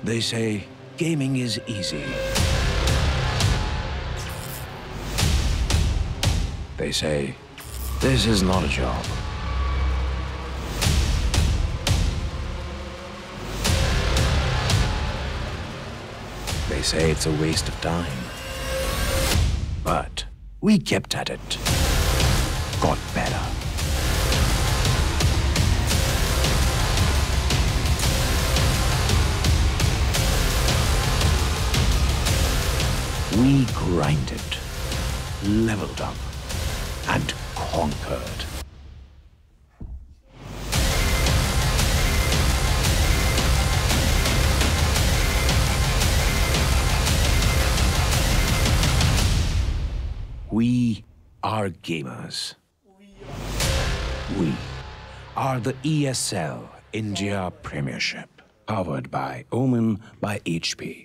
They say gaming is easy. They say this is not a job. They say it's a waste of time. But we kept at it. Got better. We grinded, leveled up, and conquered. We are gamers. We are the ESL India Premiership, powered by Omen by HP.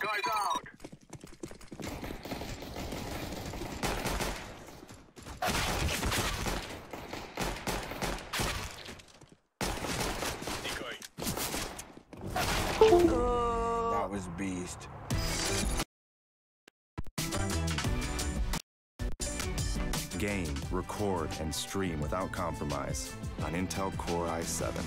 Guy's out. That was beast. Game, record, and stream without compromise on Intel Core i7.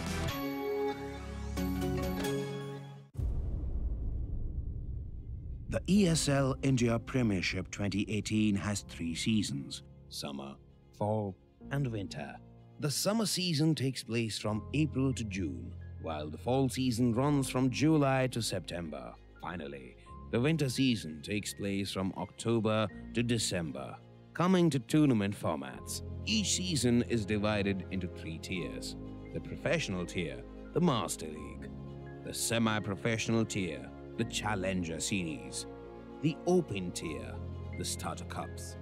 The ESL India Premiership 2018 has 3 seasons: summer, fall, and winter. The summer season takes place from April to June, while the fall season runs from July to September. Finally, the winter season takes place from October to December. Coming to tournament formats, each season is divided into 3 tiers: the professional tier, the Master League; the semi-professional tier, the Challenger Series; the Open tier, the Starter Cups.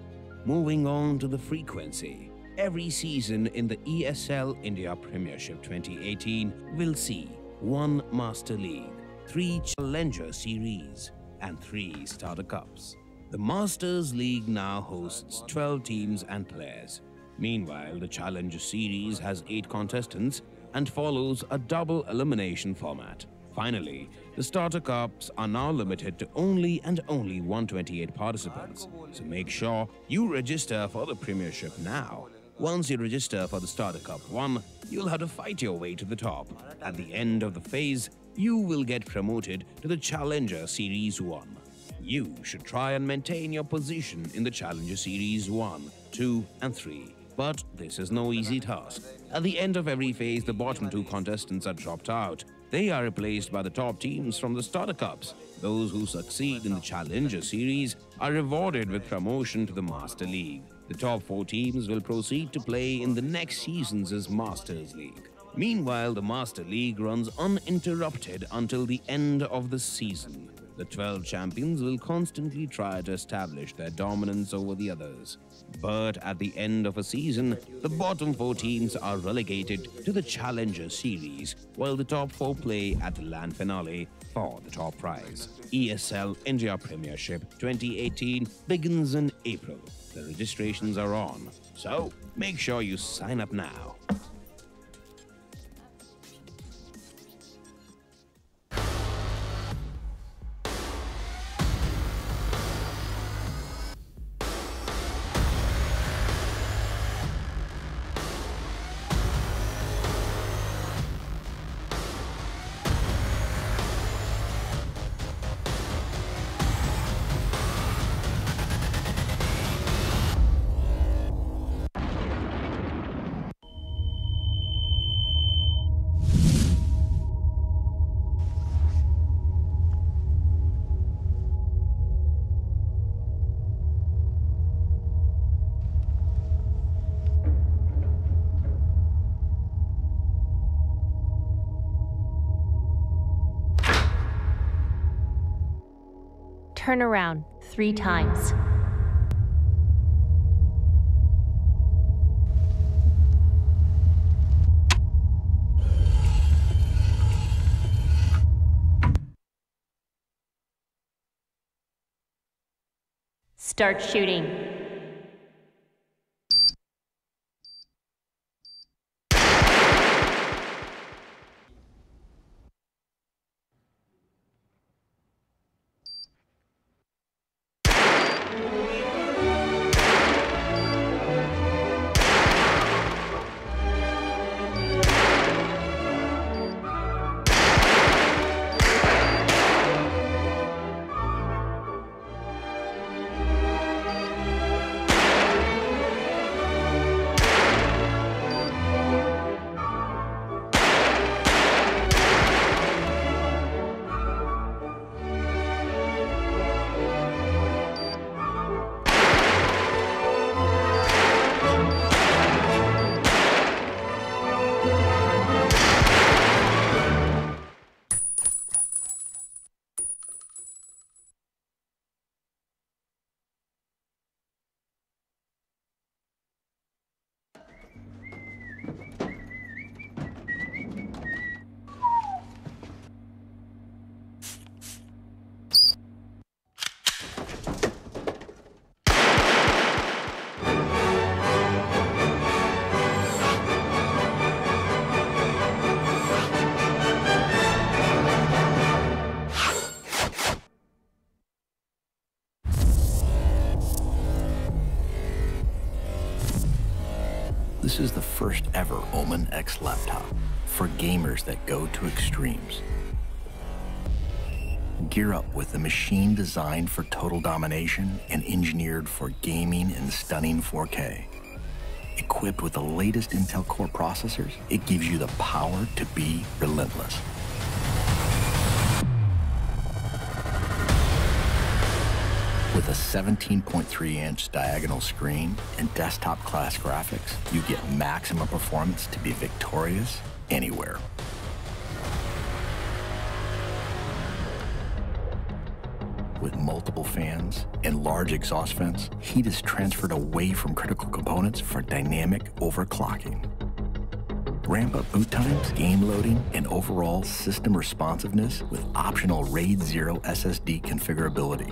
Moving on to the frequency, every season in the ESL India Premiership 2018 will see 1 Master League, 3 Challenger Series, and 3 Starter Cups. The Masters League now hosts 12 teams and players. Meanwhile, the Challenger Series has 8 contestants and follows a double elimination format. Finally, the Starter Cups are now limited to only 128 participants, so make sure you register for the Premiership now. Once you register for the Starter Cup 1, you'll have to fight your way to the top. At the end of the phase, you will get promoted to the Challenger Series 1. You should try and maintain your position in the Challenger Series 1, 2, and 3. But this is no easy task. At the end of every phase, the bottom 2 contestants are dropped out. They are replaced by the top teams from the starter cups. Those who succeed in the Challenger Series are rewarded with promotion to the Master League. The top 4 teams will proceed to play in the next season's Masters League. Meanwhile, the Master League runs uninterrupted until the end of the season. The 12 champions will constantly try to establish their dominance over the others. But at the end of a season, the bottom 4 teams are relegated to the Challenger Series, while the top 4 play at the LAN finale for the top prize. ESL India Premiership 2018 begins in April. The registrations are on, so make sure you sign up now. Turn around 3 times. Start shooting. This is the first ever Omen X laptop for gamers that go to extremes. Gear up with a machine designed for total domination and engineered for gaming in stunning 4K. Equipped with the latest Intel Core processors, it gives you the power to be relentless. With a 17.3-inch diagonal screen and desktop-class graphics, you get maximum performance to be victorious anywhere. With multiple fans and large exhaust vents, heat is transferred away from critical components for dynamic overclocking. Ramp up boot times, game loading, and overall system responsiveness with optional RAID 0 SSD configurability.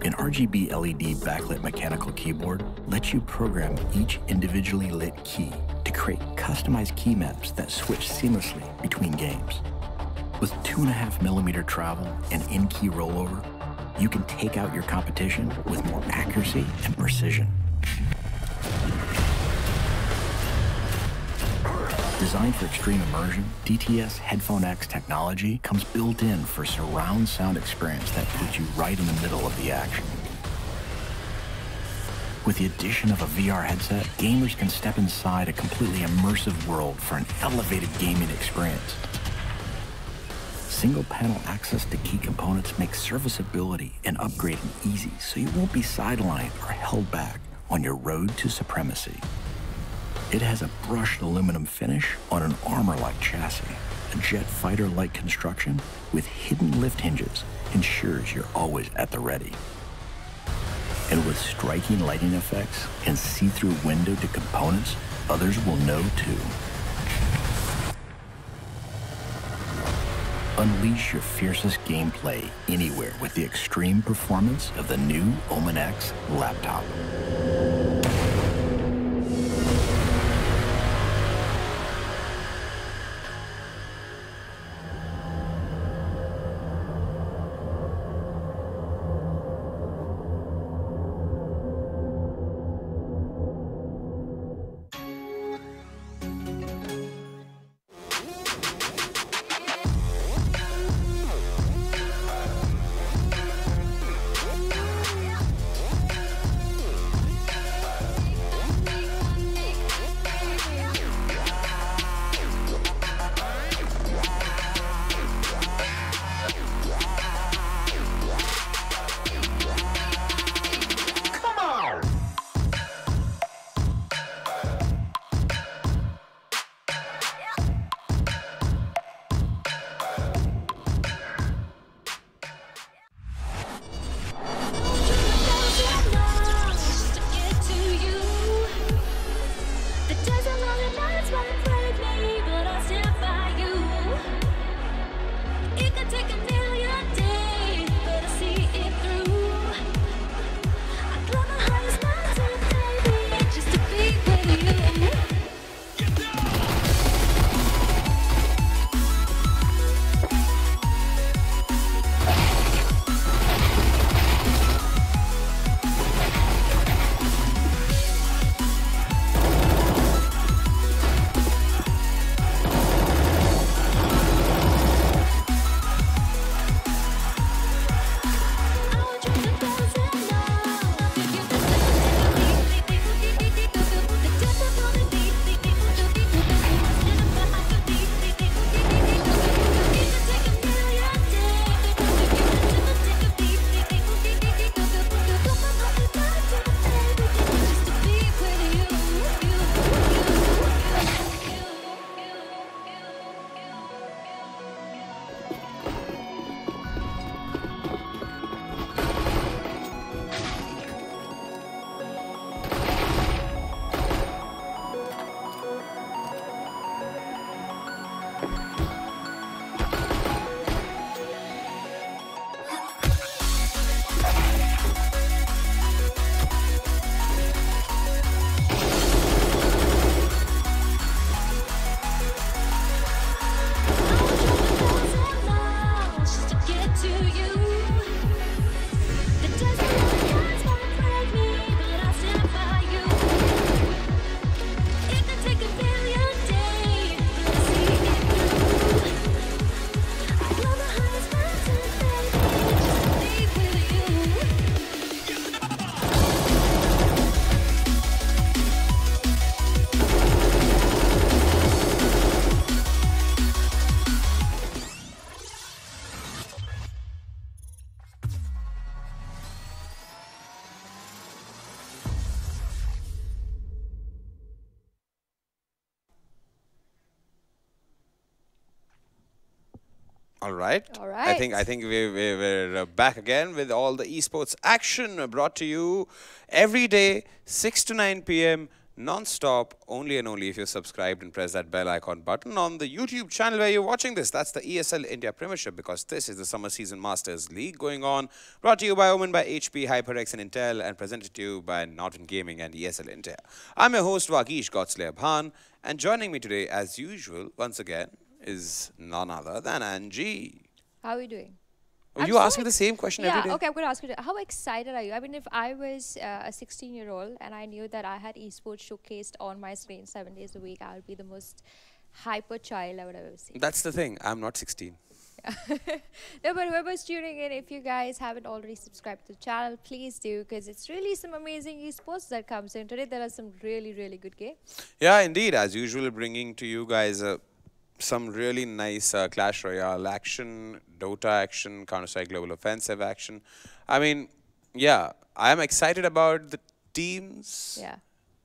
An RGB LED backlit mechanical keyboard lets you program each individually lit key to create customized key maps that switch seamlessly between games. With 2.5mm travel and in-key rollover, you can take out your competition with more accuracy and precision. Designed for extreme immersion, DTS Headphone X technology comes built in for surround sound experience that puts you right in the middle of the action. With the addition of a VR headset, gamers can step inside a completely immersive world for an elevated gaming experience. Single panel access to key components makes serviceability and upgrading easy, so you won't be sidelined or held back on your road to supremacy. It has a brushed aluminum finish on an armor-like chassis. A jet fighter-like construction with hidden lift hinges ensures you're always at the ready. And with striking lighting effects and see-through window to components, others will know too. Unleash your fiercest gameplay anywhere with the extreme performance of the new Omen X laptop. All right. All right. I think we're back again with all the esports action brought to you every day, 6 to 9 p.m. non-stop, only and only if you're subscribed and press that bell icon button on the YouTube channel where you're watching this. That's the ESL India Premiership, because this is the Summer Season Masters League going on. Brought to you by Omen, by HP, HyperX and Intel, and presented to you by Norton Gaming and ESL India. I'm your host, Vagish Godslayer Bhan, and joining me today, as usual, once again, is none other than Angie. How are we doing? Oh, you ask me the same question every day? Okay, I'm going to ask you, how excited are you? I mean, if I was a 16-year-old and I knew that I had esports showcased on my screen 7 days a week, I would be the most hyper child I would ever see. That's the thing. I'm not 16. No, but whoever's tuning in, if you guys haven't already subscribed to the channel, please do, because it's really some amazing esports that comes in. Today, there are some really, really good games. Yeah, indeed. As usual, bringing to you guys some really nice Clash Royale action, Dota action, Counter-Strike Global Offensive action. I mean, yeah, I am excited about the teams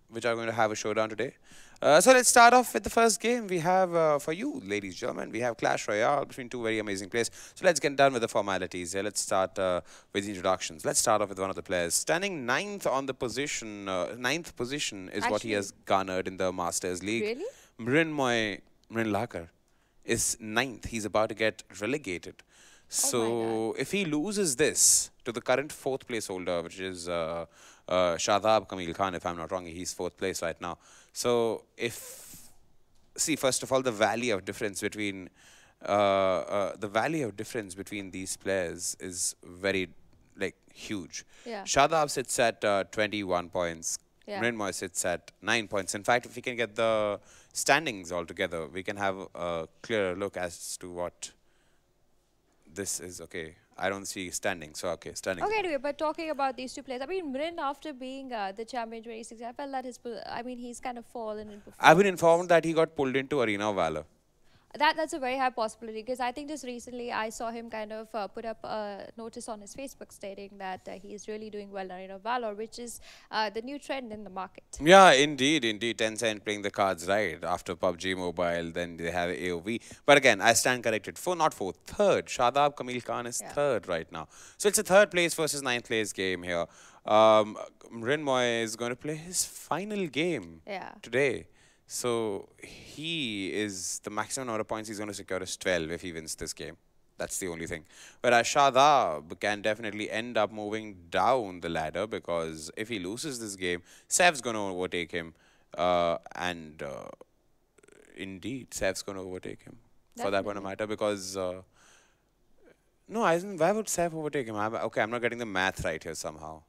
which are going to have a showdown today. So let's start off with the first game we have for you, ladies and gentlemen. We have Clash Royale between two very amazing players. So let's get done with the formalities here. Let's start with the introductions. Let's start off with one of the players. Standing ninth on the position, ninth position is what he has garnered in the Masters League. Really? Mrin Lakar is ninth. He's about to get relegated. So if he loses this to the current fourth place holder, which is Shadab Kamil Khan, if I'm not wrong, he's fourth place right now. So see, first of all, the value of difference between these players is very huge. Yeah. Shadab sits at 21 points. Yeah. Mrin sits at 9 points. In fact, if we can get the standings all together, we can have a clearer look as to what this is. Okay, I don't see standing, so okay, standing. Okay, anyway, but talking about these two players, I mean, Mrin, after being the champion 2016, I felt that he's kind of fallen in performance. I've been informed that he got pulled into Arena of Valor. That's a very high possibility, because I think just recently I saw him kind of put up a notice on his Facebook stating that he's really doing well in Arena of Valor, which is the new trend in the market. Yeah, indeed. Tencent playing the cards right after PUBG Mobile, then they have AOV. But again, I stand corrected. Not fourth, third. Shadab Kamil Khan is third right now. So it's a third place versus ninth place game here. Mrin is going to play his final game today. So he is the maximum number of points he's going to secure is 12 if he wins this game. That's the only thing. Whereas Shadab can definitely end up moving down the ladder, because if he loses this game, Sev's going to overtake him. Indeed, Sev's going to overtake him for that point of matter, because... no, why would Sev overtake him? I'm not getting the math right here somehow.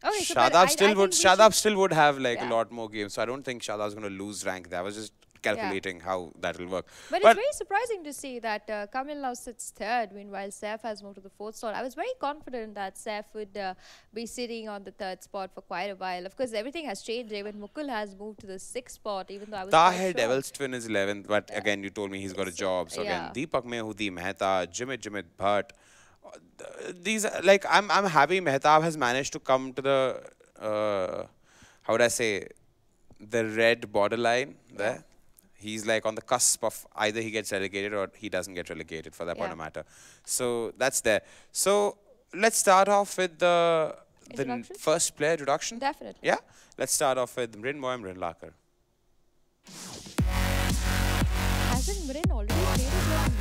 Okay, so Shadab still would have a lot more games, so I don't think Shadab's going to lose rank there. I was just calculating how that will work. But it's very surprising to see that Kamil now sits third, meanwhile Saif has moved to the fourth slot. I was very confident that Saif would be sitting on the third spot for quite a while. Of course, everything has changed. Even Mukul has moved to the sixth spot, even though I was Tahir Devil's Twin is 11th, but again, you told me he's got a job. So again, Deepak Mehudi, Mehta, Jimit Bhatt. These are I'm happy Mehtab has managed to come to the how would I say, the red borderline there. He's on the cusp of either he gets relegated or he doesn't get relegated, for that point of matter. So that's there. So let's start off with the first player introduction. Definitely. Yeah. Let's start off with Mrin Lakar. Hasn't Mrin already played a game?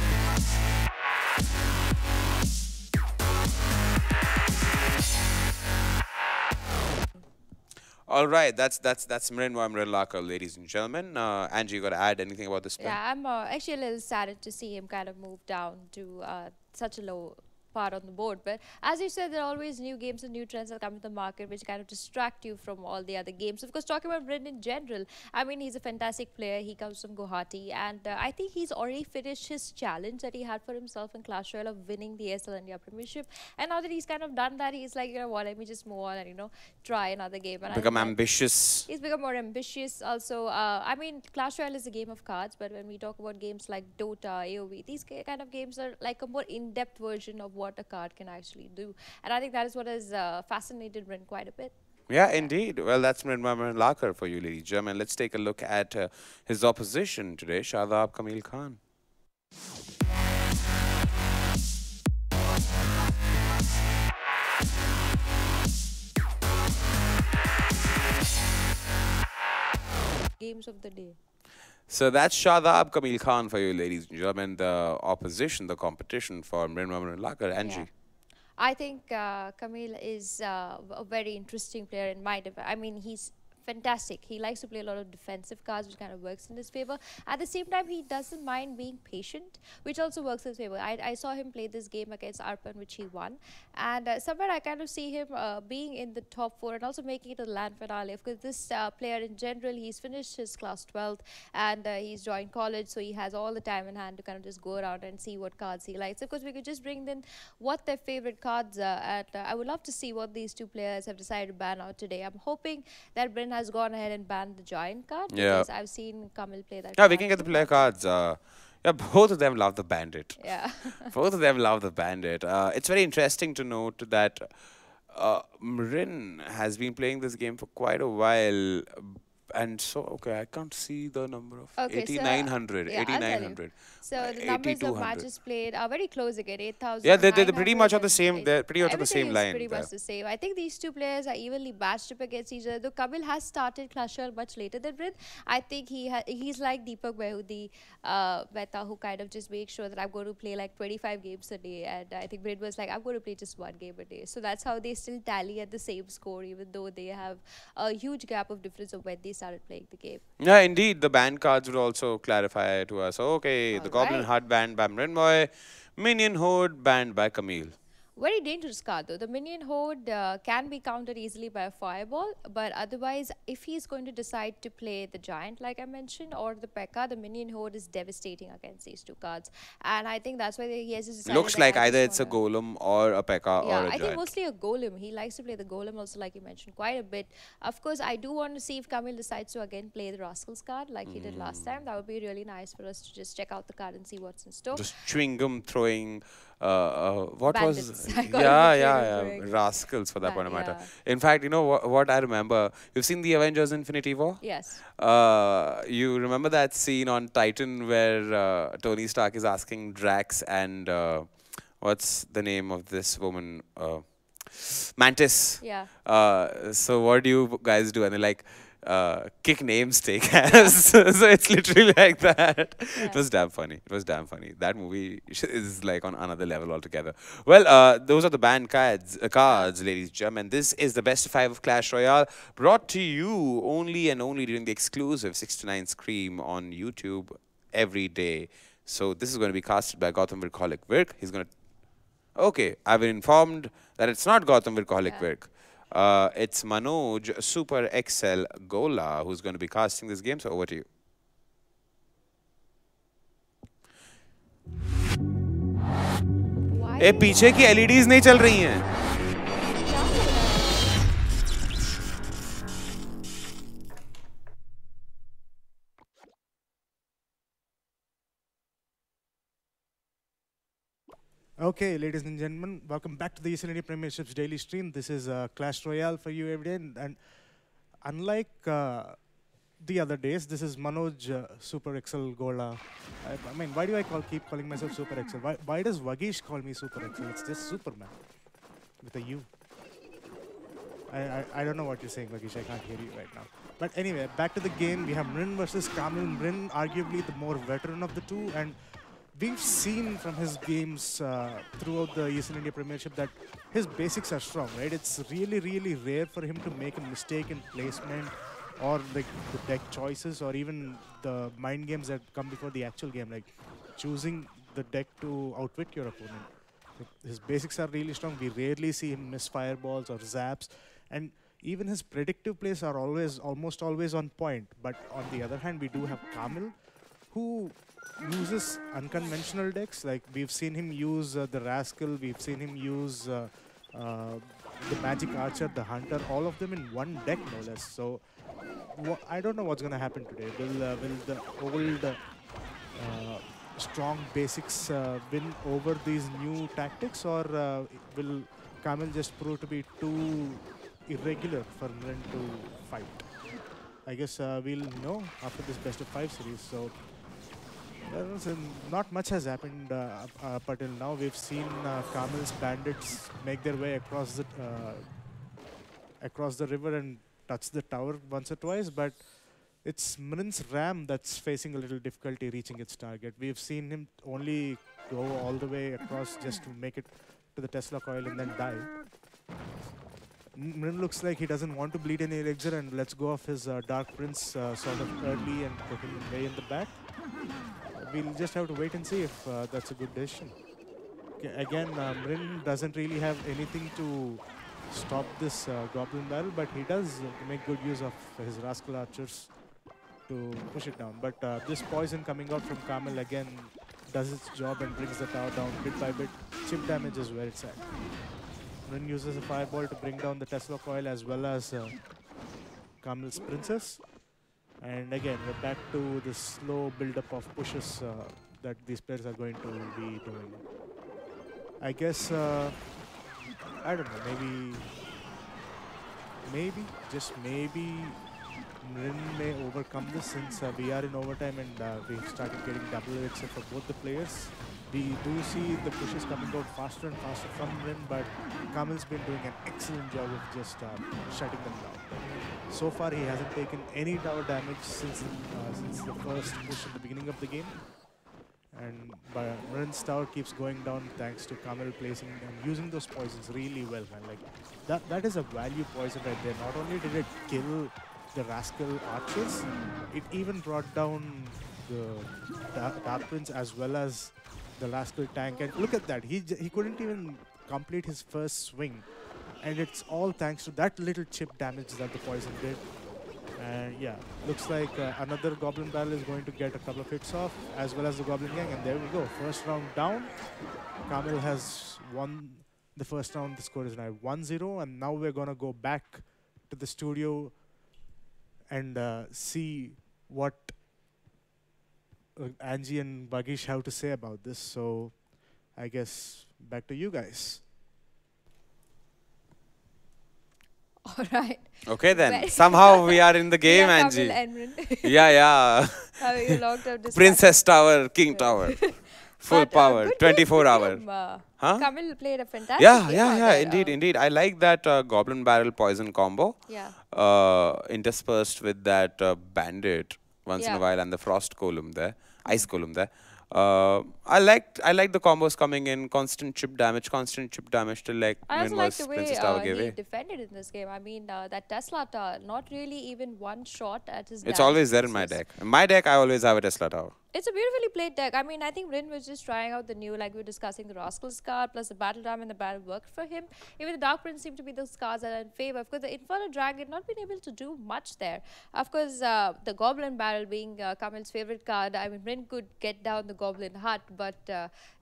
All right, that's Mrin Lakar, ladies and gentlemen. Angie, you got to add anything about this player? Yeah, I'm actually a little saddened to see him kind of move down to such a low part on the board. But as you said, there are always new games and new trends that come to the market which kind of distract you from all the other games. Of course, talking about Mrin in general, I mean, he's a fantastic player. He comes from Guwahati, and I think he's already finished his challenge that he had for himself in Clash Royale of winning the ESL India Premiership. And now that he's kind of done that, he's like, you know what, let me just move on and, you know, try another game. And become ambitious. He's become more ambitious. Also, I mean, Clash Royale is a game of cards, but when we talk about games like Dota, AOV, these kind of games are like a more in-depth version of what a card can actually do. And I think that is what has fascinated Mrin quite a bit. Yeah, indeed. Well, that's Mrin Lakar for you, ladies and gentlemen. Let's take a look at his opposition today, Shadab Kamil Khan. Games of the day. So that's Shadab Kamil Khan for you, ladies and gentlemen. The opposition, the competition for Mrin Lakar. Angie. Yeah. I think Kamil is a very interesting player in my I mean, he's fantastic. He likes to play a lot of defensive cards, which kind of works in his favor. At the same time, he doesn't mind being patient, which also works in his favor. I saw him play this game against Arpan, which he won. And somewhere I kind of see him being in the top 4 and also making it to the land finale. Of course, this player in general, he's finished his class 12th and he's joined college. So he has all the time in hand to kind of just go around and see what cards he likes. Of course, we could just bring in what their favorite cards are. And I would love to see what these two players have decided to ban out today. I'm hoping that Mrin has has gone ahead and banned the giant card. Yeah. Because I've seen Kamil play that. Yeah, we card can get the too. player cards. Yeah, both of them love the bandit. Yeah. Both of them love the bandit. It's very interesting to note that Mrin has been playing this game for quite a while. And so, okay, I can't see the number of Okay, 8,900. so, yeah, I'll tell you. 8,900. So the numbers of 8,200. matches played are very close again. 8,000. Yeah, they're pretty much on the same. They're pretty much on the same line. Pretty there. much the same. I think these two players are evenly matched up against each other. Though Kamil has started Clash Royale much later than Mrin. I think he's like Deepak Behudi, Mehta, who kind of just makes sure that I'm going to play like 25 games a day, and I think Mrin was like, I'm going to play just 1 game a day. So that's how they still tally at the same score, even though they have a huge gap of difference of when they started playing the game. Yeah, indeed. The band cards would also clarify to us. Okay, the Goblin Heart banned by Mrin Boy, Minion Horde banned by Kamil. Very dangerous card though. The Minion Horde can be countered easily by a Fireball, but otherwise, if he's going to decide to play the Giant, like I mentioned, or the P.E.K.K.A., the Minion Horde is devastating against these two cards. And I think that's why he has decided. Looks like either it's a Golem or a P.E.K.K.A. Yeah, or a I Giant. think mostly a Golem. He likes to play the Golem also, like you mentioned, quite a bit. Of course, I do want to see if Kamil decides to again play the Rascals card like he did last time. That would be really nice for us to just check out the card and see what's in store. Just chewing gum throwing. What Bandits. was? Yeah, Rascals for that point of matter. In fact, you know what I remember? You've seen the Avengers Infinity War? Yes. You remember that scene on Titan where Tony Stark is asking Drax and what's the name of this woman? Mantis. Yeah. So what do you guys do? And they're like, kick names take as. So it's literally like that. Yeah. It was damn funny. It was damn funny. That movie is like on another level altogether. Well, those are the banned cards, ladies and gentlemen. This is the best of 5 of Clash Royale, brought to you only and only during the exclusive 6 to 9 Scream on YouTube every day. So this is going to be casted by Gautam Virkolik Virk. He's going to... Okay, I've been informed that it's not Gautam Virkolik Virk. It's Manoj Super XL Gola who's going to be casting this game. So over to you. ए पीछे की LEDs नहीं चल रही हैं. Okay, ladies and gentlemen, welcome back to the ESL Premiership's daily stream. This is Clash Royale for you every day. And unlike the other days, this is Manoj Super XL Gola. I mean, why do I keep calling myself Super XL? Why does Vagish call me Super XL? It's just Superman with a U. I don't know what you're saying, Vagish. I can't hear you right now. But anyway, back to the game. We have Mrin versus Kamil. Mrin, arguably the more veteran of the two. And we've seen from his games throughout the ESL India Premiership that his basics are strong, right? It's really, really rare for him to make a mistake in placement or like the deck choices or even the mind games that come before the actual game, like choosing the deck to outwit your opponent. His basics are really strong. We rarely see him miss fireballs or zaps, and even his predictive plays are almost always on point. But on the other hand, we do have Kamil, who uses unconventional decks. Like we've seen him use the Rascal, we've seen him use the Magic Archer, the Hunter, all of them in one deck, no less. So I don't know what's going to happen today. Will the old strong basics win over these new tactics, or will Kamil just prove to be too irregular for Mrin to fight? I guess we'll know after this best of 5 series. So not much has happened up until now. We've seen Kamil's bandits make their way across the river and touch the tower once or twice, but it's Mrin's Ram that's facing a little difficulty reaching its target. We've seen him only go all the way across just to make it to the Tesla coil and then die. Mrin looks like he doesn't want to bleed any elixir and lets go of his Dark Prince sort of early and put him way in the back. We'll just have to wait and see if that's a good decision. Again, Mrin doesn't really have anything to stop this Goblin Barrel, but he does make good use of his Rascal Archers to push it down. But this poison coming out from Kamil again does its job and brings the tower down bit by bit. Chip damage is where it's at. Mrin uses a fireball to bring down the Tesla coil as well as Kamil's Princess. And again, we're back to the slow build-up of pushes that these players are going to be doing. I guess, I don't know, just maybe, Mrin may overcome this since we are in overtime and we've started getting double elixir for both the players. We do see the pushes coming out faster and faster from Mrin, but Kamil's been doing an excellent job of just shutting them down. So far, he hasn't taken any tower damage since the first push at the beginning of the game. And Mrin's tower keeps going down thanks to Kamil placing and using those poisons really well, man. Like that is a value poison right there. Not only did it kill the Rascal archers, it even brought down the Dark Prince as well as the Rascal tank. And look at that, he couldn't even complete his first swing. And it's all thanks to that little chip damage that the poison did. And yeah, looks like another Goblin Barrel is going to get a couple of hits off, as well as the Goblin Gang. And there we go, first round down. Kamil has won the first round. The score is now 1-0. And now we're going to go back to the studio and see what Angie and Bagish have to say about this. So I guess back to you guys. All right. Okay then. Somehow we are in the game, Angie. Yeah. How you logged out this Princess Tower, King Tower. Full power, 24-hour. Huh? Kamil played a fantastic game. Yeah. Indeed. I like that Goblin Barrel Poison combo. Yeah. Interspersed with that Bandit once in a while and the Frost Column there, Ice Column there. I like the combos coming in, constant chip damage till like I also like the way he defended in this game. I mean, that Tesla tower, not really even one shot at his It's always there in my deck. In my deck, I always have a Tesla tower. It's a beautifully played deck. I mean, I think Mrin was just trying out the new, like we were discussing, the Rascal's card, plus the Battle Ram and the Battle worked for him. Even the Dark Prince seemed to be those cards that are in favor. Of course, the Inferno Dragon not been able to do much there. Of course, the Goblin Barrel being Kamil's favorite card, I mean, Mrin could get down the Goblin Hut, but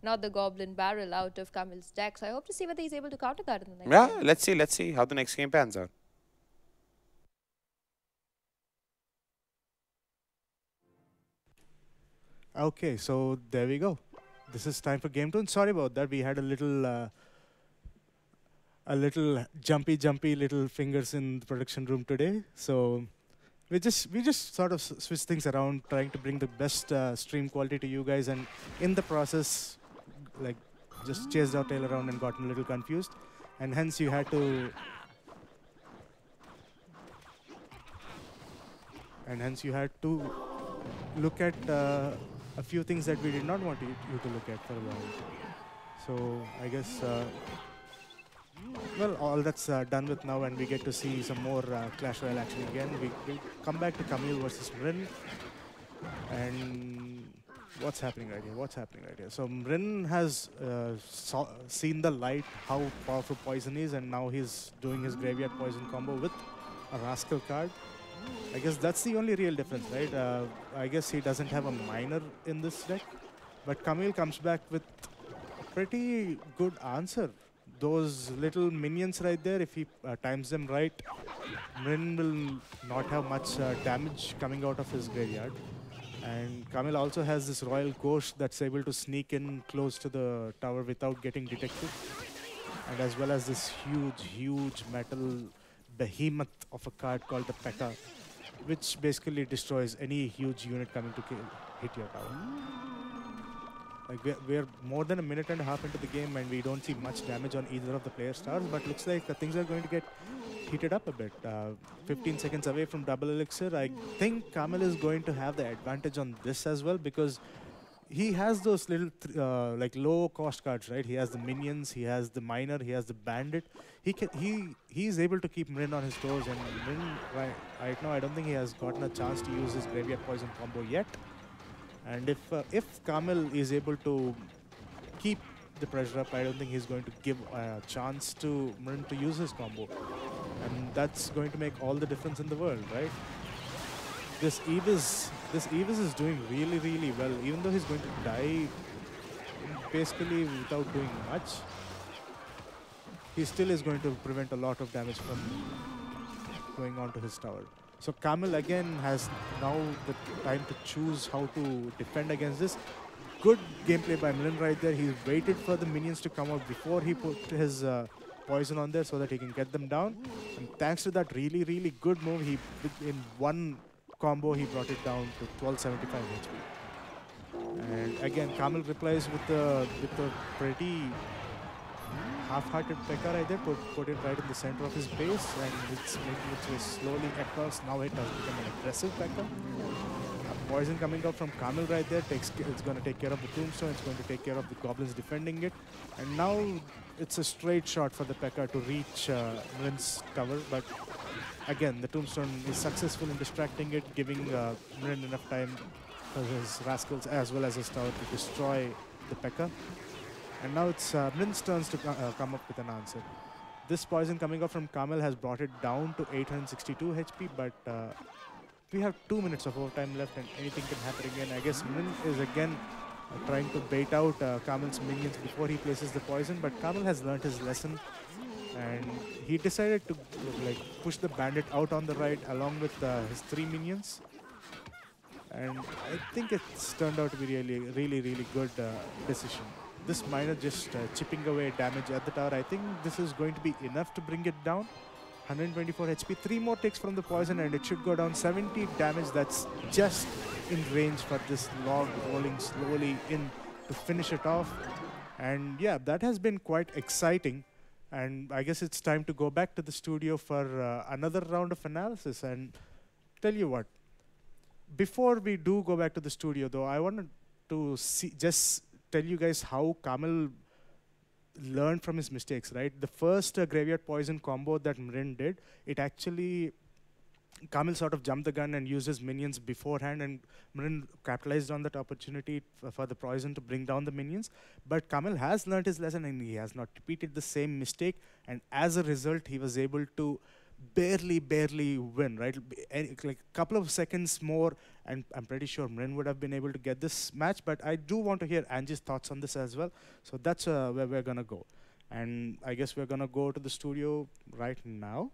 not the Goblin Barrel out of Kamil's deck. So I hope to see whether he's able to counter that in the next game. Let's see how the next game pans out. Okay, so there we go. This is time for game 2. And sorry about that. We had a little jumpy little fingers in the production room today. So we just sort of switch things around, trying to bring the best stream quality to you guys, and in the process, like, just chased our tail around and gotten a little confused, and hence you had to. Look at a few things that we did not want you to look at for a while. So I guess, well, all that's done with now, and we get to see some more Clash Royale action again. We come back to Kamil versus Mrin. And what's happening right here? So Mrin has seen the light, how powerful Poison is, and now he's doing his Graveyard Poison combo with a Rascal card. I guess that's the only real difference, right? I guess he doesn't have a Miner in this deck, but Kamil comes back with a pretty good answer. Those little minions right there, if he times them right, Mrin will not have much damage coming out of his graveyard. And Kamil also has this Royal Ghost that's able to sneak in close to the tower without getting detected. And as well as this huge metal behemoth of a card called the P.E.K.K.A, which basically destroys any huge unit coming to hit your tower. Like, we're more than a minute and a half into the game and we don't see much damage on either of the players' stars, but looks like things are going to get heated up a bit. 15 seconds away from double elixir. I think Kamil is going to have the advantage on this as well, because he has those little like low cost cards, right? He has the minions, he has the miner, he has the bandit. He's able to keep Mrin on his toes, and Mrin right now I don't think he has gotten a chance to use his Graveyard Poison combo yet. And if Kamil is able to keep the pressure up, I don't think he's going to give a chance to Mrin to use his combo. And that's going to make all the difference in the world, right? This Evis is doing really well, even though he's going to die basically without doing much. He still is going to prevent a lot of damage from going onto his tower. So Kamil again has now the time to choose how to defend against this. Good gameplay by Mrin right there. He waited for the minions to come out before he put his poison on there so that he can get them down. And thanks to that really, really good move, he in one combo he brought it down to 1275 HP. And again, Kamil replies with the pretty half-hearted P.E.K.K.A right there, put it right in the center of his base, and it's making its way slowly across. Now it has become an aggressive P.E.K.K.A. Poison coming out from Kamil right there, it's going to take care of the tombstone, it's going to take care of the goblins defending it. And now it's a straight shot for the P.E.K.K.A to reach Mrin's tower, but again, the tombstone is successful in distracting it, giving Mrin enough time for his rascals as well as his tower to destroy the P.E.K.K.A. And now it's Mrin's turns to come up with an answer. This poison coming up from Kamil has brought it down to 862 HP, but we have 2 minutes of overtime left and anything can happen again. I guess Mrin is again trying to bait out Kamil's minions before he places the poison, but Kamil has learnt his lesson and he decided to push the bandit out on the right along with his 3 minions. And I think it's turned out to be really good decision. This miner just chipping away damage at the tower. I think this is going to be enough to bring it down. 124 HP, 3 more ticks from the poison and it should go down 70 damage. That's just in range for this log rolling slowly in to finish it off. And yeah, that has been quite exciting. And I guess it's time to go back to the studio for another round of analysis. And tell you what, before we do go back to the studio though, I wanted to just tell you guys how Kamil learned from his mistakes, right? The first graveyard poison combo that Mrin did, it actually, Kamil sort of jumped the gun and used his minions beforehand, and Mrin capitalized on that opportunity for the poison to bring down the minions. But Kamil has learned his lesson and he has not repeated the same mistake, and as a result, he was able to barely win, right? Like a couple of seconds more, and I'm pretty sure Mrin would have been able to get this match, but I do want to hear Angie's thoughts on this as well. So that's where we're going to go. And I guess we're going to go to the studio right now.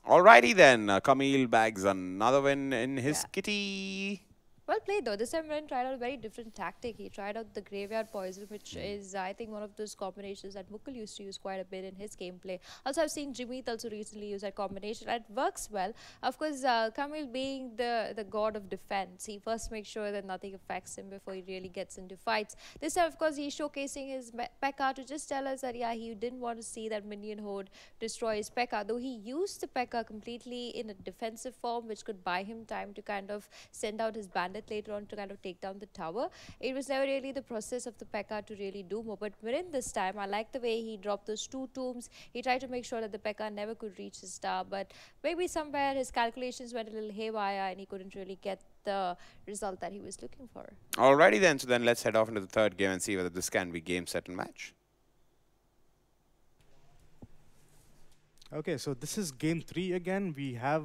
Alrighty then, Kamil bags another win in his kitty. Well played though. This time Mrin tried out a very different tactic. He tried out the graveyard poison, which is I think one of those combinations that Mukul used to use quite a bit in his gameplay. Also I've seen Jimit also recently use that combination. It works well. Of course, Kamil being the god of defense, he first makes sure that nothing affects him before he really gets into fights. This time of course he's showcasing his P.E.K.K.A to just tell us that yeah, he didn't want to see that minion horde destroy his P.E.K.K.A, though he used the P.E.K.K.A completely in a defensive form, which could buy him time to kind of send out his bandit later on to kind of take down the tower. It was never really the process of the P.E.K.K.A to really do more. But Mrin this time, I like the way he dropped those 2 tombs. He tried to make sure that the P.E.K.K.A never could reach his tower, but maybe somewhere his calculations went a little haywire and he couldn't really get the result that he was looking for. Alrighty then, so then let's head off into the third game and see whether this can be game, set and match. Okay, so this is game 3 again. We have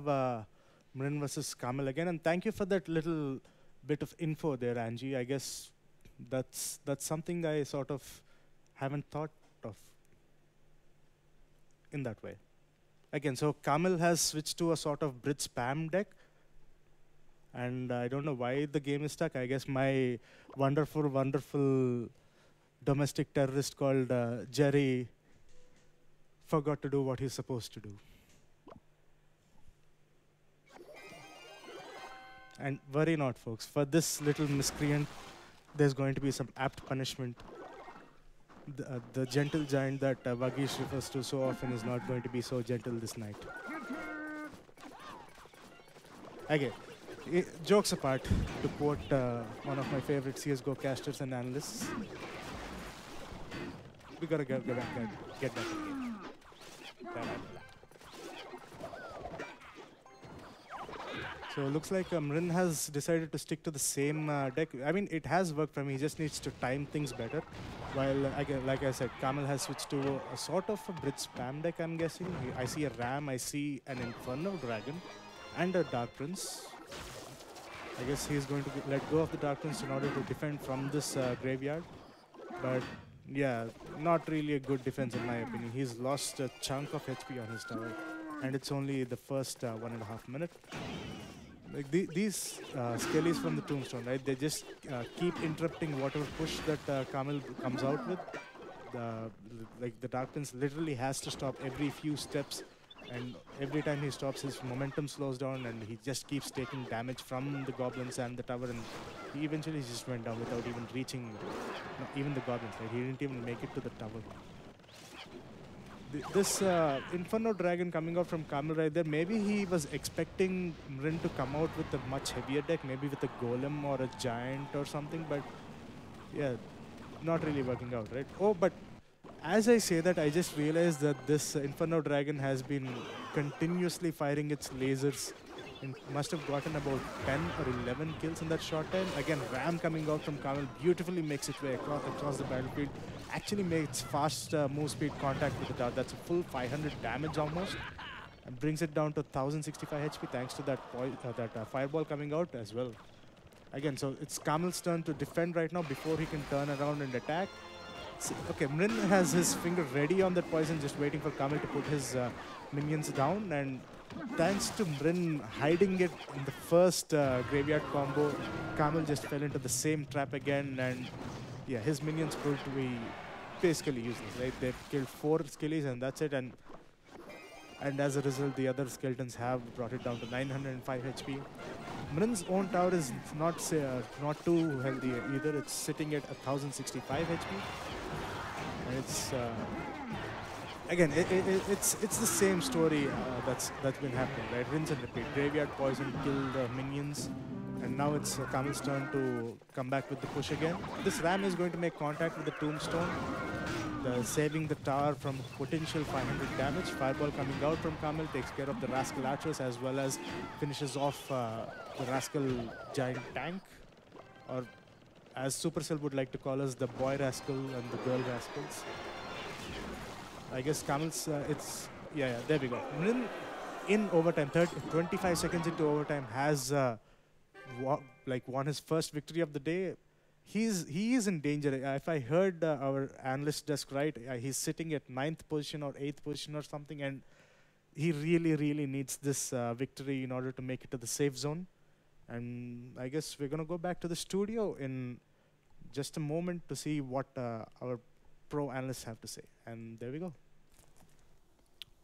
Mrin versus Kamil again, and thank you for that little bit of info there, Angie. I guess that's something I sort of haven't thought of in that way. Again, so Kamil has switched to a sort of Brit spam deck, and I don't know why the game is stuck. I guess my wonderful domestic terrorist called Jerry forgot to do what he's supposed to do. And worry not, folks. For this little miscreant, there's going to be some apt punishment. The gentle giant that Vagish refers to so often is not going to be so gentle this night. Okay, jokes apart, to quote one of my favorite CSGO casters and analysts, we gotta get back again. So it looks like Mrin has decided to stick to the same deck. I mean, it has worked for me. He just needs to time things better. While, like I said, Kamil has switched to a sort of a Brit spam deck, I'm guessing. I see a Ram, I see an Infernal Dragon, and a Dark Prince. I guess he's going to let go of the Dark Prince in order to defend from this graveyard. But yeah, not really a good defense in my opinion. He's lost a chunk of HP on his tower. and it's only the first 1.5 minute. Like these skellies from the tombstone, right? They just keep interrupting whatever push that Kamil comes out with. The Dark Prince literally has to stop every few steps, and every time he stops, his momentum slows down, and he just keeps taking damage from the goblins and the tower, and he eventually just went down without even reaching even the goblins. Right? He didn't even make it to the tower. This Inferno Dragon coming out from Kamil right there, maybe he was expecting Mrin to come out with a much heavier deck, maybe with a Golem or a Giant or something, but yeah, not really working out, right? Oh, but as I say that, I just realized that this Inferno Dragon has been continuously firing its lasers and must have gotten about 10 or 11 kills in that short time. Again, Ram coming out from Kamil beautifully makes its way across the battlefield. Actually makes fast move speed contact with the tower. That's a full 500 damage almost. And brings it down to 1065 HP thanks to that, fireball coming out as well. Again, so it's Kamil's turn to defend right now before he can turn around and attack. Okay, Mrin has his finger ready on that poison, just waiting for Kamil to put his minions down. And thanks to Mrin hiding it in the first graveyard combo, Kamil just fell into the same trap again. And yeah, his minions proved to be basically useless, right? They've killed 4 skillies and that's it. And as a result, the other skeletons have brought it down to 905 HP. Mrin's own tower is not too healthy either. It's sitting at 1065 HP. And it's again, it's the same story that's been happening, right? Rinse and repeat. Graveyard poison, kill the minions, and now it's Kamil's turn to come back with the push again. This Ram is going to make contact with the tombstone, saving the tower from potential 500 damage. Fireball coming out from Kamil takes care of the Rascal Archers as well as finishes off the Rascal Giant Tank, or as Supercell would like to call us, the Boy Rascal and the Girl Rascals. I guess Kamil's, yeah, there we go. Mrin in overtime, 25 seconds into overtime, has won his first victory of the day. He is in danger. If I heard our analyst desk right, he's sitting at 9th position or 8th position or something, and he really needs this victory in order to make it to the safe zone. And I guess we're going to go back to the studio in just a moment to see what our pro analysts have to say. And there we go.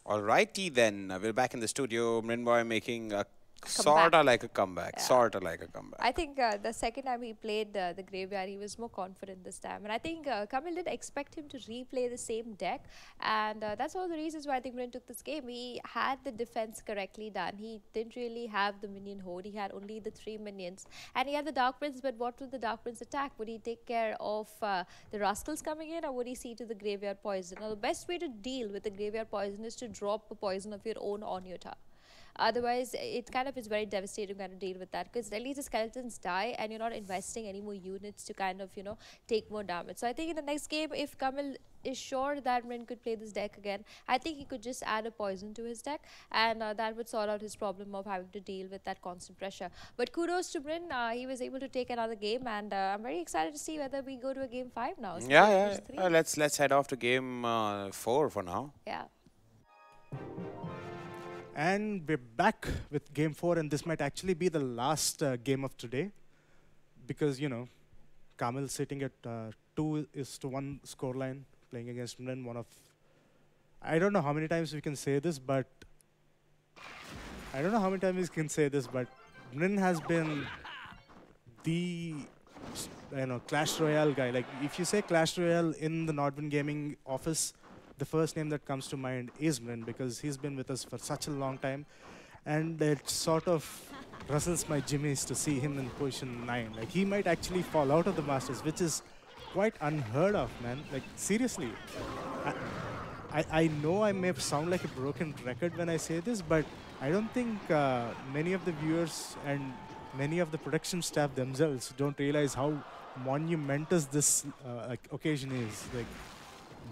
Alrighty then, we're back in the studio. Mrin Boy making a sorta like a comeback. Yeah. Sorta like a comeback. I think the second time he played the graveyard, he was more confident this time. And I think Kamil didn't expect him to replay the same deck. And that's one of the reasons why I think Mrin took this game. He had the defense correctly done. He didn't really have the minion horde. He had only the 3 minions. And he had the Dark Prince, but what would the Dark Prince attack? Would he take care of the Rascals coming in, or would he see to the graveyard poison? Now, the best way to deal with the graveyard poison is to drop a poison of your own on your tower. Otherwise, it kind of is very devastating kind of deal with that, because at least the skeletons die and you're not investing any more units to kind of, take more damage. So I think in the next game, if Kamil is sure that Mrin could play this deck again, I think he could just add a poison to his deck, and that would sort out his problem of having to deal with that constant pressure. But kudos to Mrin, he was able to take another game, and I'm very excited to see whether we go to a game 5 now. So yeah. Let's head off to game 4 for now. Yeah. And we're back with game 4, and this might actually be the last game of today, because, Kamil sitting at 2-1 scoreline, playing against Mrin, one of... I don't know how many times we can say this, but... Mrin has been the, Clash Royale guy. Like, if you say Clash Royale in the Nordwind Gaming office, the first name that comes to mind is Mrin, because he's been with us for such a long time, and it sort of rustles my jimmies to see him in position 9. Like, he might actually fall out of the Masters, which is quite unheard of, man. Like, seriously. I know I may sound like a broken record when I say this, but I don't think many of the viewers and many of the production staff themselves don't realize how monumentous this occasion is. Like,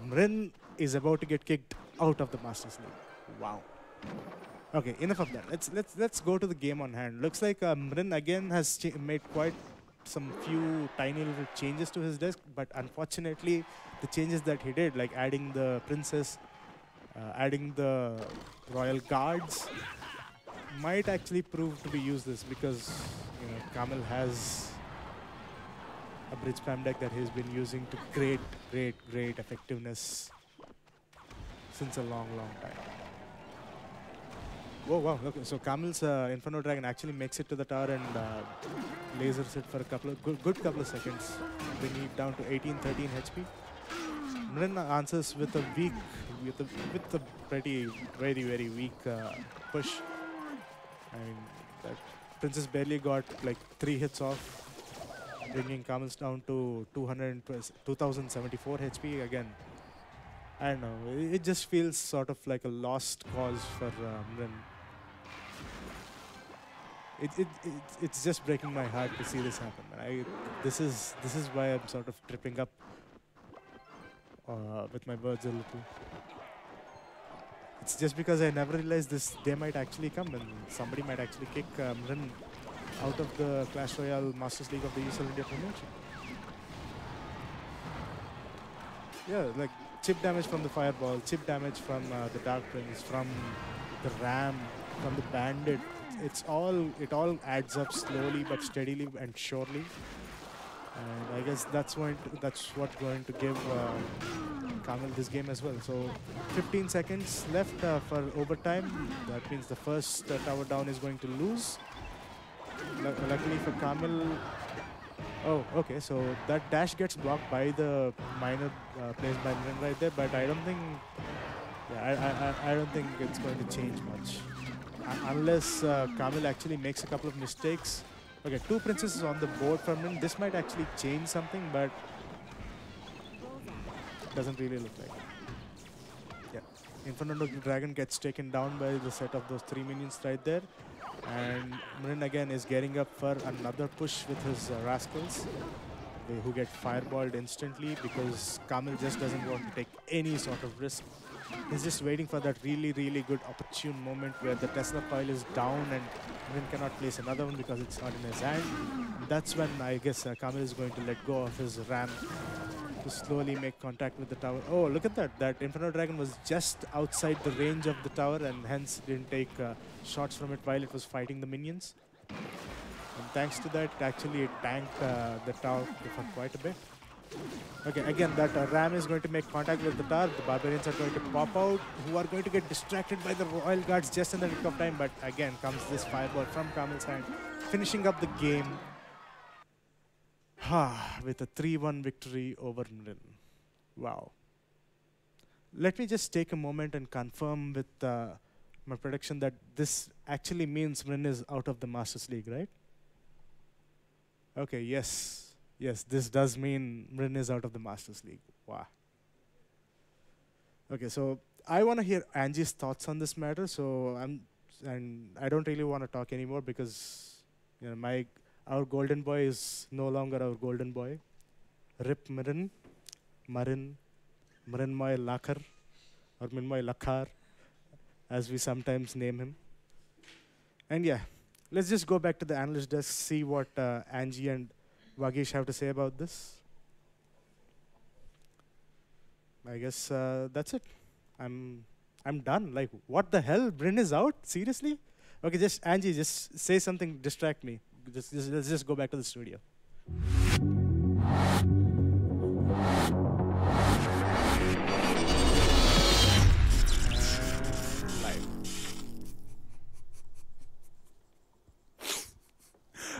Mrin is about to get kicked out of the Masters League. Wow. Okay, enough of that. Let's go to the game on hand. Looks like Mrin again has made quite some few tiny little changes to his desk, but unfortunately, the changes that he did, like adding the princess Adding the Royal Guards might actually prove to be useless because Kamil has a bridge spam deck that he's been using to great effectiveness since a long time. Whoa, wow. Okay, so Kamil's Inferno Dragon actually makes it to the tower and lasers it for a good couple of seconds, bringing it down to 18, 13 HP. Mrin answers with a pretty, very weak push. I mean, that Princess barely got like 3 hits off, bringing Kamil's down to 2074 HP again. I don't know, it just feels sort of like a lost cause for Mrin. It's just breaking my heart to see this happen. This is why I'm sort of tripping up with my birds a little. It's just because I never realized this day might actually come and somebody might actually kick Mrin out of the Clash Royale Masters League of the ESL India Premiership. Yeah, like chip damage from the Fireball, chip damage from the Dark Prince, from the Ram, from the Bandit. It all adds up slowly but steadily and surely. And I guess that's what's going to give Kamil this game as well. So 15 seconds left for overtime. That means the first tower down is going to lose. Luckily for Kamil. Oh, okay. So that dash gets blocked by the minor placed by Mrin right there. But I don't think. Yeah, I don't think it's going to change much unless Kamil actually makes a couple of mistakes. Okay, 2 princesses on the board from Mrin. This might actually change something, but doesn't really look like. Yeah, Inferno Dragon gets taken down by the set of those 3 minions right there. And Mrin again is getting up for another push with his Rascals, who get fireballed instantly because Kamil just doesn't want to take any sort of risk. He's just waiting for that really good opportune moment where the Tesla coil is down and Mrin cannot place another one because it's not in his hand. And that's when I guess Kamil is going to let go of his Ram to slowly make contact with the tower. Oh, look at that. That Inferno Dragon was just outside the range of the tower and hence didn't take shots from it while it was fighting the minions. And thanks to that, actually it tanked the tower for quite a bit. Okay, again, that Ram is going to make contact with the tower. The Barbarians are going to pop out, who are going to get distracted by the Royal Guards just in the nick of time. But again, comes this fireball from Kamil's hand, finishing up the game with a 3-1 victory over Mrin. Wow. Let me just take a moment and confirm with my prediction that this actually means Mrin is out of the Masters League, right? Okay, yes. Yes, this does mean Mrin is out of the Masters League. Wow. Okay, so I want to hear Angie's thoughts on this matter. So I don't really want to talk anymore because our golden boy is no longer our golden boy. Rip Mrin, Mrinmoy Lakar, or Mrinmoy Lakhar, as we sometimes name him. And yeah, let's just go back to the analyst desk, see what Angie and Vagish have to say about this. I guess that's it. I'm done. Like, what the hell? Mrin is out? Seriously? Okay, just Angie, just say something, distract me. Let's just go back to the studio.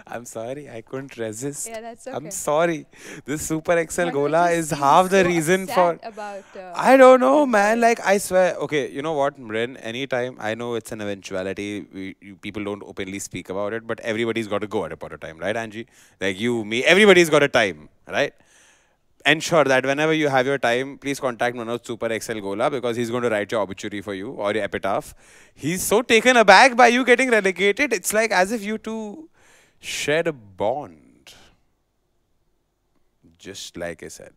I'm sorry, I couldn't resist. Yeah, that's okay. I'm sorry. This Super XL But Gola you is seem half the so reason upset for... about, I don't know, man. Like, I swear. Okay, you know what, Mrin? Anytime, I know it's an eventuality. People don't openly speak about it, but everybody's got to go at a point of time, right, Angie? Like you, me, everybody's got a time, right? Ensure that whenever you have your time, please contact Manoj Super XL Gola because he's going to write your obituary for you or your epitaph. He's so taken aback by you getting relegated. It's like as if you two shared a bond. Just like I said.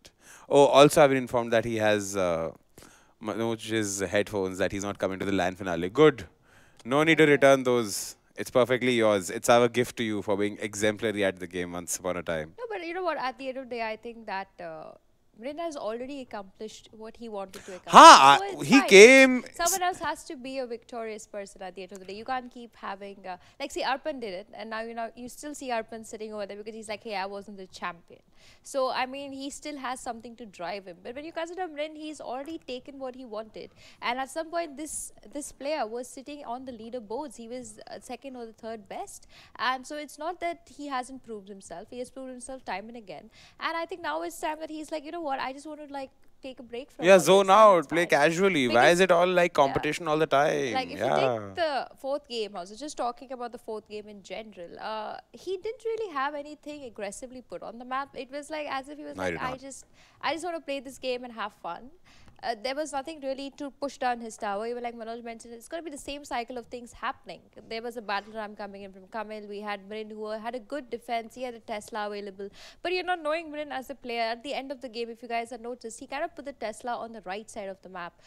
Oh, also I've been informed that he has Manoj's headphones, that he's not coming to the LAN finale. Good. No need to return those. It's perfectly yours. It's our gift to you for being exemplary at the game once upon a time. No, but you know what? At the end of the day, I think that Mrin has already accomplished what he wanted to accomplish. Ha! So it's He fine. came. Someone else has to be a victorious person at the end of the day. You can't keep having like, see, Arpan did it, and now you still see Arpan sitting over there because he's like, hey, I wasn't the champion. So I mean, he still has something to drive him. But when you consider Mrin, he's already taken what he wanted, and at some point, this player was sitting on the leaderboards. He was second or the third best, and so it's not that he hasn't proved himself. He has proved himself time and again, and I think now it's time that he's like, you know what, I just want to like take a break from all Zone this, and out, it's play fine. casually. Why Because- is it all like competition all the time? Like if you take the fourth game also, just talking about the fourth game in general, he didn't really have anything aggressively put on the map. It was like as if he was No, like, he did I not. just want to play this game and have fun. There was nothing really to push down his tower. Even like Manoj mentioned, it's going to be the same cycle of things happening. There was a battle ram coming in from Kamil. We had Mrin who had a good defense. He had a Tesla available. But you're not knowing Mrin as a player. At the end of the game, if you guys have noticed, he kind of put the Tesla on the right side of the map.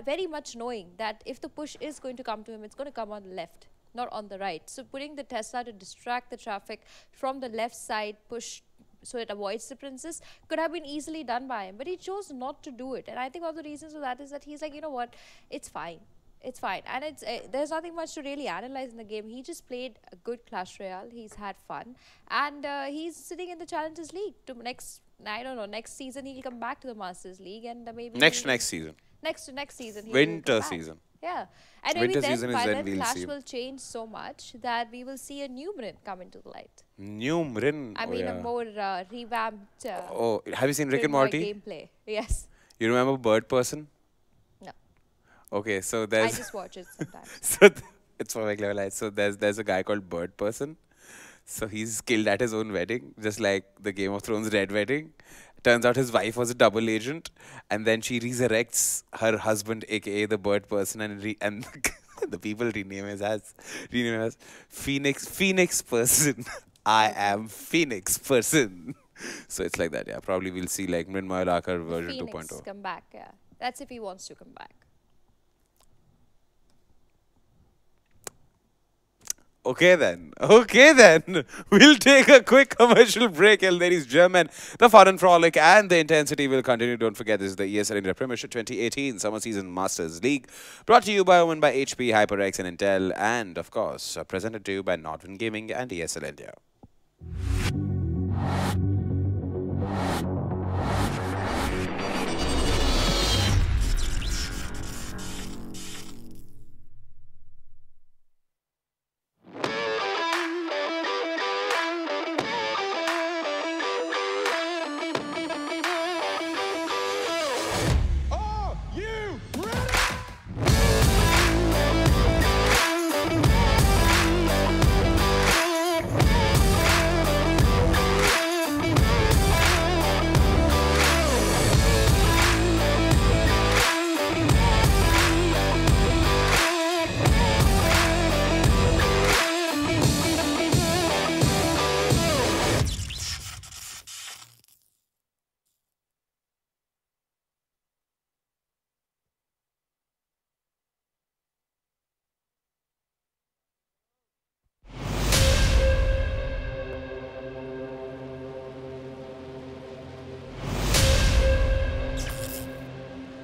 Very much knowing that if the push is going to come to him, it's going to come on the left, not on the right. So putting the Tesla to distract the traffic from the left side, push so it avoids the princess, could have been easily done by him, but he chose not to do it. And I think one of the reasons for that is that he's like, you know what, it's fine, and it's there's nothing much to really analyze in the game. He just played a good Clash Royale, he's had fun, and he's sitting in the Challengers League. To next season he'll come back to the Masters League, and maybe next season. next season Winter season. Yeah, and Winter maybe season then is by when then we'll Clash see him. will change so much that we will see a new Mrin come into the light. New Mrin. I mean, a more revamped. Oh, have you seen Rick and Mrin Morty? gameplay. Yes. You remember Bird Person? No. Okay, so I there's. just watch it sometimes. So it's for like level. So there's a guy called Bird Person. So he's killed at his own wedding, just like the Game of Thrones Red Wedding. Turns out his wife was a double agent, and then she resurrects her husband, aka the Bird Person, and the people rename him as Phoenix Person. I am Phoenix Person. So it's like that, yeah. Probably we'll see like Mrinmay Lakar version Phoenix 2.0. come back, yeah. That's if he wants to come back. Okay then. We'll take a quick commercial break, and ladies and gentlemen, the fun and frolic and the intensity will continue. Don't forget, this is the ESL India Premiership 2018 Summer Season Masters League, brought to you by Omen by HP, HyperX and Intel, and of course, presented to you by Nodwin Gaming and ESL India.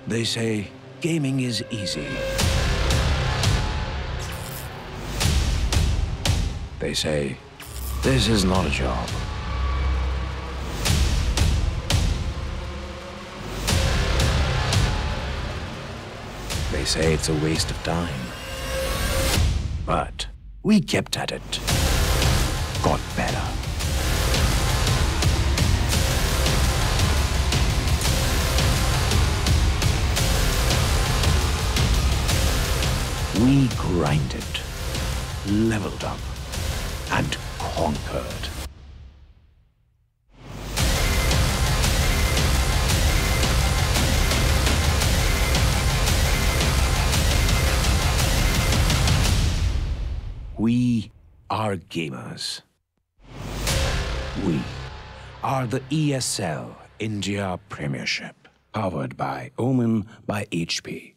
They say gaming is easy. They say this is not a job. They say it's a waste of time. But we kept at it. Got better. We grinded, leveled up, and conquered. We are gamers. We are the ESL India Premiership, powered by Omen by HP.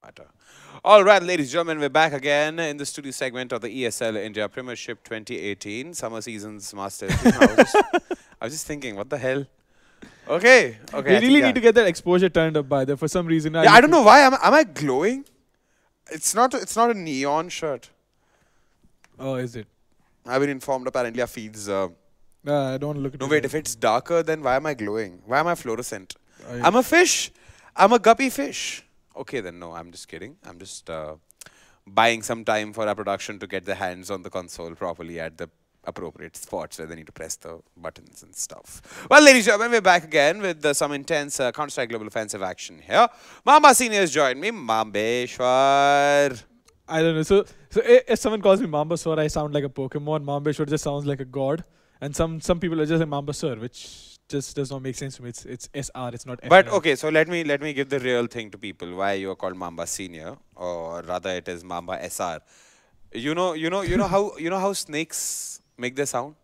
matter. All right, ladies and gentlemen, we're back again in the studio segment of the ESL India Premiership 2018 Summer Seasons Masters. I was just thinking, what the hell? Okay. We really need to get that exposure turned up by there for some reason. Yeah, I don't know why. Am I glowing? It's not a neon shirt. Oh, is it? I've been informed apparently our feeds. I don't look at it. No, wait. If it's darker, then why am I glowing? Why am I fluorescent? Yeah. I'm a fish. I'm a guppy fish. Okay, then no. I'm just kidding. I'm just buying some time for our production to get their hands on the console properly at the appropriate spots where they need to press the buttons and stuff. Well, ladies and gentlemen, we're back again with some intense Counter-Strike Global Offensive action here. Mamba Senior has joined me. Mambeshwar. I don't know. So if someone calls me Mambaswar, I sound like a Pokemon. Mambeshwar just sounds like a god. And some people are just like Mambaswar, which just does not make sense to me. It's SR, it's not FR. But okay, so let me give the real thing to people. Why you are called Mamba Senior, or rather it is Mamba SR. You know how snakes make their sound?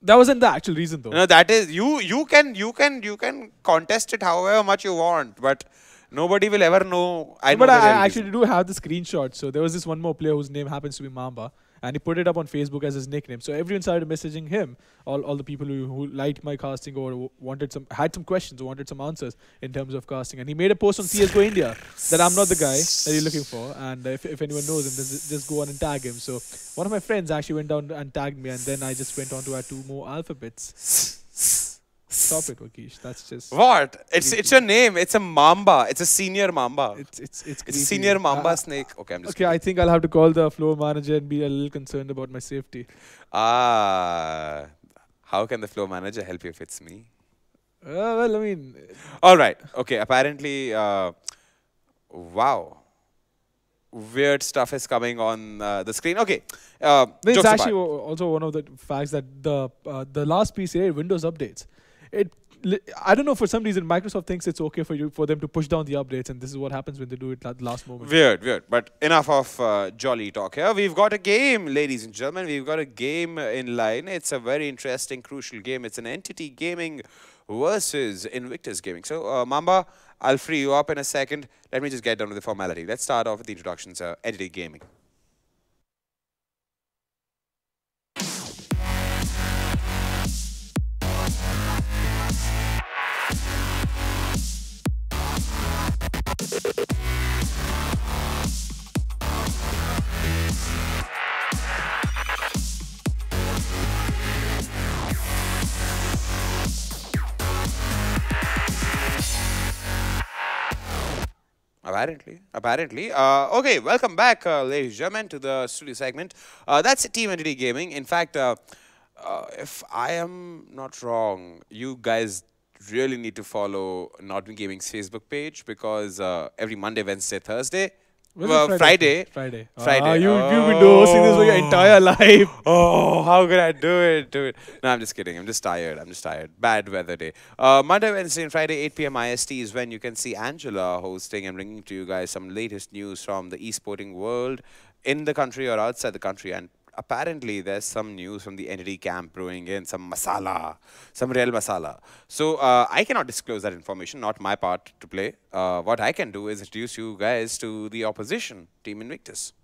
That wasn't the actual reason though. No, that is you can contest it however much you want, but nobody will ever know. I actually do have the screenshot. So there was this one more player whose name happens to be Mamba, and he put it up on Facebook as his nickname. So everyone started messaging him, all the people who liked my casting or had some questions or wanted some answers in terms of casting. And he made a post on CSGO India that I'm not the guy that you're looking for. And if anyone knows him, just go on and tag him. So one of my friends actually went down and tagged me, and then I just went on to add 2 more alphabets. Stop it, Vakeesh. That's just what? It's your name. It's a Mamba. It's a senior Mamba. It's senior Mamba snake. Okay, I'm just okay. I think I'll have to call the floor manager and be a little concerned about my safety. How can the floor manager help you if it's me? Well, I mean. All right. Okay. Apparently, wow. Weird stuff is coming on the screen. Okay. It's actually also one of the facts that the last PCA Windows updates. I don't know, for some reason Microsoft thinks it's okay for them to push down the updates, and this is what happens when they do it at the last moment. Weird. But enough of jolly talk here. We've got a game, ladies and gentlemen. We've got a game in line. It's a very interesting, crucial game. It's an Entity Gaming versus Invictus Gaming. So, Mamba, I'll free you up in a second. Let me just get down to the formality. Let's start off with the introductions. Entity Gaming. Apparently. Okay, welcome back, ladies and gentlemen, to the studio segment. That's Team Entity Gaming. In fact, if I am not wrong, you guys really need to follow Nodwin Gaming's Facebook page, because every Monday, Wednesday, Thursday, Friday. You've been hosting this for your entire life. Oh, how could I do it? No, I'm just kidding. I'm just tired. Bad weather day. Monday, Wednesday, and Friday, 8 p.m. IST is when you can see Angela hosting and bringing to you guys some latest news from the esporting world in the country or outside the country. And apparently, there's some news from the Entity camp brewing in, some masala, some real masala. So I cannot disclose that information, not my part to play. What I can do is introduce you guys to the opposition, Team Invictus.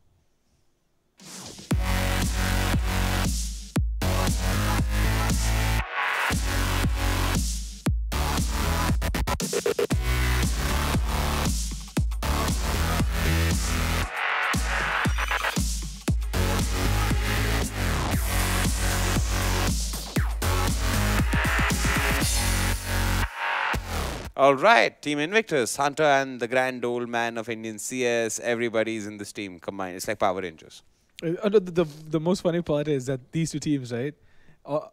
All right, Team Invictus, Hunter and the grand old man of Indian CS, everybody's in this team combined. It's like Power Rangers. The most funny part is that these two teams, right?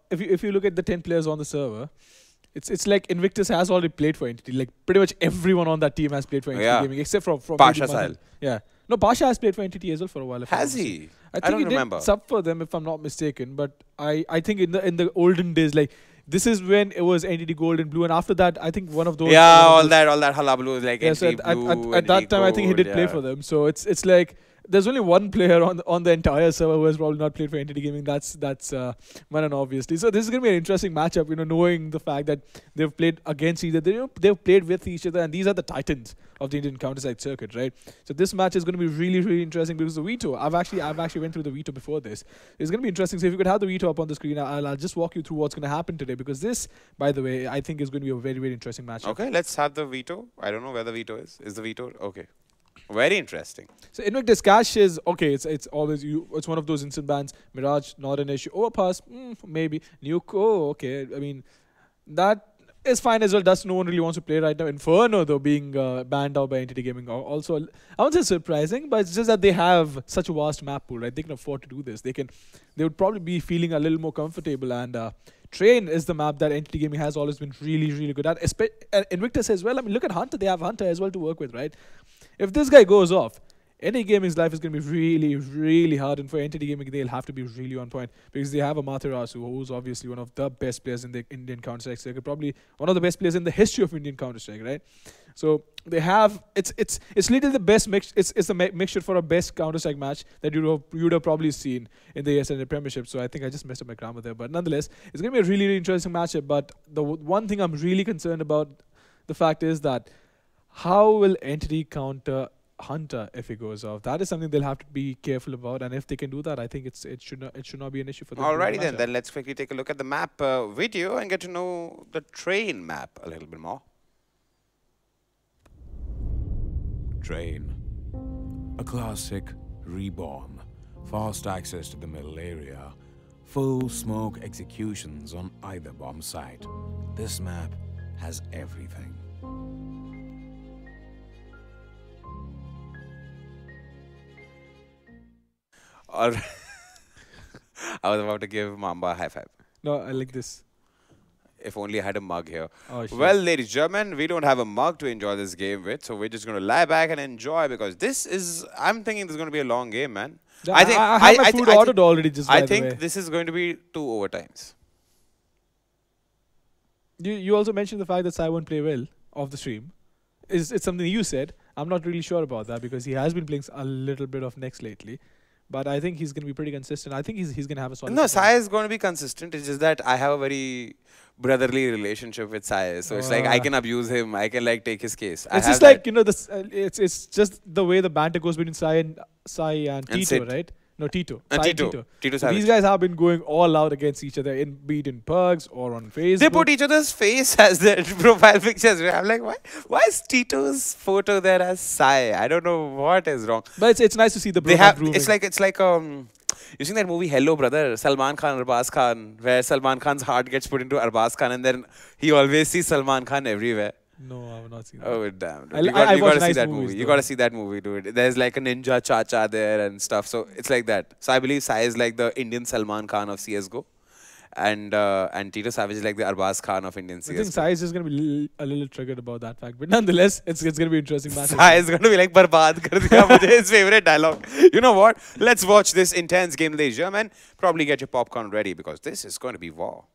If you look at the 10 players on the server, it's like Invictus has already played for Entity. Like pretty much everyone on that team has played for Entity Gaming, except from Pasha Sahil. Yeah. No, Pasha has played for Entity as well for a while. Has he? I think don't remember. Did sub for them, if I'm not mistaken. But I think in the olden days, like, this is when it was Entity Gold and Blue, and after that, I think one of those. Yeah, all that hullabaloo, like Entity Blue. At that time, I think he did play for them. So it's like, there's only one player on the entire server who has probably not played for Entity Gaming. That's Mrin, obviously. So this is going to be an interesting matchup, knowing the fact that they've played against each other. They've played with each other, and these are the titans of the Indian counter-strike circuit, right? So this match is going to be really, really interesting because the veto. I've actually went through the veto before this. It's going to be interesting. So if you could have the veto up on the screen, I'll just walk you through what's going to happen today, because this, by the way, I think is going to be a very, very interesting matchup. Okay, let's have the veto. I don't know where the veto is. Is the veto? Okay. Very interesting. So Invictus Cash is okay. It's always it's one of those instant bans. Mirage, not an issue. Overpass, maybe. Nuke, okay. I mean, that is fine as well. No one really wants to play right now. Inferno, though, being banned out by Entity Gaming, also I won't say surprising, but it's just that they have such a vast map pool, right? They can afford to do this. They would probably be feeling a little more comfortable. And Train is the map that Entity Gaming has always been really, really good at. Invictus as well. I mean, look at Hunter. They have Hunter as well to work with, right? If this guy goes off, Entity Gaming's life is going to be really, really hard. And for Entity Gaming, they'll have to be really on point, because they have a Matarasu, who's obviously one of the best players in the Indian Counter-Strike circuit, probably one of the best players in the history of Indian Counter-Strike, right? So they have, it's literally the best mix. It's a mixture for a best Counter-Strike match that you'd have probably seen in the ESL Premiership. So I think I just messed up my grammar there, but nonetheless, it's going to be a really, really interesting matchup. But the one thing I'm really concerned about, the fact is that how will Entity counter Hunter if he goes off? That is something they'll have to be careful about, and if they can do that, I think it should not be an issue for them. Alrighty then let's quickly take a look at the map video and get to know the Train map a little bit more. Train. A classic reborn. Fast access to the middle area. Full smoke executions on either bomb site. This map has everything. Alright. I was about to give Mamba a high five. No, I like this. If only I had a mug here. Oh, sure. Well, ladies and gentlemen, we don't have a mug to enjoy this game with, so we're just going to lie back and enjoy, because this is, I'm thinking this is going to be a long game, man. Yeah, I have my food ordered already, just by the way. I think this is going to be 2 overtimes. You also mentioned the fact that Sai won't play well off the stream. It's something you said. I'm not really sure about that, because he has been playing a little bit of Next lately. But I think he's going to be pretty consistent. I think he's going to have a solid... No, Sai is going to be consistent. It's just that I have a very brotherly relationship with Sai. So it's like I can abuse him. I can like take his case. It's just like, this, it's just the way the banter goes between Sai and Tito, Sid. right? No, Tito. And Tito. So these guys have been going all out against each other, be it in perks or on Facebook. They put each other's face as their profile pictures. I'm like, why is Tito's photo there as Sai? I don't know what is wrong. But it's nice to see the grooming. It's like you seen that movie Hello Brother, Salman Khan, Arbaz Khan, where Salman Khan's heart gets put into Arbaz Khan, and then he always sees Salman Khan everywhere. No, I have not seen that. Oh, damn. Dude. You got to see nice that movie. You got to see that movie, dude. There's like a ninja cha-cha there and stuff. So it's like that. So I believe Sai is like the Indian Salman Khan of CSGO. And Tito Savage is like the Arbaz Khan of Indian CSGO. I think Sai is just going to be a little triggered about that fact. But nonetheless, it's going to be an interesting match. Sai is going to be like, Barbad kar diya, his favorite dialogue. You know what? Let's watch this intense game, ladies and gentlemen. Probably get your popcorn ready, because this is going to be war.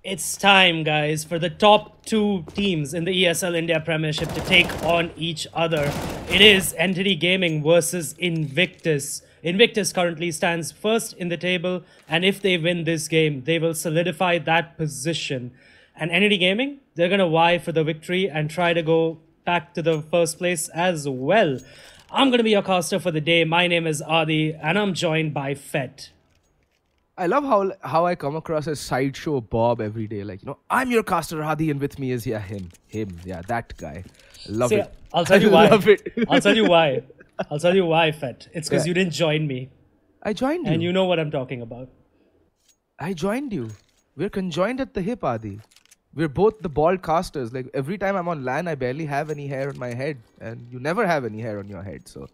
It's time, guys, for the top 2 teams in the ESL India Premiership to take on each other. It is Entity Gaming versus Invictus. Invictus currently stands first in the table, and if they win this game, they will solidify that position. And Entity Gaming, they're going to vie for the victory and try to go back to the first place as well. I'm going to be your caster for the day. My name is Adi, and I'm joined by Fet. I love how I come across as Sideshow Bob every day. Like, I'm your caster, Hadi, and with me is, him, that guy. Love it. I'll tell you why. Love it. I'll tell you why. I'll tell you why, Fet. It's because you didn't join me. I joined you. And you know what I'm talking about. I joined you. We're conjoined at the hip, Adi. We're both the bald casters. Like, every time I'm on LAN, I barely have any hair on my head. And you never have any hair on your head, so...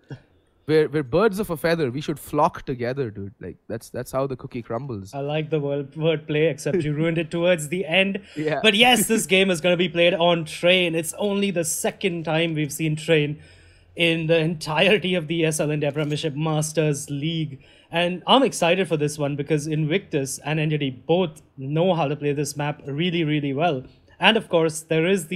We're birds of a feather. We should flock together, dude. Like, that's how the cookie crumbles. I like the word play, except you ruined it towards the end. Yeah. But yes, this game is going to be played on Train. It's only the second time we've seen Train in the entirety of the ESL India Premiership Masters League. And I'm excited for this one because Invictus and Entity both know how to play this map really, really well. And of course, there is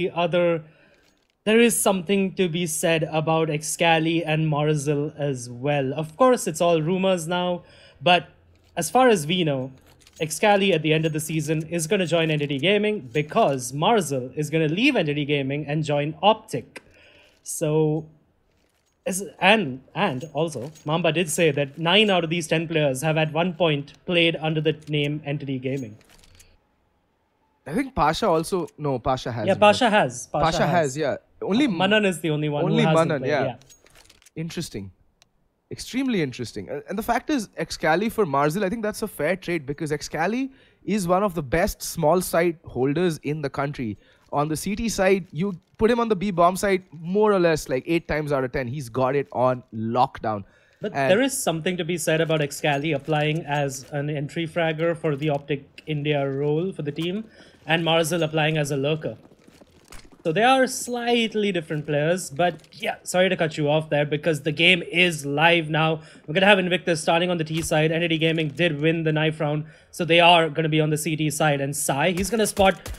something to be said about Excali and Marzil as well. Of course, it's all rumors now, but as far as we know, Excali at the end of the season is going to join Entity Gaming because Marzil is going to leave Entity Gaming and join Optic. So, and also, Mamba did say that 9 out of these 10 players have at one point played under the name Entity Gaming. I think Pasha also... No, Pasha has. Yeah, Pasha has. Pasha has, yeah. Only Manan is the only one only who hasn't Manan, played, yeah. Interesting. Extremely interesting. And the fact is, Excali for Marzil, I think that's a fair trade because Excali is one of the best small site holders in the country. On the CT side, you put him on the B bomb side, more or less like 8 times out of 10, he's got it on lockdown. But there is something to be said about Excali applying as an entry fragger for the Optic India role for the team, and Marzil applying as a lurker. So they are slightly different players, but yeah, sorry to cut you off there because the game is live now. We're going to have Invictus starting on the T side. Entity Gaming did win the knife round, so they are going to be on the CT side. And Sai, he's going to spot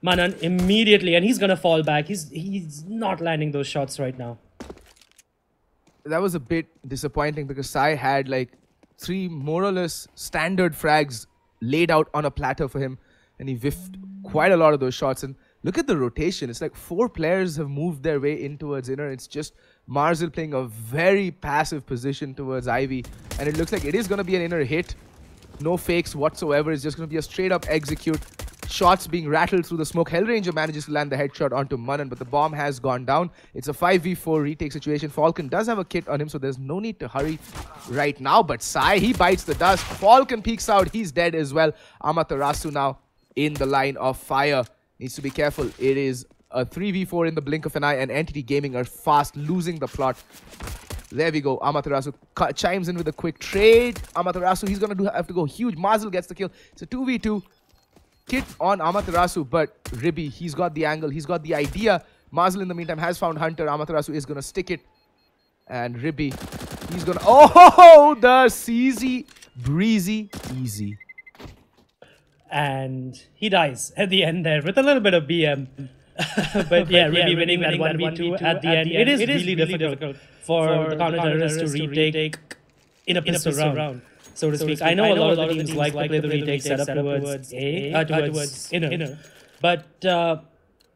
Manan immediately, and he's going to fall back. He's not landing those shots right now. That was a bit disappointing because Sai had like 3 more or less standard frags laid out on a platter for him, and he whiffed quite a lot of those shots. And look at the rotation. It's like 4 players have moved their way in towards inner. It's just Marzil playing a very passive position towards Ivy. And it looks like it is going to be an inner hit. No fakes whatsoever. It's just going to be a straight up execute. Shots being rattled through the smoke. Hellranger manages to land the headshot onto Manan, but the bomb has gone down. It's a 5v4 retake situation. Falcon does have a kit on him, so there's no need to hurry right now. But Sai, he bites the dust. Falcon peeks out. He's dead as well. Amaterasu now in the line of fire. Needs to be careful. It is a 3v4 in the blink of an eye, and Entity Gaming are fast losing the plot. There we go. Amaterasu chimes in with a quick trade. Amaterasu, he's going to have to go huge. Marzil gets the kill. It's a 2v2. Kit on Amaterasu, but Ribby, he's got the angle. He's got the idea. Marzil, in the meantime, has found Hunter. Amaterasu is going to stick it. And Ribby, he's going to... Oh, the CZ breezy easy. And he dies at the end there with a little bit of BM. But yeah, really winning that 1v2 at the end. It is really difficult for the counter-terrorists to retake in a pistol round, so to speak. I know a lot of the teams like to play the retake setup towards inner. But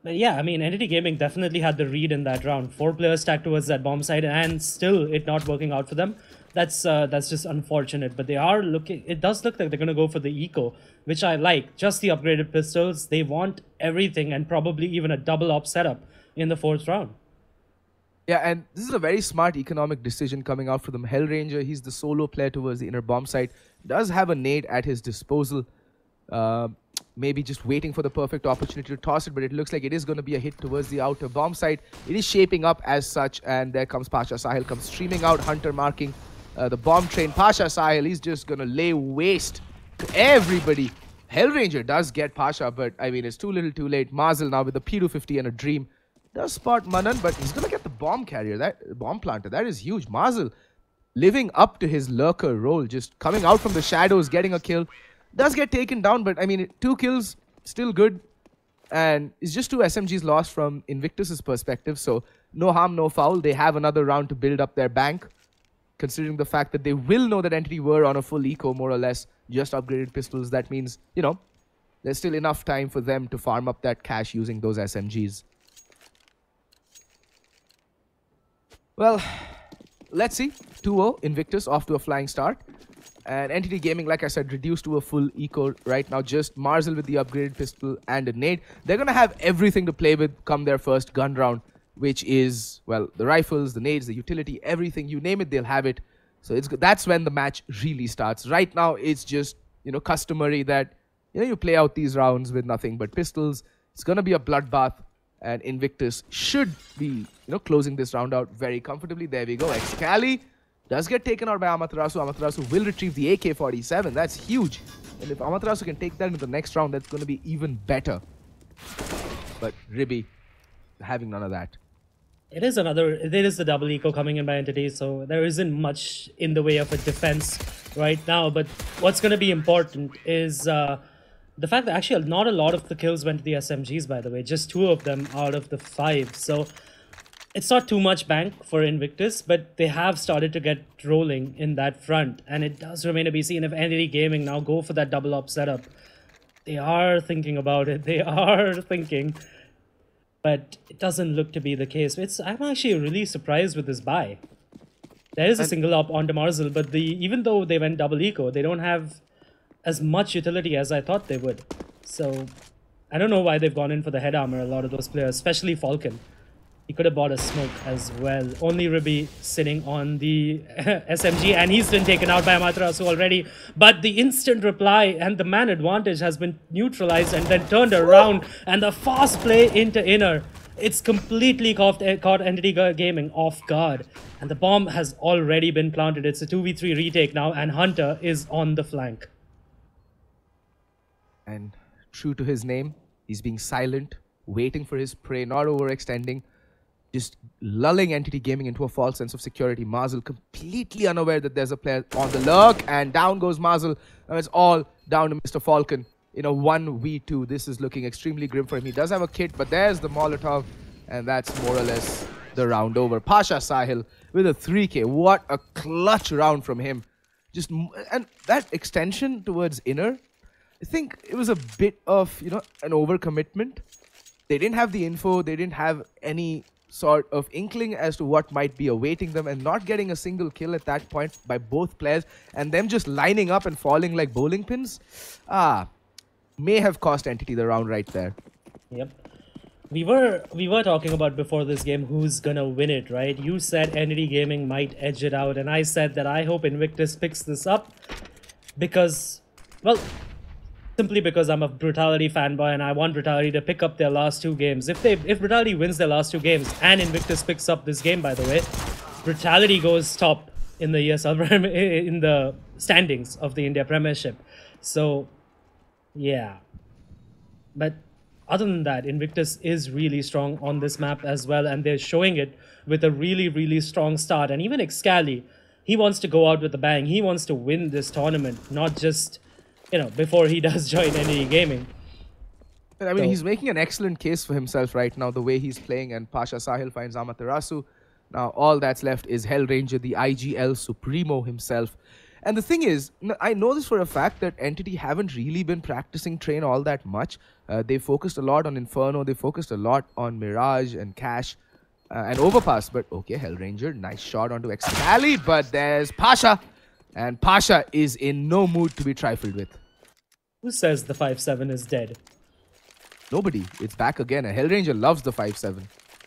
yeah, I mean, Entity Gaming definitely had the read in that round. 4 players stacked towards that bomb side and still it not working out for them. That's just unfortunate, but they are looking... It does look like they're going to go for the eco, which I like. Just the upgraded pistols. They want everything and probably even a double op setup in the 4th round. Yeah, and this is a very smart economic decision coming out for them. Hellranger, he's the solo player towards the inner bomb site. Does have a nade at his disposal. Maybe just waiting for the perfect opportunity to toss it, but it looks like it is going to be a hit towards the outer bomb site. It is shaping up as such, and there comes Pasha Sahil, comes streaming out, Hunter marking the bomb train. Pasha Sahil, he's just going to lay waste to everybody. Hellranger does get Pasha, but I mean, it's too little too late. Marzil now with the P250 and a dream. Does spot Manan, but he's going to get the bomb carrier, that bomb planter. That is huge. Marzil living up to his lurker role, just coming out from the shadows, getting a kill. Does get taken down, but I mean, 2 kills, still good. And it's just 2 SMGs lost from Invictus's perspective, so no harm, no foul. They have another round to build up their bank, considering the fact that they will know that Entity were on a full eco, more or less, just upgraded pistols. That means, you know, there's still enough time for them to farm up that cash using those SMGs. Well, let's see. 2-0, Invictus off to a flying start. And Entity Gaming, like I said, reduced to a full eco right now. Just Marzil with the upgraded pistol and a nade. They're going to have everything to play with come their first gun round, which is, well, the rifles, the nades, the utility, everything. You name it, they'll have it. So that's when the match really starts. Right now, it's just, you know, customary that, you know, you play out these rounds with nothing but pistols. It's going to be a bloodbath. And Invictus should be, you know, closing this round out very comfortably. There we go. Excali does get taken out by Amaterasu. Amaterasu will retrieve the AK-47. That's huge. And if Amaterasu can take that into the next round, that's going to be even better. But Ribby having none of that. It is the double eco coming in by Entity, so there isn't much in the way of a defense right now. But what's going to be important is the fact that actually not a lot of the kills went to the SMGs, by the way. Just 2 of them out of the 5. So it's not too much bank for Invictus, but they have started to get rolling in that front. And it does remain to be seen if Entity Gaming now go for that double op setup. They are thinking about it. They are thinking. But it doesn't look to be the case. I'm actually really surprised with this buy. There is a single op onto Marzel, but even though they went double eco, they don't have as much utility as I thought they would. So I don't know why they've gone in for the head armor, a lot of those players, especially Falcon. He could have bought a smoke as well. Only Ribby sitting on the SMG, and he's been taken out by Amaterasu already. But the instant reply and the man advantage has been neutralized and then turned around. And the fast play into inner. It's completely caught Entity Gaming off guard. And the bomb has already been planted. It's a 2v3 retake now, and Hunter is on the flank. And true to his name, he's being silent, waiting for his prey, not overextending. Just lulling Entity Gaming into a false sense of security. Marzel completely unaware that there's a player on the lurk, and down goes Marzel. And it's all down to Mr. Falcon in a 1v2. This is looking extremely grim for him. He does have a kit, but there's the Molotov, and that's more or less the round over. Pasha Sahil with a 3k. What a clutch round from him. And that extension towards inner, I think it was a bit of, an overcommitment. They didn't have the info. They didn't have any sort of inkling as to what might be awaiting them, and not getting a single kill at that point by both players, and them just lining up and falling like bowling pins, may have cost Entity the round right there. Yep. We were talking about before this game who's gonna win it, right? You said Entity Gaming might edge it out, and I said that I hope Invictus picks this up because, well, simply because I'm a Brutality fanboy and I want Brutality to pick up their last 2 games. If Brutality wins their last 2 games and Invictus picks up this game, by the way, Brutality goes top in the ESL in the standings of the India Premiership. So, yeah. But other than that, Invictus is really strong on this map as well, and they're showing it with a really, really strong start. And even Excali, he wants to go out with a bang. He wants to win this tournament, not just, before he does join Entity Gaming. I mean, he's making an excellent case for himself right now, the way he's playing, and Pasha Sahil finds Amaterasu. Now, all that's left is Hellranger, the IGL Supremo himself. And the thing is, I know this for a fact that Entity haven't really been practicing Train all that much. They focused a lot on Inferno, they focused a lot on Mirage and Cash and Overpass. But okay, Hellranger, nice shot onto Excali, but there's Pasha. And Pasha is in no mood to be trifled with. Who says the 5.7 is dead? Nobody. It's back again. A Hellranger loves the 5.7.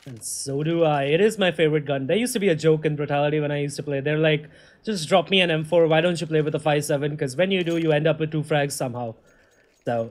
And so do I. It is my favorite gun. There used to be a joke in Brutality when I used to play. They're like, just drop me an M4. Why don't you play with a 5.7? Because when you do, you end up with 2 frags somehow. So,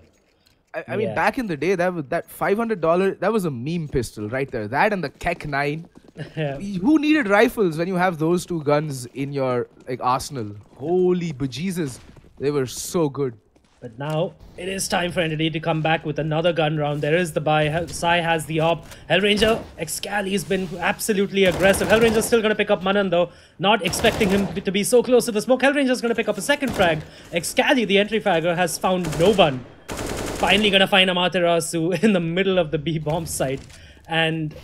I mean, back in the day, that $500, that was a meme pistol right there. That and the Keck 9. Yeah. Who needed rifles when you have those 2 guns in your arsenal? Holy bejesus. They were so good. But now, it is time for Entity to come back with another gun round. There is the buy. Sai has the op. Hellranger, Excali's been absolutely aggressive. Hellranger's still going to pick up Manan though. Not expecting him to be so close to the smoke. Hellranger's going to pick up a second frag. Excali, the entry fragger, has found no one. Finally going to find Amaterasu in the middle of the B-bomb site. And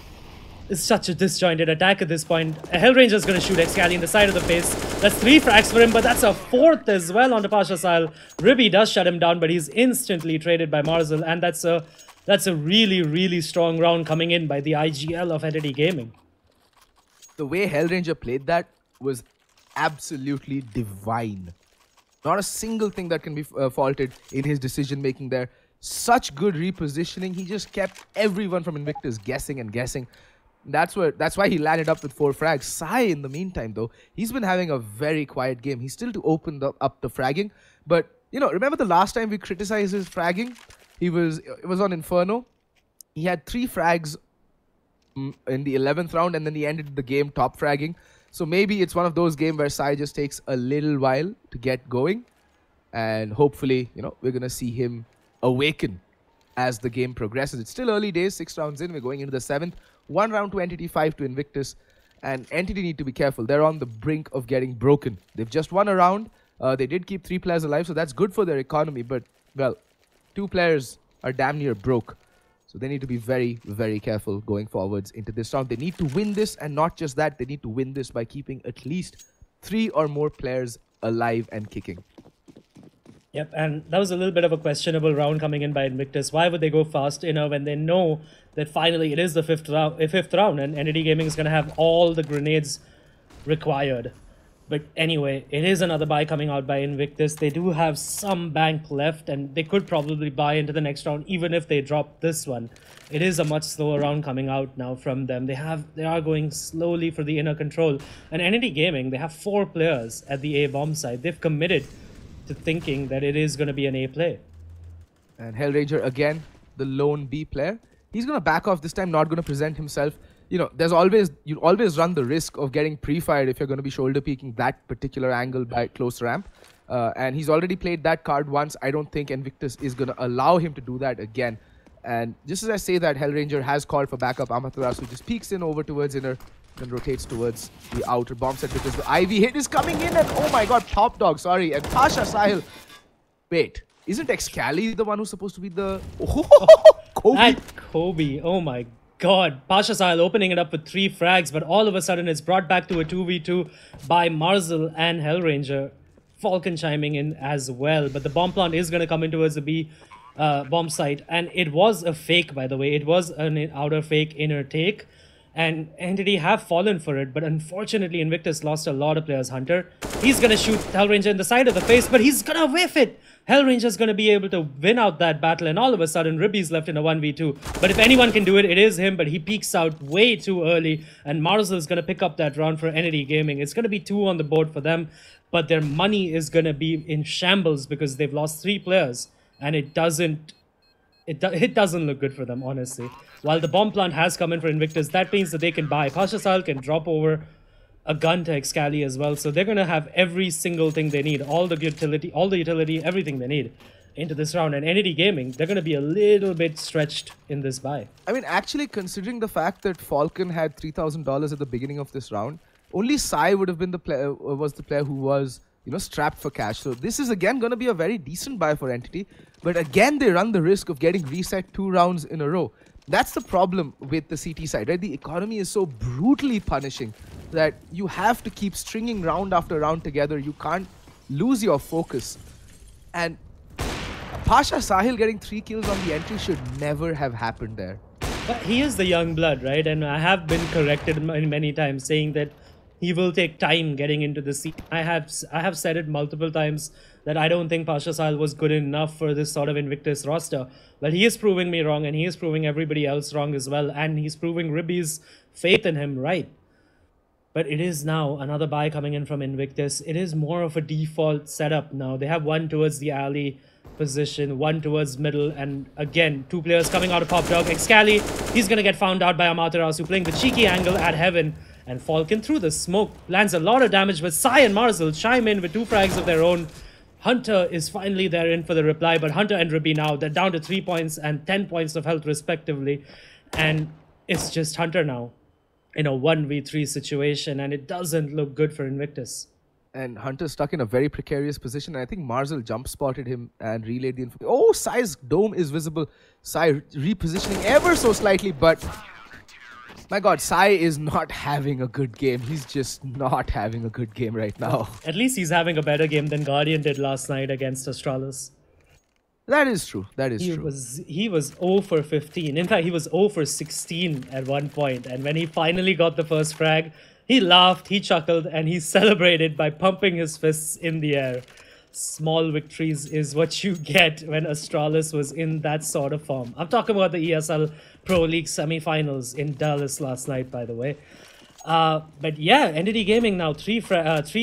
it's such a disjointed attack at this point. A Hellranger's going to shoot Excali in the side of the face. That's 3 frags for him, but that's a 4th as well onto Pasha Sahil. Ribby does shut him down, but he's instantly traded by Marzel, and that's a really, really strong round coming in by the IGL of Entity Gaming. The way Hellranger played that was absolutely divine. Not a single thing that can be faulted in his decision-making there. Such good repositioning. He just kept everyone from Invictus guessing and guessing. That's why he landed up with 4 frags. Sai, in the meantime, though, he's been having a very quiet game. He's still to open up the fragging. But, remember the last time we criticized his fragging? It was on Inferno. He had 3 frags in the 11th round, and then he ended the game top fragging. So maybe it's one of those games where Sai just takes a little while to get going. And hopefully, we're going to see him awaken as the game progresses. It's still early days, 6 rounds in. We're going into the 7th. 1 round to Entity, 5 to Invictus. And Entity need to be careful. They're on the brink of getting broken. They've just won a round. They did keep 3 players alive, so that's good for their economy. But, well, 2 players are damn near broke. So they need to be very, very careful going forwards into this round. They need to win this, and not just that, they need to win this by keeping at least 3 or more players alive and kicking. Yep, and that was a little bit of a questionable round coming in by Invictus. Why would they go fast when they know that finally it is the fifth round and Entity Gaming is going to have all the grenades required? But anyway, it is another buy coming out by Invictus. They do have some bank left, and they could probably buy into the next round even if they drop this one. It is a much slower round coming out now from them. They are going slowly for the inner control. And Entity Gaming, they have 4 players at the A bomb side. They've committed to thinking that it is going to be an A play. And Hellranger, again, the lone B player. He's going to back off this time, not going to present himself. You know, you always run the risk of getting pre-fired if you're going to be shoulder peeking that particular angle by close ramp. And he's already played that card once. I don't think Invictus is going to allow him to do that again. And just as I say that, Hellranger has called for backup. Amaterasu just peeks in over towards inner, then rotates towards the outer bomb set because the IV hit is coming in, and oh my god, Top Dog, sorry, and Pasha Sahil. Wait, isn't Excali the one who's supposed to be the... Kobe? That Kobe, oh my god. Pasha Sahil opening it up with 3 frags, but all of a sudden it's brought back to a 2v2 by Marzel and Hellranger. Falcon chiming in as well, but the bomb plant is going to come in towards the B bomb site, and it was a fake, by the way. It was an outer fake inner take, and Entity have fallen for it, but unfortunately Invictus lost a lot of players. Hunter, he's going to shoot Hellranger in the side of the face, but he's going to whiff it. Hellranger's going to be able to win out that battle, and all of a sudden Ribby's left in a 1v2. But if anyone can do it, it is him, but he peeks out way too early, and Marzel is going to pick up that round for Entity Gaming. It's going to be 2 on the board for them, but their money is going to be in shambles because they've lost 3 players, and it doesn't look good for them, honestly. While the bomb plant has come in for Invictus, that means that they can buy. Pasha Sahil can drop over a gun to Excali as well, so they're going to have every single thing they need, all the utility, everything they need into this round. And Entity Gaming, they're going to be a little bit stretched in this buy. I mean, actually, considering the fact that Falcon had $3,000 at the beginning of this round, only Sai would have been the player, who was, you know, strapped for cash. So this is again going to be a very decent buy for Entity, but again they run the risk of getting reset 2 rounds in a row. That's the problem with the CT side, right? The economy is so brutally punishing that you have to keep stringing round after round together. You can't lose your focus. And Pasha Sahil getting 3 kills on the entry should never have happened there. But he is the young blood, right? And I have been corrected many times saying that he will take time getting into the scene. I have said it multiple times that I don't think Pasha Sahil was good enough for this sort of Invictus roster. Well, he is proving me wrong, and he is proving everybody else wrong as well, and he's proving Ribby's faith in him right. But it is now another buy coming in from Invictus. It is more of a default setup now. They have 1 towards the alley position, 1 towards middle, and again, 2 players coming out of Top Dog. Excali, he's going to get found out by Amaterasu, playing the cheeky angle at Heaven. And Falcon through the smoke lands a lot of damage, but Sai and Marzel chime in with 2 frags of their own. Hunter is finally there in for the reply, but Hunter and Ribby now, they're down to 3 points and 10 points of health respectively. And it's just Hunter now in a 1v3 situation, and it doesn't look good for Invictus. And Hunter's stuck in a very precarious position. I think Marzel jump spotted him and relayed the info. Oh, Sai's dome is visible. Sai repositioning ever so slightly, but my god, Sai is not having a good game. He's just not having a good game right now. At least he's having a better game than Guardian did last night against Astralis. That is true. That is true. He was 0 for 15. In fact, he was 0 for 16 at one point. And when he finally got the first frag, he laughed, he chuckled, and he celebrated by pumping his fists in the air. Small victories is what you get when Astralis was in that sort of form. I'm talking about the ESL Pro League semi-finals in Dallas last night, by the way. But yeah, Entity Gaming now 3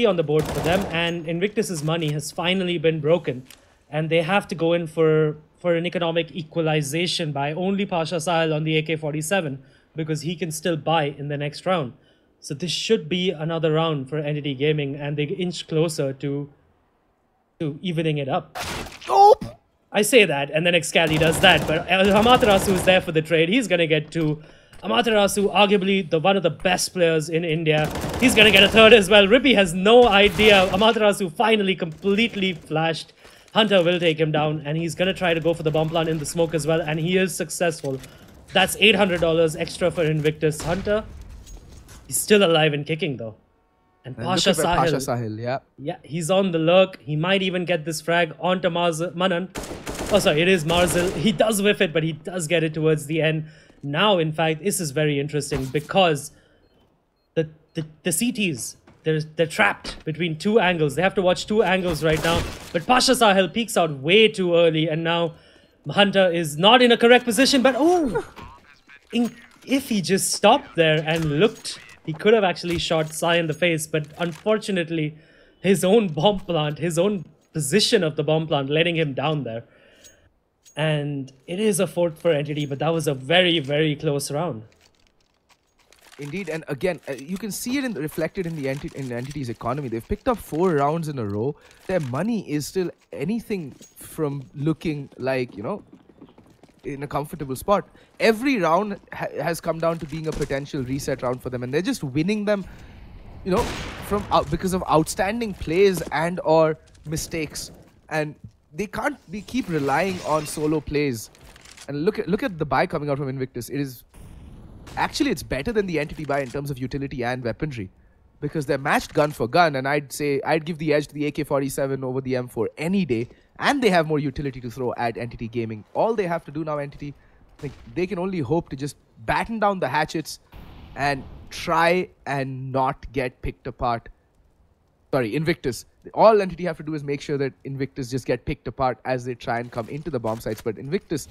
on the board for them, and Invictus's money has finally been broken. And they have to go in for an economic equalization by only Pasha Sahil on the AK-47 because he can still buy in the next round. So this should be another round for Entity Gaming, and they inch closer to evening it up. Oh! I say that, and then Excali does that, but Amaterasu is there for the trade. He's going to get 2. Amaterasu, arguably one of the best players in India. He's going to get a 3rd as well. Ribby has no idea. Amaterasu finally completely flashed. Hunter will take him down, and he's going to try to go for the bomb plant in the smoke as well, and he is successful. That's $800 extra for Invictus. Hunter, he's still alive and kicking, though. And Pasha Sahil. Yeah, he's on the lurk. He might even get this frag onto Manan. Oh, sorry, it is Marzil. He does whiff it, but he does get it towards the end. Now, in fact, this is very interesting because the CTs, they're trapped between 2 angles. They have to watch 2 angles right now. But Pasha Sahil peeks out way too early, and now Hunter is not in a correct position. But if he just stopped there and looked, he could have actually shot Sai in the face. But unfortunately, his own bomb plant, his own position of the bomb plant, letting him down there. And it is a 4th for Entity, but that was a very, very close round. Indeed, and again, you can see it reflected in the Entity's economy. They've picked up 4 rounds in a row. Their money is still anything from looking like, you know, in a comfortable spot. Every round has come down to being a potential reset round for them, and they're just winning them, you know, because of outstanding plays and or mistakes. And they can't keep relying on solo plays. And look at the buy coming out from Invictus. It is actually, it's better than the Entity buy in terms of utility and weaponry, because they're matched gun for gun, and I'd give the edge to the AK-47 over the M4 any day, and they have more utility to throw at Entity Gaming. All they have to do now, Entity, they can only hope to just batten down the hatchets and try and not get picked apart. Sorry, Invictus. All Entity have to do is make sure that Invictus just get picked apart as they try and come into the bomb sites. But Invictus,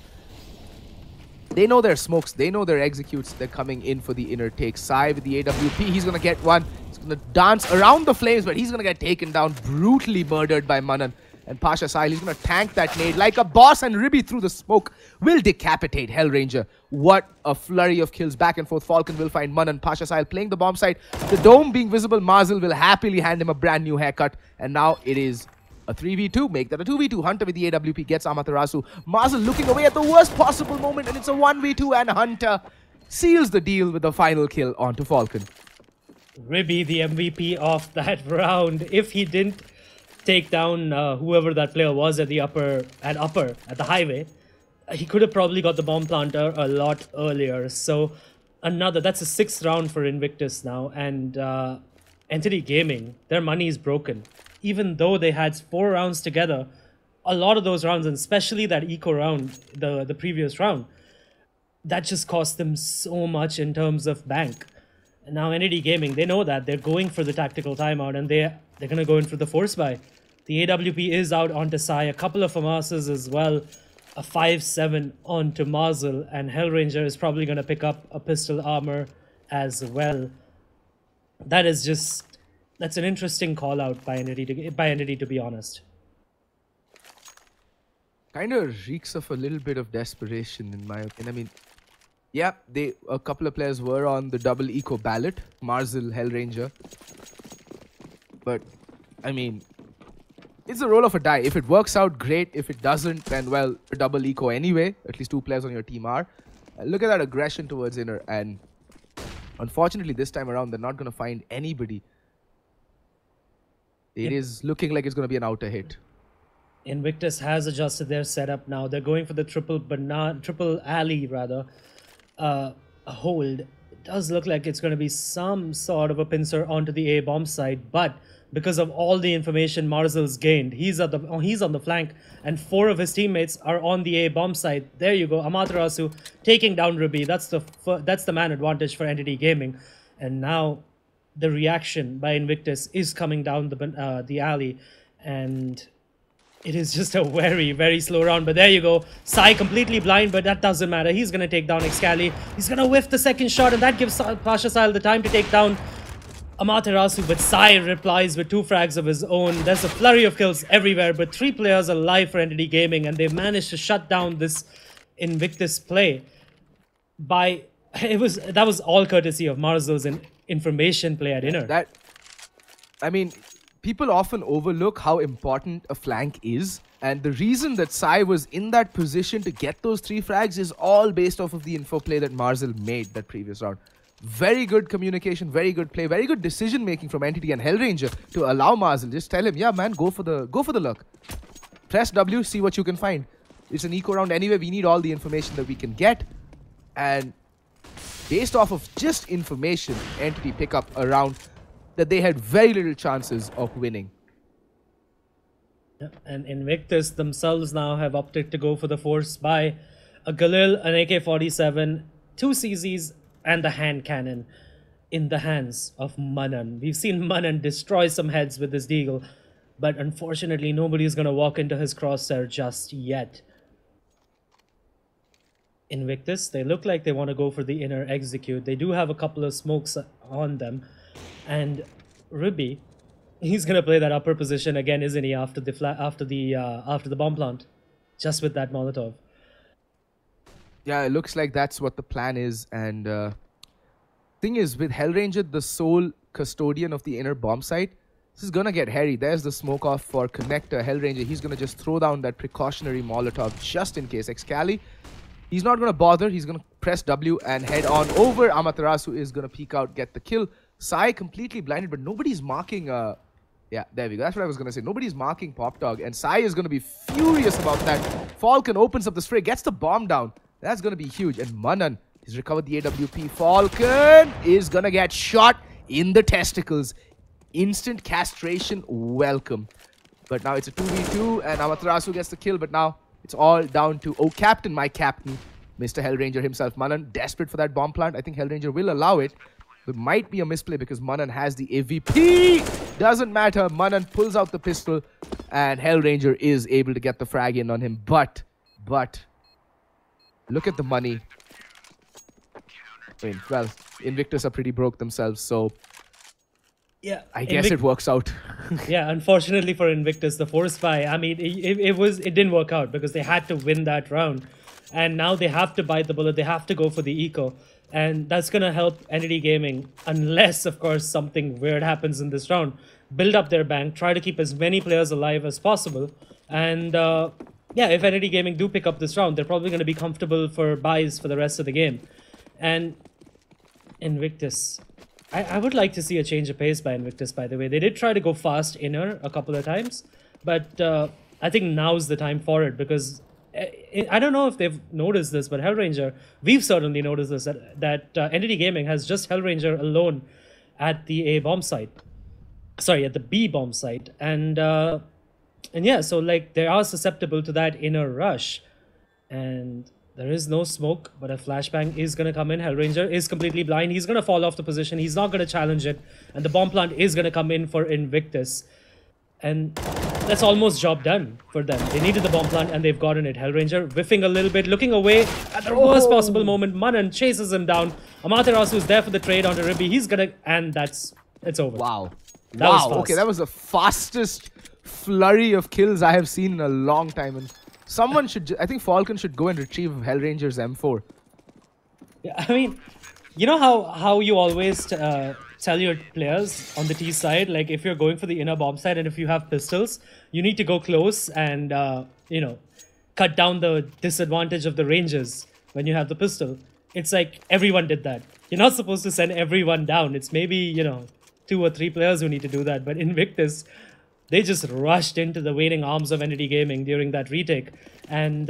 they know their smokes, they know their executes. They're coming in for the inner take. Sai with the AWP, he's going to get one. He's going to dance around the flames, but he's going to get taken down, brutally murdered by Manan. And Pasha Sahil, he's going to tank that nade like a boss, and Ribby through the smoke will decapitate Hellranger. What a flurry of kills back and forth. Falcon will find Manan. Pasha Sahil playing the bomb site. The dome being visible, Marzil will happily hand him a brand new haircut. And now it is a 3v2. Make that a 2v2. Hunter with the AWP gets Amaterasu. Marzil looking away at the worst possible moment, and it's a 1v2, and Hunter seals the deal with the final kill onto Falcon. Ribby, the MVP of that round. If he didn't take down whoever that player was at the at the highway, he could have probably got the bomb planter a lot earlier. So that's a 6th round for Invictus now, and Entity Gaming, their money is broken. Even though they had 4 rounds together, a lot of those rounds, and especially that eco round, the previous round, that just cost them so much in terms of bank. And now Entity Gaming, they know that they're going for the tactical timeout, and they're going to go in for the force buy. The AWP is out onto Sai, a couple of FAMASs as well, a 5-7 onto Marzil, and Hellranger is probably going to pick up a pistol armor as well. That's an interesting call out by Entity, to be honest. Kind of reeks of a little bit of desperation, in my opinion. I mean, yeah, a couple of players were on the double eco ballot, Marzil, Hellranger. But, I mean, it's a roll of a die. If it works out, great. If it doesn't, then, well, a double eco anyway. At least 2 players on your team are. And look at that aggression towards inner. And unfortunately, this time around, they're not going to find anybody. It is looking like it's going to be an outer hit. Invictus has adjusted their setup now. They're going for the triple alley, rather. A hold. It does look like it's going to be some sort of a pincer onto the A bomb side, but because of all the information Marzil's gained, he's on the flank, and 4 of his teammates are on the A bomb side. There you go, Amaterasu taking down Ruby. That's the man advantage for Entity Gaming, and now the reaction by Invictus is coming down the alley, and it is just a very, very slow round. But there you go. Sai completely blind, but that doesn't matter. He's going to take down Excali. He's going to whiff the second shot, and that gives Pasha Sahil the time to take down Amaterasu. But Sai replies with 2 frags of his own. There's a flurry of kills everywhere, but 3 players alive for Entity Gaming, and they've managed to shut down this Invictus play. That was all courtesy of Marzil's information play at inner. I mean, people often overlook how important a flank is. And the reason that Sai was in that position to get those 3 frags is all based off of the info play that Marzel made that previous round. Very good communication, very good play, very good decision making from Entity and Hellranger to allow Marzel. Just tell him, yeah man, go for the luck. Press W, see what you can find. It's an eco round anyway, we need all the information that we can get. And based off of just information, Entity pick up a round that they had very little chances of winning. And Invictus themselves now have opted to go for the force by a Galil, an AK-47, 2 CZs, and the hand cannon in the hands of Manan. We've seen Manan destroy some heads with this deagle, but unfortunately nobody's going to walk into his crosshair just yet. Invictus, they look like they want to go for the inner execute. They do have a couple of smokes on them, and Ruby, he's gonna play that upper position again, isn't he? After the bomb plant, just with that Molotov. Yeah, it looks like that's what the plan is. And thing is, with Hellranger, the sole custodian of the inner bomb site, this is gonna get hairy. There's the smoke off for Connector. Hellranger, he's gonna just throw down that precautionary Molotov just in case. Excali, he's not gonna bother. He's gonna press W and head on over. Amaterasu is gonna peek out, get the kill. Sai completely blinded, but nobody's marking. Yeah, there we go. That's what I was gonna say. Nobody's marking Pop Dog, and Sai is gonna be furious about that. Falcon opens up the spray, gets the bomb down. That's gonna be huge. And Manan has recovered the AWP. Falcon is gonna get shot in the testicles. Instant castration, welcome. But now it's a 2v2, and Amaterasu gets the kill. But now it's all down to, oh, Captain, my Captain, Mr. Hellranger himself. Manan desperate for that bomb plant. I think Hellranger will allow it. It might be a misplay because Manan has the AVP. Doesn't matter. Manan pulls out the pistol and Hellranger is able to get the frag in on him. But, look at the money. I mean, well, Invictus are pretty broke themselves, so yeah, I guess it works out. Yeah, unfortunately for Invictus, the force buy, I mean, it didn't work out because they had to win that round. And now they have to bite the bullet. They have to go for the eco. And that's going to help Entity Gaming, unless, of course, something weird happens in this round. Build up their bank, try to keep as many players alive as possible. And yeah, if Entity Gaming do pick up this round, they're probably going to be comfortable for buys for the rest of the game. And Invictus, I would like to see a change of pace by Invictus, by the way. They did try to go fast inner a couple of times, but I think now's the time for it because I don't know if they've noticed this, but Hellranger, we've certainly noticed this, that Entity Gaming has just Hellranger alone at the A bomb site. Sorry, at the B bomb site. And yeah, so like they are susceptible to that inner rush. And there is no smoke, but a flashbang is going to come in. Hellranger is completely blind. He's going to fall off the position. He's not going to challenge it. And the bomb plant is going to come in for Invictus. And that's almost job done for them. They needed the bomb plant and they've gotten it. Hellranger whiffing a little bit, looking away at the worst possible moment. Manan chases him down. Amaterasu is there for the trade onto Ribby. He's gonna, and it's over. Wow. Wow. Okay, that was the fastest flurry of kills I have seen in a long time. And someone should, I think Falcon should go and retrieve Hellranger's M4. Yeah, I mean, you know how you always tell your players on the T side, like if you're going for the inner bomb side and if you have pistols, you need to go close and, you know, cut down the disadvantage of the ranges when you have the pistol. It's like everyone did that. You're not supposed to send everyone down. It's maybe, you know, 2 or 3 players who need to do that. But Invictus, they just rushed into the waiting arms of Entity Gaming during that retake. And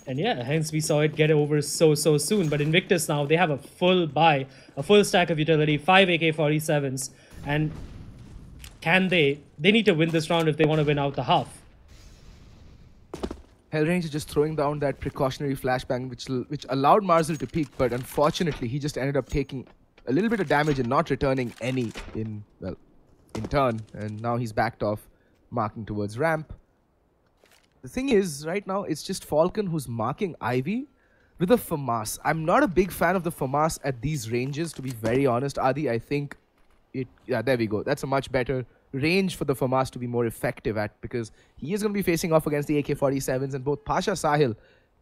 yeah, hence we saw it get over so soon. But Invictus now, they have a full buy, a full stack of utility, 5 AK-47s. And can they need to win this round if they want to win out the half. Hellranger just throwing down that precautionary flashbang, which allowed Marzel to peek, but unfortunately he just ended up taking a little bit of damage and not returning any in turn. And now he's backed off, marking towards ramp. The thing is, right now, it's just Falcon who's marking Ivy with a FAMAS. I'm not a big fan of the FAMAS at these ranges, to be very honest, Adi. I think yeah, there we go. That's a much better range for the FAMAS to be more effective at, because he is going to be facing off against the AK-47s, and both Pasha Sahil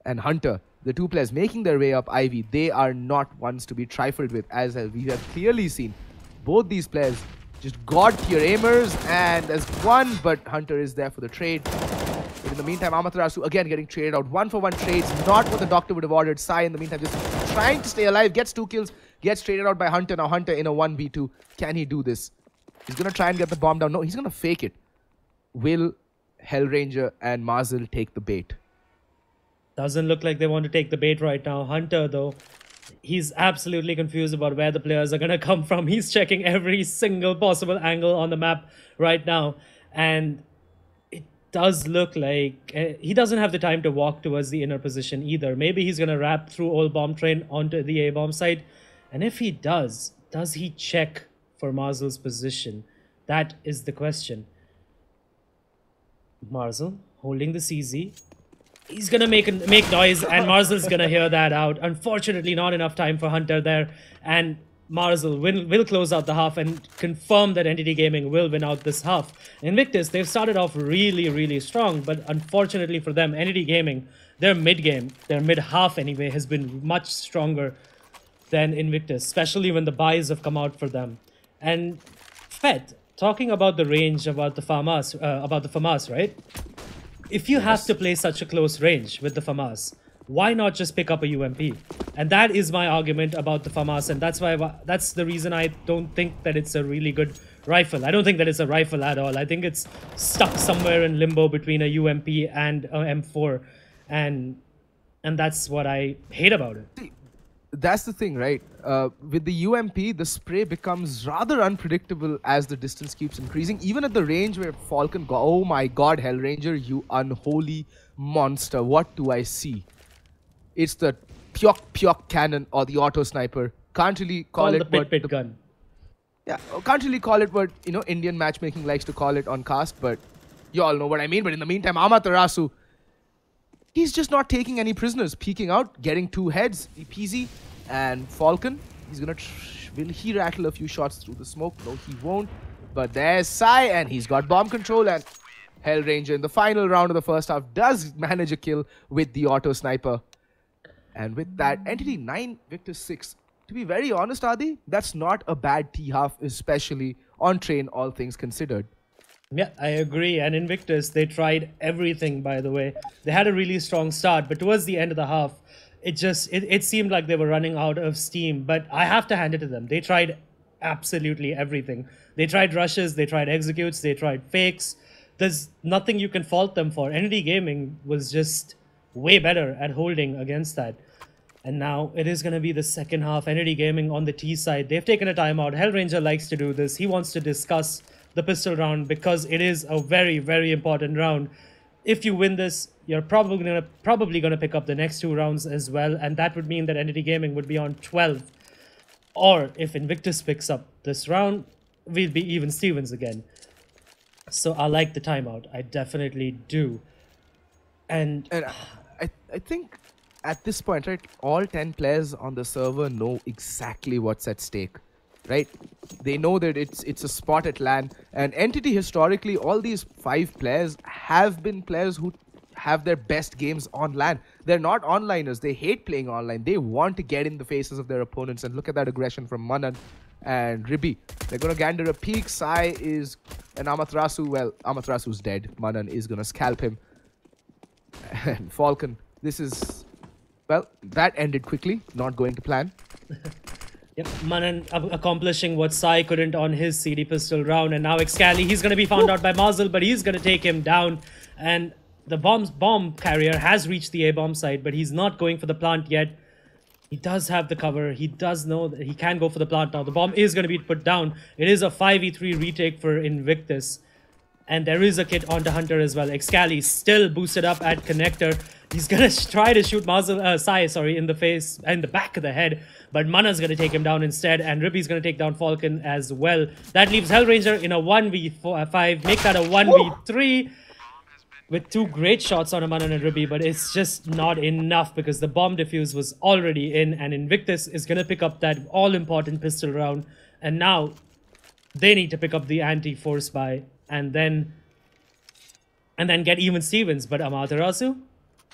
and Hunter, the 2 players making their way up Ivy, they are not ones to be trifled with, as we have clearly seen. Both these players Just god-tier aimers, and there's one, but Hunter is there for the trade. But in the meantime, Amaterasu again getting traded out. 1-for-1 trades, not what the doctor would have ordered. Sai in the meantime just trying to stay alive, gets 2 kills, gets traded out by Hunter. Now Hunter in a 1v2. Can he do this? He's going to try and get the bomb down. No, he's going to fake it. Will Hellranger and Marzel take the bait? Doesn't look like they want to take the bait right now. Hunter, though, he's absolutely confused about where the players are going to come from. He's checking every single possible angle on the map right now. And it does look like he doesn't have the time to walk towards the inner position either. Maybe he's going to wrap through old bomb train onto the A-bomb side. And if he does he check for Marzel's position? That is the question. Marzel holding the CZ. He's going to make noise, and Marzel's going to hear that out. Unfortunately, not enough time for Hunter there. And Marzel will close out the half and confirm that Entity Gaming will win out this half. Invictus, they've started off really, really strong. But unfortunately for them, Entity Gaming, their mid-game, their mid-half anyway, has been much stronger than Invictus, especially when the buys have come out for them. And Fed, talking about the range, about the FAMAS, right? If you have to play such a close range with the FAMAS, why not just pick up a UMP? And that is my argument about the FAMAS, and that's the reason I don't think that it's a really good rifle. I don't think that it's a rifle at all. I think it's stuck somewhere in limbo between a UMP and a M4, and that's what I hate about it. That's the thing, right? With the UMP, the spray becomes rather unpredictable as the distance keeps increasing. Even at the range where Falcon oh my god, Hellranger, you unholy monster. What do I see? It's the Pyok cannon or the auto sniper. Can't really call it the pit gun. Yeah, can't really call it what, you know, Indian matchmaking likes to call it on cast, but you all know what I mean. But in the meantime, Amaterasu, he's just not taking any prisoners, peeking out, getting 2 heads, peasy. And Falcon, he's gonna will he rattle a few shots through the smoke? No, he won't. But there's Sai, and he's got bomb control, and Hellranger in the final round of the first half does manage a kill with the auto sniper. And with that, Entity 9, Victus 6. To be very honest, Adi, that's not a bad T-half, especially on train, all things considered. Yeah, I agree. And Invictus, they tried everything, by the way. They had a really strong start, but towards the end of the half, it seemed like they were running out of steam. But I have to hand it to them. They tried absolutely everything. They tried rushes, they tried executes, they tried fakes. There's nothing you can fault them for. Entity Gaming was just way better at holding against that. And now it is going to be the second half. Entity Gaming on the T side. They've taken a timeout. Hellranger likes to do this. He wants to discuss the pistol round because it is a very, very important round. If you win this, you're probably gonna pick up the next 2 rounds as well, and that would mean that Entity Gaming would be on 12. Or if Invictus picks up this round, we'll be even Stevens again. So I like the timeout. I definitely do. And I think at this point, right, all 10 players on the server know exactly what's at stake. Right? They know that it's a spot at LAN. And Entity, historically, all these 5 players have been players who have their best games on LAN. They're not onliners. They hate playing online. They want to get in the faces of their opponents. And look at that aggression from Manan and Ribi. They're going to gander a peek. Sai is an Amaterasu. Well, Amaterasu's dead. Manan is going to scalp him. And Falcon, this is... Well, that ended quickly. Not going to plan. Yep, Manan accomplishing what Sai couldn't on his CD pistol round, and now Excali, he's going to be found out by Marzel, but he's going to take him down, and the bomb carrier has reached the A-bomb site, but he's not going for the plant yet. He does have the cover. He does know that he can go for the plant now. The bomb is going to be put down. It is a 5v3 retake for Invictus, and there is a kit onto Hunter as well. Excali still boosted up at connector. He's going to try to shoot Sai, in the face, in the back of the head. But Mana's going to take him down instead. And Ribi's going to take down Falcon as well. That leaves Hellranger in a 1v5. Make that a 1v3. With 2 great shots on Manan and Ribi. But it's just not enough because the bomb defuse was already in. And Invictus is going to pick up that all-important pistol round. And now they need to pick up the anti-force buy. And then get even Stevens. But Amaterasu,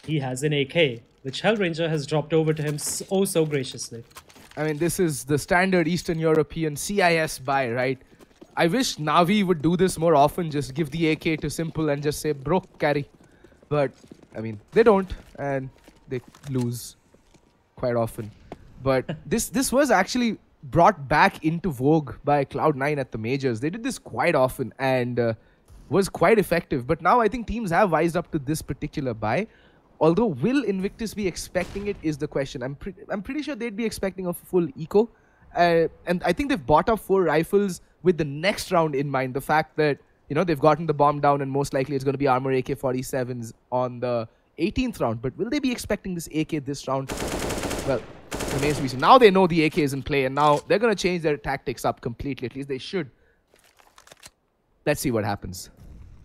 he has an AK, which Hellranger has dropped over to him so graciously. I mean, this is the standard Eastern European CIS buy, right? I wish Navi would do this more often. Just give the AK to Simple and just say, bro, carry. But, I mean, they don't. And they lose quite often. But this was actually brought back into vogue by Cloud9 at the majors. They did this quite often and was quite effective. But now I think teams have wised up to this particular buy. Although, will Invictus be expecting it is the question. I'm pretty sure they'd be expecting a full eco. And I think they've bought up 4 rifles with the next round in mind. The fact that, you know, they've gotten the bomb down and most likely it's going to be armor AK-47s on the 18th round. But will they be expecting this AK this round? Well, remains to be seen. Now they know the AK is in play and now they're going to change their tactics up completely. At least they should. Let's see what happens.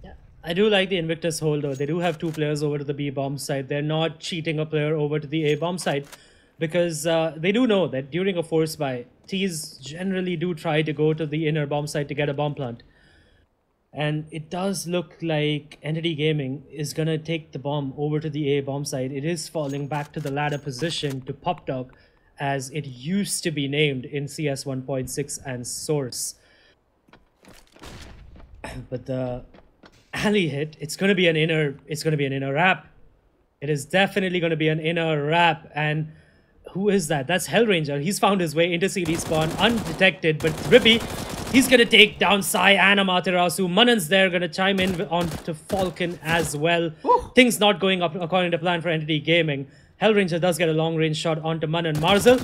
Yeah, I do like the Invictus hold though. They do have 2 players over to the B bomb side. They're not cheating a player over to the A bomb side. Because they do know that during a force buy, Ts generally do try to go to the inner bomb site to get a bomb plant. And it does look like Entity Gaming is going to take the bomb over to the A bomb site. It is falling back to the ladder position to Pop Dog, as it used to be named in CS 1.6 and Source. But the alley hit, it's going to be an inner wrap. It is definitely going to be an inner wrap. And who is that? That's Hellranger. He's found his way into CD spawn undetected, but Ribby, he's going to take down Sai and Amaterasu. Manan's there, going to chime in onto Falcon as well. Ooh. Things not going up according to plan for Entity Gaming. Hellranger does get a long-range shot onto Manan. Marzel,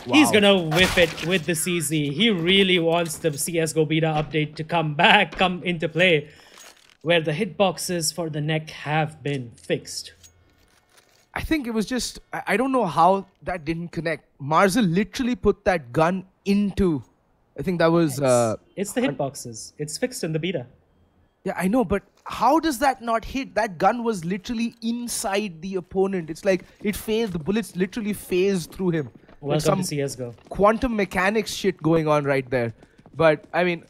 wow. He's going to whip it with the CZ. He really wants the CSGO beta update to come into play, where the hitboxes for the neck have been fixed. I think it was just, I don't know how that didn't connect. Marzel literally put that gun into, I think that was... it's the hitboxes. It's fixed in the beta. Yeah, I know, but how does that not hit? That gun was literally inside the opponent. It's like, it phased, the bullets literally phased through him. Welcome to CSGO. Quantum mechanics shit going on right there. But, I mean,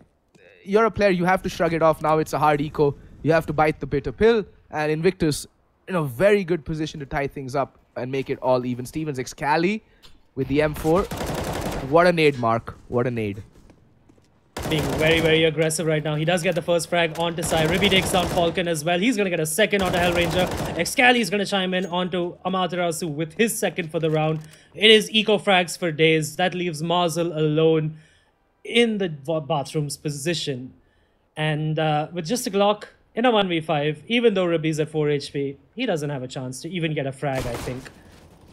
you're a player, you have to shrug it off. Now it's a hard eco. You have to bite the bitter pill. And Invictus in a very good position to tie things up and make it all even. Stevens Excali with the M4. What a nade, Mark. What a nade. Being very, very aggressive right now. He does get the first frag onto Sai. Ribby takes down Falcon as well. He's going to get a second onto Hellranger. Excali is going to chime in onto Amaterasu with his second for the round. It is eco frags for days. That leaves Marzel alone in the bathroom's position. And with just a Glock in a 1v5, even though Ribby's at 4 HP, he doesn't have a chance to even get a frag, I think.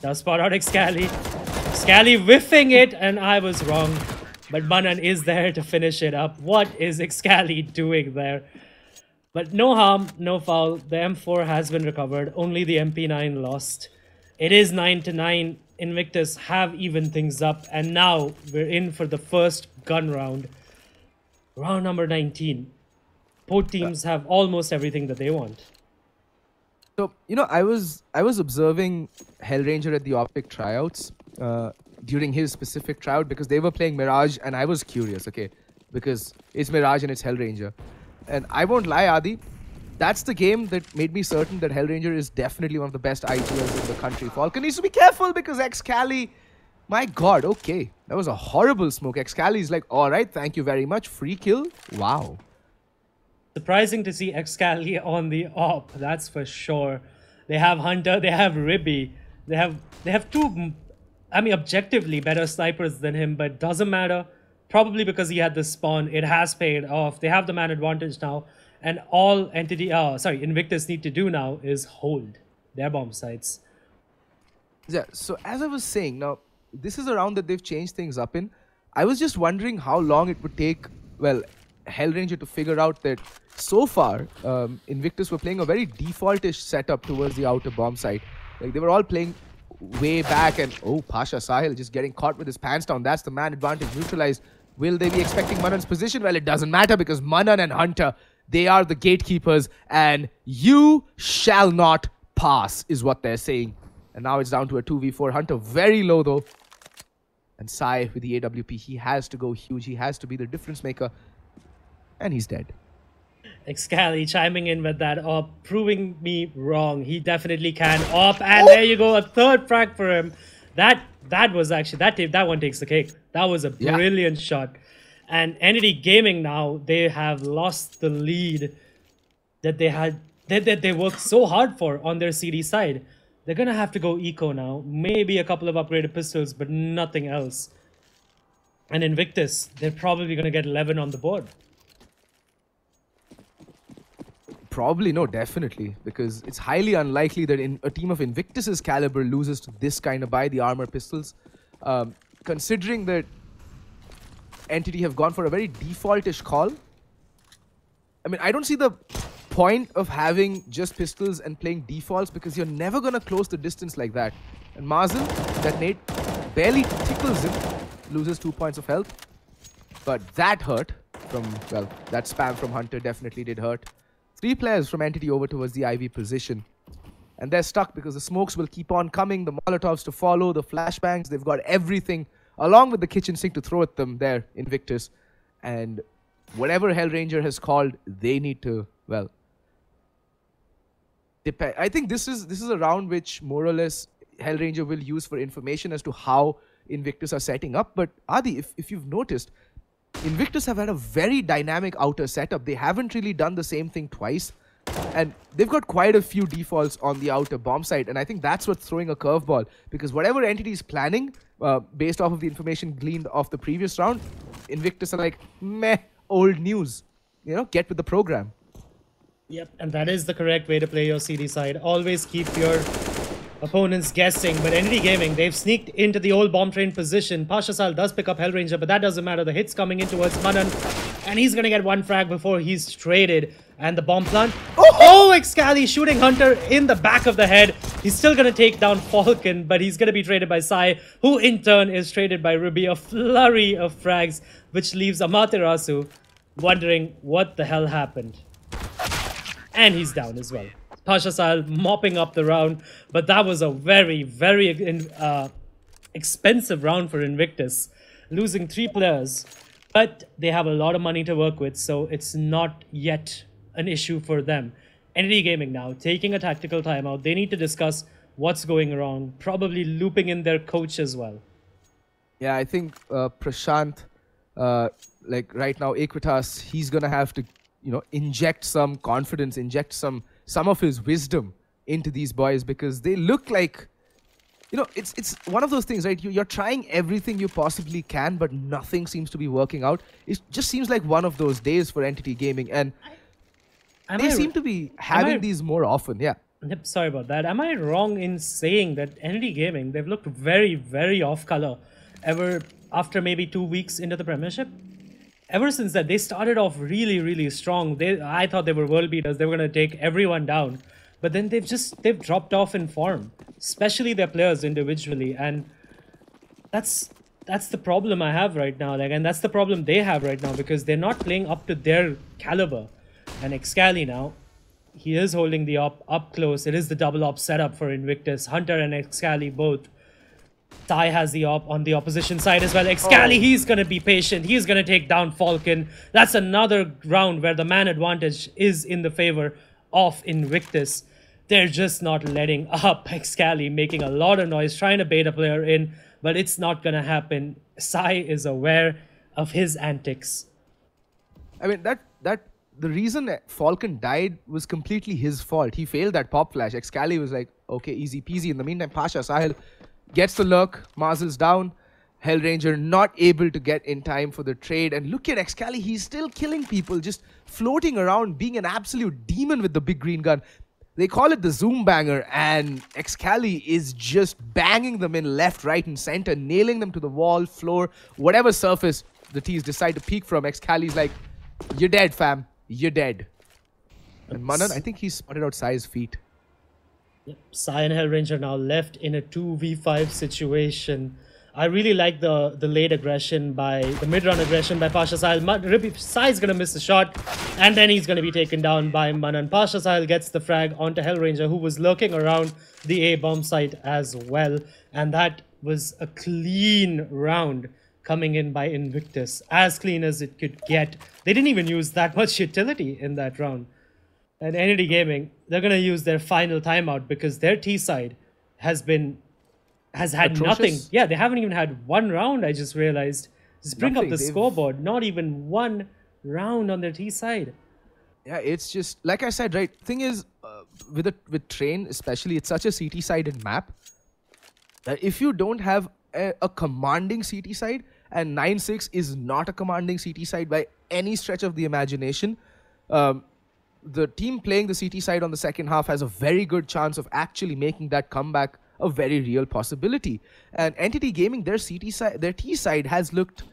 Does spot out Excali. Excali whiffing it, and I was wrong. But Manan is there to finish it up. What is Excali doing there? But no harm, no foul. The M4 has been recovered. Only the MP9 lost. It is 9-9. Invictus have evened things up. And now we're in for the first gun round. Round number 19. Both teams have almost everything that they want. So, you know, I was observing Hellranger at the Optic tryouts during his specific tryout because they were playing Mirage and I was curious, okay? Because it's Mirage and it's Hellranger. And I won't lie, Adi, that's the game that made me certain that Hellranger is definitely one of the best IGLs in the country. Falcon needs to be careful because Excali, my god, okay. That was a horrible smoke. Excali is like, alright, thank you very much. Free kill? Wow. Surprising to see Excali on the op, that's for sure. They have Hunter, they have Ribby. They have 2, I mean, objectively better snipers than him, but doesn't matter. Probably because he had the spawn, it has paid off. They have the man advantage now. And all Invictus need to do now is hold their bomb sites. Yeah, so as I was saying, now, this is a round that they've changed things up in. I was just wondering how long it would take, well, Hellranger to figure out that so far, Invictus were playing a very defaultish setup towards the outer bomb site. Like, they were all playing way back and, oh, Pasha Sahil just getting caught with his pants down. That's the man advantage neutralized. Will they be expecting Manan's position? Well, it doesn't matter because Manan and Hunter, they are the gatekeepers and you shall not pass is what they're saying. And now it's down to a 2v4. Hunter very low though. And Sai with the AWP, he has to go huge. He has to be the difference maker. And he's dead. Excali chiming in with that op, proving me wrong. He definitely can op, and there you go, a third frag for him. That was actually that one takes the cake. That was a brilliant shot. And Entity Gaming now, they have lost the lead that they had, that they worked so hard for on their CD side. They're going to have to go eco now. Maybe a couple of upgraded pistols, but nothing else. And Invictus, they're probably going to get 11 on the board. Probably, no, definitely. Because it's highly unlikely that a team of Invictus's caliber loses to this kind of buy, the armor pistols. Considering that Entity have gone for a very defaultish call. I mean, I don't see the point of having just pistols and playing defaults because you're never going to close the distance like that. And Mazel, that nade barely tickles him, loses 2 points of health. But that hurt from, well, that spam from Hunter definitely did hurt. 3 players from Entity over towards the IV position. And they're stuck because the smokes will keep on coming, the Molotovs to follow, the flashbangs, they've got everything along with the kitchen sink to throw at them there, Invictus. And whatever Hellranger has called, they need to, well, I think this is a round which more or less Hellranger will use for information as to how Invictus are setting up. But Adi, if you've noticed, Invictus have had a very dynamic outer setup. They haven't really done the same thing twice. And they've got quite a few defaults on the outer bomb site. And I think that's what's throwing a curveball. Because whatever Entity is planning, based off of the information gleaned off the previous round, Invictus are like, meh, old news. You know, get with the program. Yep, and that is the correct way to play your CD side. Always keep your opponents guessing. But Entity Gaming, they've sneaked into the old bomb train position. Pasha Sal does pick up Hellranger, but that doesn't matter. The hit's coming in towards Manan. And he's going to get 1 frag before he's traded. And the bomb plant. Oh, Excali shooting Hunter in the back of the head. He's still going to take down Falcon, but he's going to be traded by Sai, who in turn is traded by Ruby. A flurry of frags, which leaves Amaterasu wondering what the hell happened. And he's down as well. Pasha Sal mopping up the round, but that was a very, very expensive round for Invictus. Losing 3 players, but they have a lot of money to work with, so it's not yet an issue for them. Entity Gaming now taking a tactical timeout. They need to discuss what's going wrong, probably looping in their coach as well. Yeah, I think Prashant, like right now, Equitas, he's going to have to, you know, inject some confidence, inject some of his wisdom into these boys because they look like, you know, it's one of those things, right? You're trying everything you possibly can, but nothing seems to be working out. It just seems like one of those days for Entity Gaming, and they seem to be having these more often, yeah. Sorry about that. Am I wrong in saying that Entity Gaming, they've looked very, very off color ever after maybe 2 weeks into the Premiership? Ever since that, they started off really, really strong. I thought they were world beaters. They were going to take everyone down. But then they've dropped off in form, especially their players individually. And that's the problem I have right now. Like, and that's the problem they have right now because they're not playing up to their caliber. And Excali now, he is holding the op up close. It is the double op setup for Invictus. Hunter and Excali both. Sai has the op on the opposition side as well. Excali, he's going to be patient. He's going to take down Falcon. That's another round where the man advantage is in the favor of Invictus. They're just not letting up. Excali making a lot of noise, trying to bait a player in, but it's not going to happen. Sai is aware of his antics. I mean, the reason that Falcon died was completely his fault. He failed that pop flash. Excali was like, okay, easy peasy. In the meantime, Pasha Sahil gets the lurk. Mazel's down. Hellranger not able to get in time for the trade. And look at Excali. He's still killing people. Just floating around, being an absolute demon with the big green gun. They call it the Zoom Banger. And Excali is just banging them in left, right, and center. Nailing them to the wall, floor, whatever surface the T's decide to peek from. Excali's like, you're dead, fam. You're dead. And Manan, I think he's spotted out Sai's feet. Yep. Sai and Hellranger now left in a 2v5 situation. I really like the late aggression the mid-run aggression by Pasha Sahil. Sai's going to miss the shot, and then he's going to be taken down by Manan. Pasha Sahil gets the frag onto Hellranger, who was lurking around the A-bomb site as well. And that was a clean round coming in by Invictus. As clean as it could get. They didn't even use that much utility in that round. And Entity Gaming, they're going to use their final timeout because their T side has had atrocious. Nothing. Yeah, they haven't even had one round, I just realized. Just bring up the They've- scoreboard. Not even one round on their T side. Yeah, it's just like I said, right? Thing is, with Train especially, it's such a CT-sided map that if you don't have a commanding CT side, and 9-6 is not a commanding CT side by any stretch of the imagination, the team playing the CT side on the second half has a very good chance of actually making that comeback a very real possibility. And Entity Gaming, their T side has looked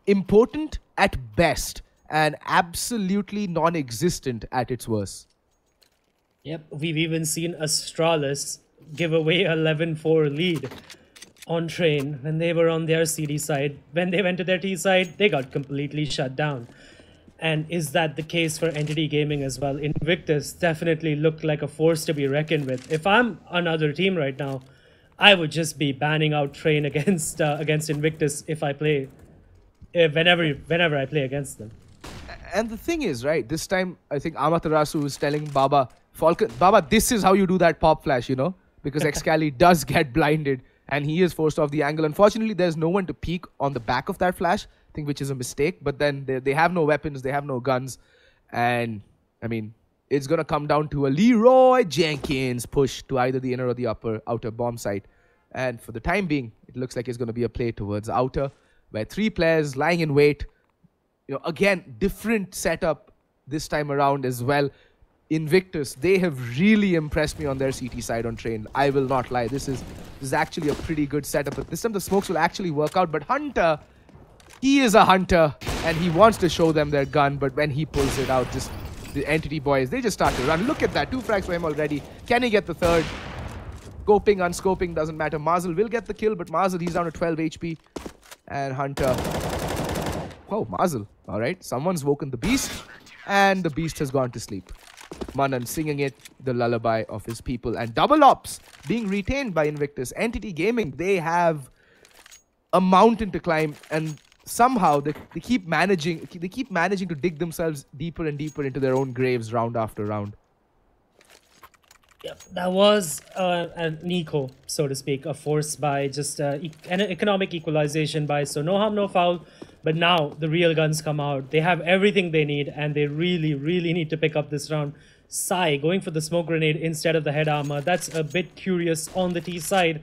important at best and absolutely non-existent at its worst. Yep, we've even seen Astralis give away a 11-4 lead on Train when they were on their CD side. When they went to their T side, they got completely shut down. And is that the case for Entity Gaming as well? Invictus definitely looked like a force to be reckoned with. If I'm another team right now, I would just be banning out Train against Invictus if I play, whenever I play against them. And the thing is, right, this time I think Amaterasu was telling Baba, Falcon, Baba, this is how you do that pop flash, you know? Because Excali does get blinded and he is forced off the angle. Unfortunately, there's no one to peek on the back of that flash, I think, which is a mistake. But then they have no weapons, they have no guns. And, I mean, it's going to come down to a Leroy Jenkins push to either the inner or the outer bomb site. And for the time being, it looks like it's going to be a play towards outer, where 3 players lying in wait. You know, again, different setup this time around as well. Invictus, they have really impressed me on their CT side on Train. I will not lie. This is actually a pretty good setup. But this time the smokes will actually work out. But Hunter, he is a hunter and he wants to show them their gun. But when he pulls it out, just the Entity boys, they just start to run. Look at that. 2 frags for him already. Can he get the third? Scoping, unscoping, doesn't matter. Mazel will get the kill, but Mazel, he's down to 12 HP. And Hunter. Oh, Mazel. All right. Someone's woken the beast. And the beast has gone to sleep. Manan singing it, the lullaby of his people. And double ops being retained by Invictus. Entity Gaming, they have a mountain to climb. And somehow they keep managing to dig themselves deeper and deeper into their own graves round after round. Yep, that was an eco, so to speak, a force by just an economic equalization by, so no harm, no foul. But now the real guns come out. They have everything they need, and they really, really need to pick up this round. Sai going for the smoke grenade instead of the head armor. That's a bit curious on the T side,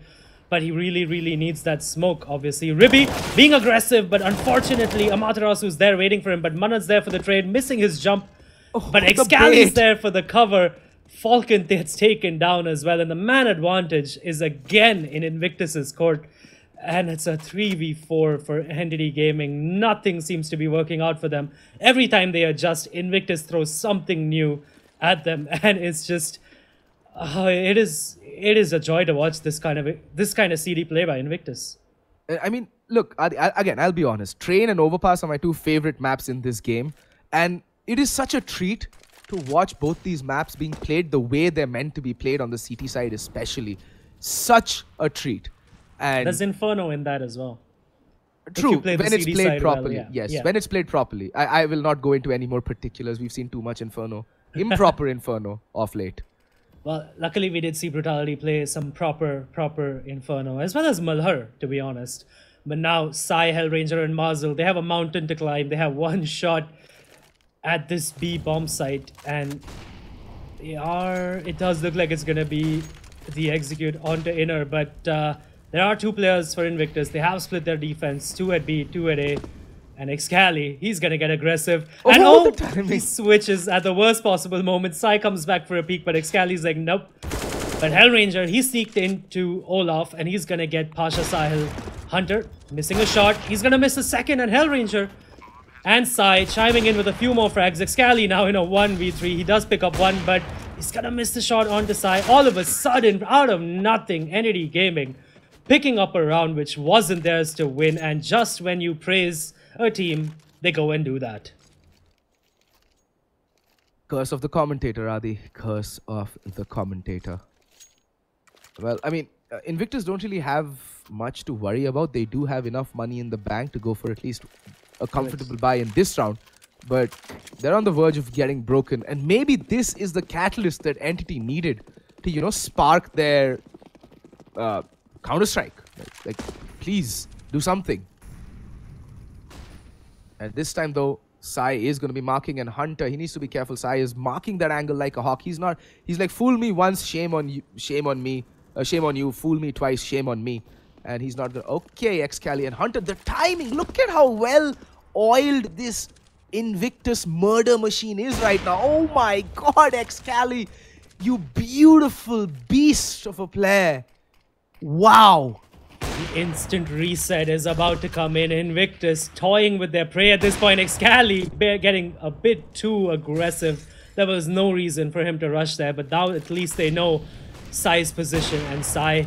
but he really, really needs that smoke, obviously. Ribby being aggressive, but unfortunately, Amaterasu's there waiting for him, but Manad's there for the trade, missing his jump. But Excali's there for the cover. Falcon gets taken down as well, and the man advantage is again in Invictus's court. And it's a 3v4 for Entity Gaming. Nothing seems to be working out for them. Every time they adjust, Invictus throws something new at them, and it's just it is a joy to watch this kind of CD play by Invictus. I mean, look, again, I'll be honest. Train and Overpass are my 2 favorite maps in this game, and it is such a treat to watch both these maps being played the way they're meant to be played on the CT side, especially. Such a treat. And there's Inferno in that as well. True, when it's played properly. Well, yes, when it's played properly. I will not go into any more particulars. We've seen too much Inferno. Improper Inferno of late. Well, luckily we did see Brutality play some proper Inferno, as well as Malhar, to be honest. But now Sai, Hellranger, and Mazel, they have a mountain to climb. They have one shot at this B bomb site, and it does look like it's going to be the execute onto inner, but there are 2 players for Invictus. They have split their defense, 2 at B, 2 at A. And Excali, he's going to get aggressive. And he switches at the worst possible moment. Sai comes back for a peek, but Excali's like, nope. But Hellranger, he sneaked into Olaf, and he's going to get Pasha Sahil. Hunter, missing a shot. He's going to miss a second, and Hellranger and Sai chiming in with a few more frags. Excali now in a 1v3. He does pick up 1, but he's going to miss the shot onto Sai. All of a sudden, out of nothing, Entity Gaming picking up a round which wasn't theirs to win, and just when you praise a team, they go and do that. Curse of the commentator, Adi. Curse of the commentator. Well, I mean, Invictus don't really have much to worry about. They do have enough money in the bank to go for at least a comfortable buy in this round, but they're on the verge of getting broken, and maybe this is the catalyst that Entity needed to, you know, spark their Counter-Strike. Like, please, do something. And this time though, Sai is going to be marking, and Hunter, he needs to be careful. Sai is marking that angle like a hawk. He's like, fool me once, shame on you, shame on me, shame on you, fool me twice, shame on me. And he's not going to, okay, Excali and Hunter, the timing, look at how well oiled this Invictus murder machine is right now. Oh my god, Excali, you beautiful beast of a player. Wow. The instant reset is about to come in. Invictus toying with their prey at this point. Excali getting a bit too aggressive. There was no reason for him to rush there, but now at least they know Sai's position, and Sai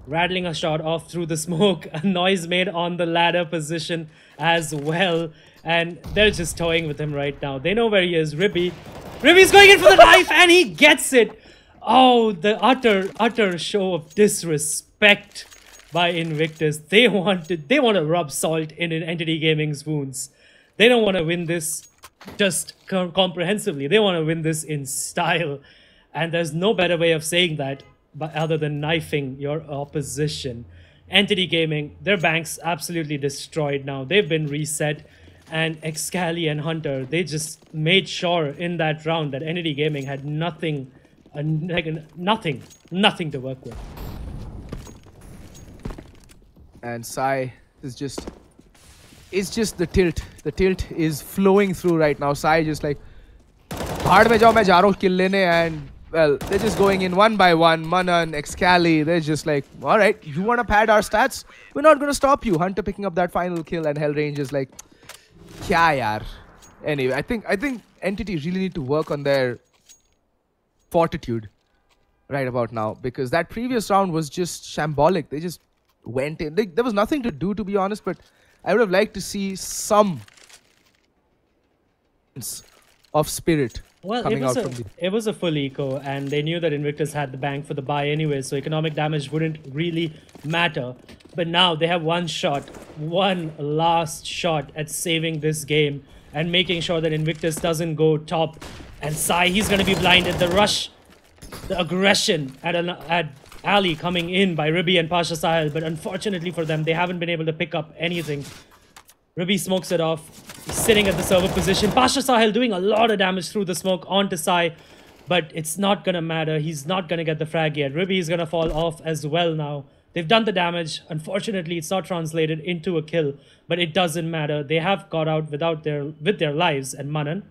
rattling a shot off through the smoke. A noise made on the ladder position as well, and they're just toying with him right now. They know where he is. Ribby's going in for the knife, and he gets it. Oh, the utter show of disrespect by Invictus. They want to rub salt in Entity Gaming's wounds. They don't want to win this just comprehensively. They want to win this in style. And there's no better way of saying that other than knifing your opposition. Entity Gaming, their banks absolutely destroyed now. They've been reset. And Excali and Hunter, they just made sure in that round that Entity Gaming had nothing to work with. And Sai is just, it's just the tilt. The tilt is flowing through right now. Sai just like, "Bhaad mein jao, main ja raha hu kill lene," and well, they're just going in one by one. Manan, Excali, they're just like, all right, you want to pad our stats? We're not going to stop you. Hunter picking up that final kill, and Hellrange is like, kya yaar. Anyway, I think Entity really need to work on their fortitude right about now, because that previous round was just shambolic. They just went in. There was nothing to do, to be honest, but I would have liked to see some of spirit coming out from the... It was a full eco, and they knew that Invictus had the bank for the buy anyway, so economic damage wouldn't really matter. But now they have one last shot at saving this game and making sure that Invictus doesn't go top. And Sai, he's going to be blinded. The rush, the aggression at Ali coming in by Ribby and Pasha Sahel, but unfortunately for them, they haven't been able to pick up anything. Ribby smokes it off. He's sitting at the server position. Pasha Sahel doing a lot of damage through the smoke onto Sai, but it's not going to matter. He's not going to get the frag yet. Ribby is going to fall off as well now. They've done the damage. Unfortunately, it's not translated into a kill, but it doesn't matter. They have got out with their lives, and Manan,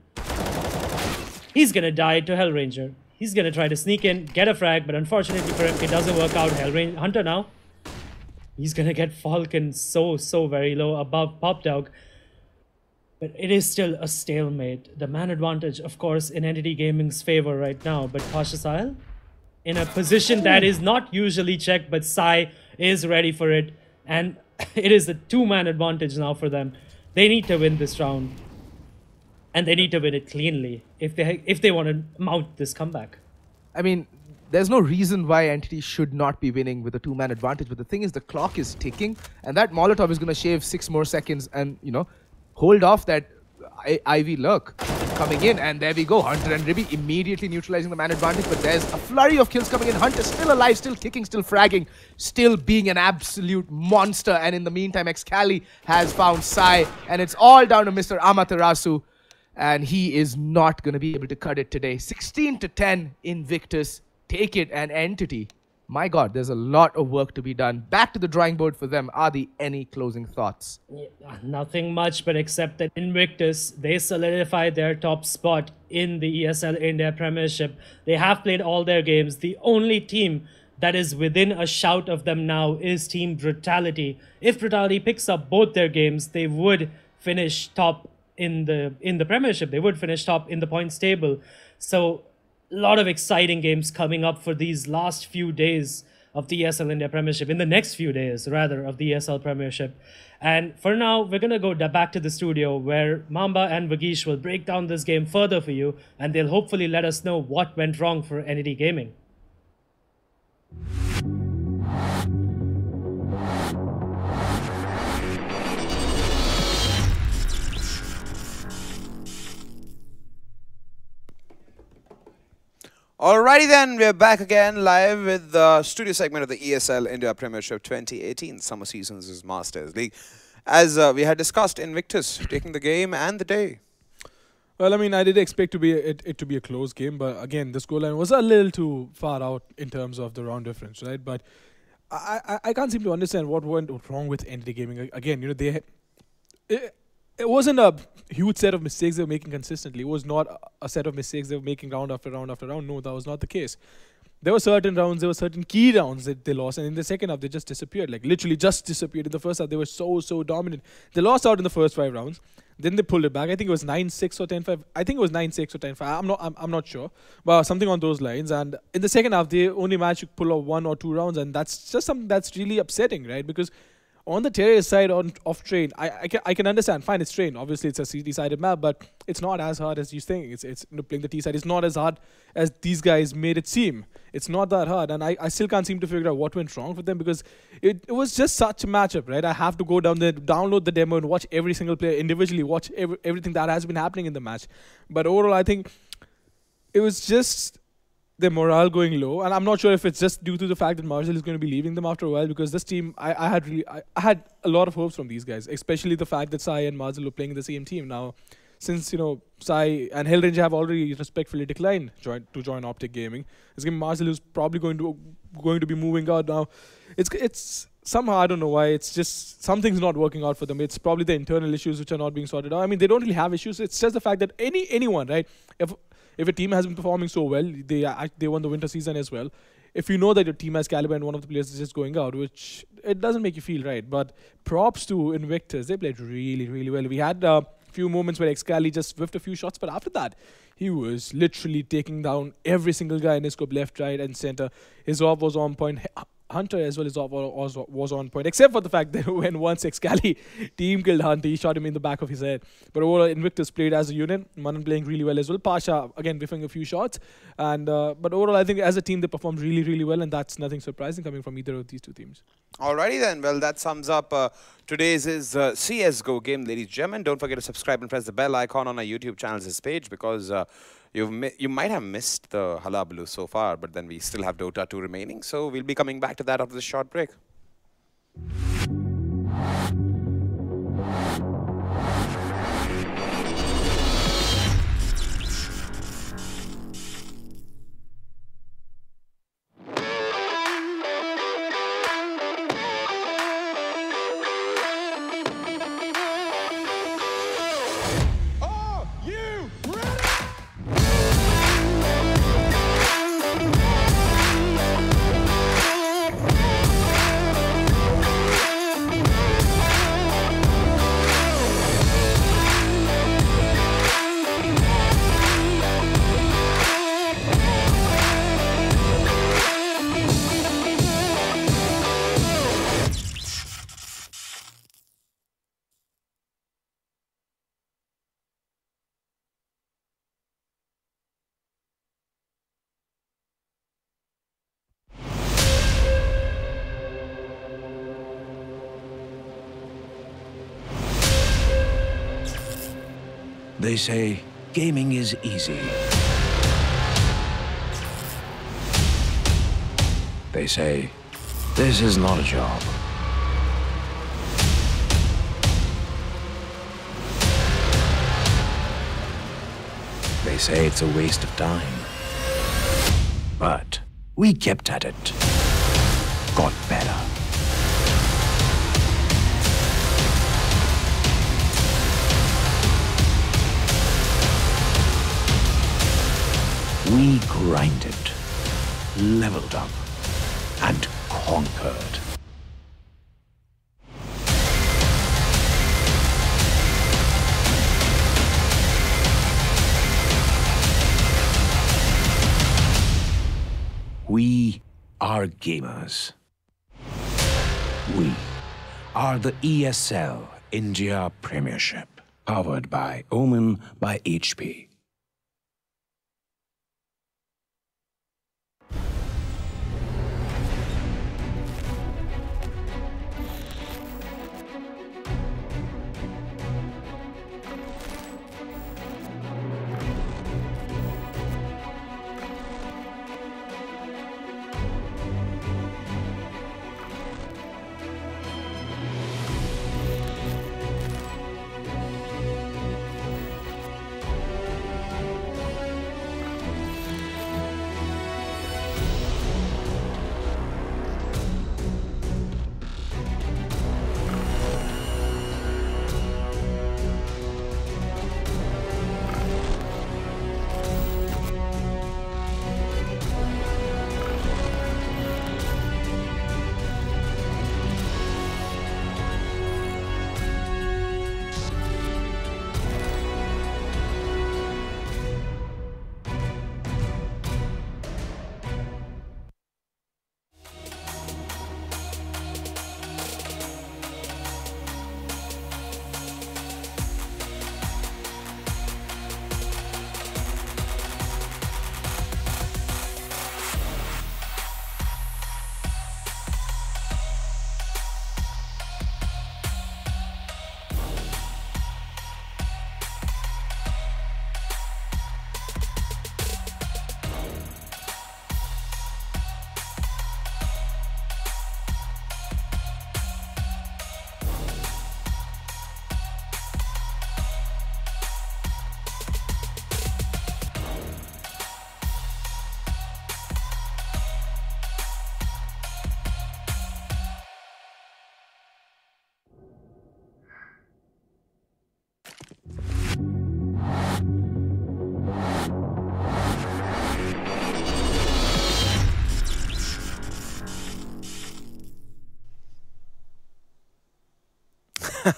he's going to die to Hellranger. He's going to try to sneak in, get a frag, but unfortunately for him, it doesn't work out. Hunter now, he's going to get Falcon so very low above Pop Dog. But it is still a stalemate. The man advantage, of course, in Entity Gaming's favor right now. But Pasha Sahel, in a position that is not usually checked, but Sai is ready for it. And it is a two-man advantage now for them. They need to win this round. And they need to win it cleanly if they want to mount this comeback. I mean, there's no reason why Entity should not be winning with a two-man advantage. But the thing is, the clock is ticking, and that Molotov is going to shave 6 more seconds and, you know, hold off that IV lurk coming in. And there we go. Hunter and Ribby immediately neutralizing the man advantage. But there's a flurry of kills coming in. Hunter still alive, still kicking, still fragging, still being an absolute monster. And in the meantime, Excali has found Sai, and it's all down to Mr. Amaterasu. And he is not going to be able to cut it today. 16-10 Invictus. Take it, an Entity. My God, there's a lot of work to be done. Back to the drawing board for them. Adi, any closing thoughts? Yeah, nothing much, but except that Invictus, they solidified their top spot in the ESL India Premiership. They have played all their games. The only team that is within a shout of them now is Team Brutality. If Brutality picks up both their games, they would finish top in the Premiership. They would finish top in the points table. So a lot of exciting games coming up for these last few days of the ESL India Premiership, in the next few days rather of the ESL Premiership. And for now, we're going to go back to the studio where Mamba and Vagish will break down this game further for you, and they'll hopefully let us know what went wrong for Entity Gaming. Alrighty then, we're back again live with the studio segment of the ESL India Premiership 2018 Summer Seasons Masters League. as we had discussed, Invictus taking the game and the day. Well, I mean, I did expect it to be a close game, but again, the scoreline was a little too far out in terms of the round difference, right? But I can't seem to understand what went wrong with Entity Gaming. Again, you know, it wasn't a huge set of mistakes they were making consistently. It was not a set of mistakes they were making round after round after round. No, that was not the case. There were certain rounds, there were certain key rounds that they lost, and in the second half they just disappeared, like literally just disappeared. In the first half they were so dominant. They lost out in the first 5 rounds, then they pulled it back. I think it was 9-6 or 10-5. I think it was 9-6 or 10-5. I'm not sure, but something on those lines. And in the second half they only managed to pull off 1 or 2 rounds, and that's just something that's really upsetting, right? Because on the terrace side of Train, I can understand. Fine, it's Train. Obviously, it's a CT-sided map, but it's not as hard as you think. It's you know, playing the T side. It's not as hard as these guys made it seem. It's not that hard, and I still can't seem to figure out what went wrong for them, because it was just such a matchup, right? I have to go down there, download the demo, and watch every single player individually, watch everything that has been happening in the match. But overall, I think it was just their morale going low, and I'm not sure if it's just due to the fact that Marshall is going to be leaving them after a while, because this team, I had a lot of hopes from these guys, especially the fact that Sai and Marshall were playing in the same team. Now, since, you know, Sai and Hellranger have already respectfully declined to join Optic Gaming, it's going to be Marshall who's probably going to be moving out now. It's somehow, I don't know why, it's just something's not working out for them. It's probably the internal issues which are not being sorted out. I mean, they don't really have issues. It's just the fact that anyone, right? If a team has been performing so well, they won the winter season as well. If you know that your team has caliber and one of the players is just going out, which it doesn't make you feel right. But props to Invictus. They played really, really well. We had a few moments where Excali just whiffed a few shots, but after that, he was literally taking down every single guy in his scope, left, right, and center. His off was on point. Hunter as well as was on point, except for the fact that when once Excali team killed Hunter, he shot him in the back of his head. But overall, Invictus played as a unit. Manan playing really well as well. Pasha, again, whiffing a few shots. And but overall, I think as a team, they performed really, really well, and that's nothing surprising coming from either of these two teams. Alrighty then, well, that sums up today's CSGO game, ladies and gentlemen. Don't forget to subscribe and press the bell icon on our YouTube channel's page, because you might have missed the hullabaloo so far, but then we still have Dota 2 remaining, so we'll be coming back to that after this short break. They say gaming is easy. They say this is not a job. They say it's a waste of time. But we kept at it. Got better. We grinded, leveled up, and conquered. We are gamers. We are the ESL India Premiership, powered by Omen by HP.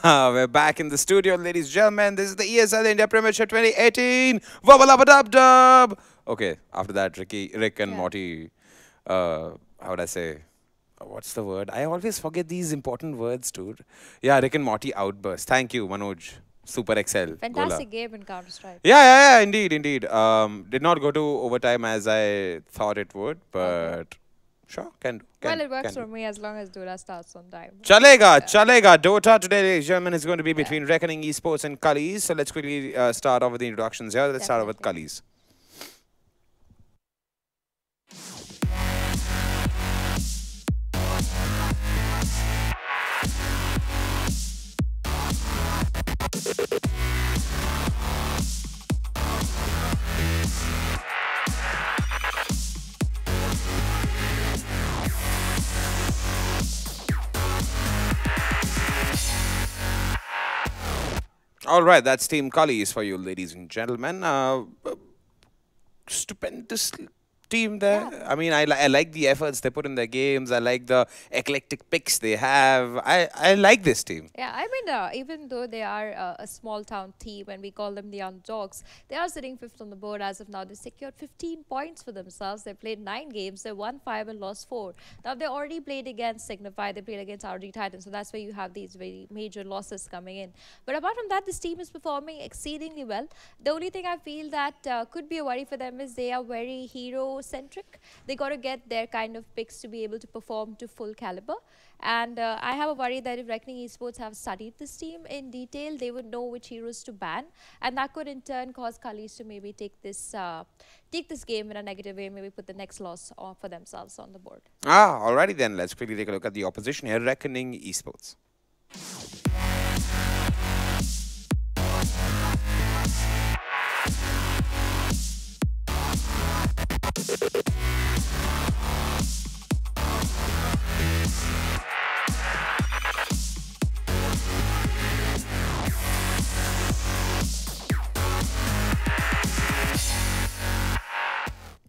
We're back in the studio, ladies and gentlemen. This is the ESL India Premiership 2018. Wubba-lubba-dub-dub. Okay, after that, Rick and Morty, how would I say? What's the word? I always forget these important words, dude. Yeah, Rick and Morty outburst. Thank you, Manoj. Super Excel. Fantastic game in Counter-Strike. Yeah, indeed. Did not go to overtime as I thought it would, but sure, can do. Well, it works for me as long as DOTA starts on time. Chalega. DOTA today, ladies and gentlemen, is going to be between Reckoning Esports and Cullies. So let's quickly start off with the introductions here. Let's start off with Cullies. All right, that's Team Cullies for you, ladies and gentlemen. Stupendous team there. I mean, I like the efforts they put in their games. I like the eclectic picks they have. I like this team. Yeah, I mean, even though they are a small town team and we call them the underdogs, they are sitting 5th on the board as of now. They secured 15 points for themselves. They played 9 games. They won 5 and lost 4. Now, they already played against Signify. They played against RG Titans. So that's where you have these very major losses coming in. But apart from that, this team is performing exceedingly well. The only thing I feel that could be a worry for them is they are very hero-centric. They got to get their kind of picks to be able to perform to full caliber. And I have a worry that if Reckoning Esports have studied this team in detail, they would know which heroes to ban. And that could in turn cause Cullies to maybe take this game in a negative way and maybe put the next loss for themselves on the board. Alrighty then. Let's quickly take a look at the opposition here. Reckoning Esports.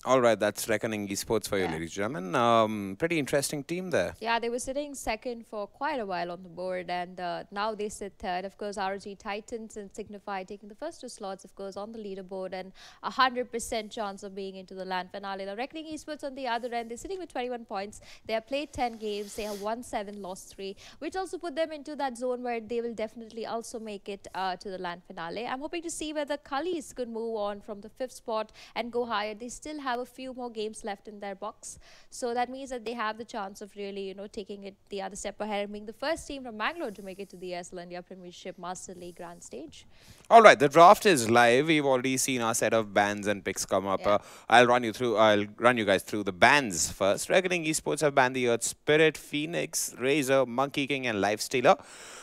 All right, that's Reckoning Esports for you, ladies and gentlemen. Pretty interesting team there. Yeah, they were sitting second for quite a while on the board, and now they sit third. Of course, RG Titans and Signify taking the first 2 slots, of course, on the leaderboard, and 100% chance of being into the LAN finale. Now, Reckoning Esports on the other end, they're sitting with 21 points. They have played 10 games. They have won 7, lost 3, which also put them into that zone where they will definitely also make it to the LAN finale. I'm hoping to see whether Cullies could move on from the 5th spot and go higher. They still have a few more games left in their box, so that means that they have the chance of really, you know, taking it the other step ahead and being the first team from Bangalore to make it to the ESL India Premiership Master League Grand Stage. All right, the draft is live. We've already seen our set of bans and picks come up. I'll run you guys through the bans first. Reckoning Esports have banned the Earth Spirit, Phoenix, Razor, Monkey King, and Lifestealer,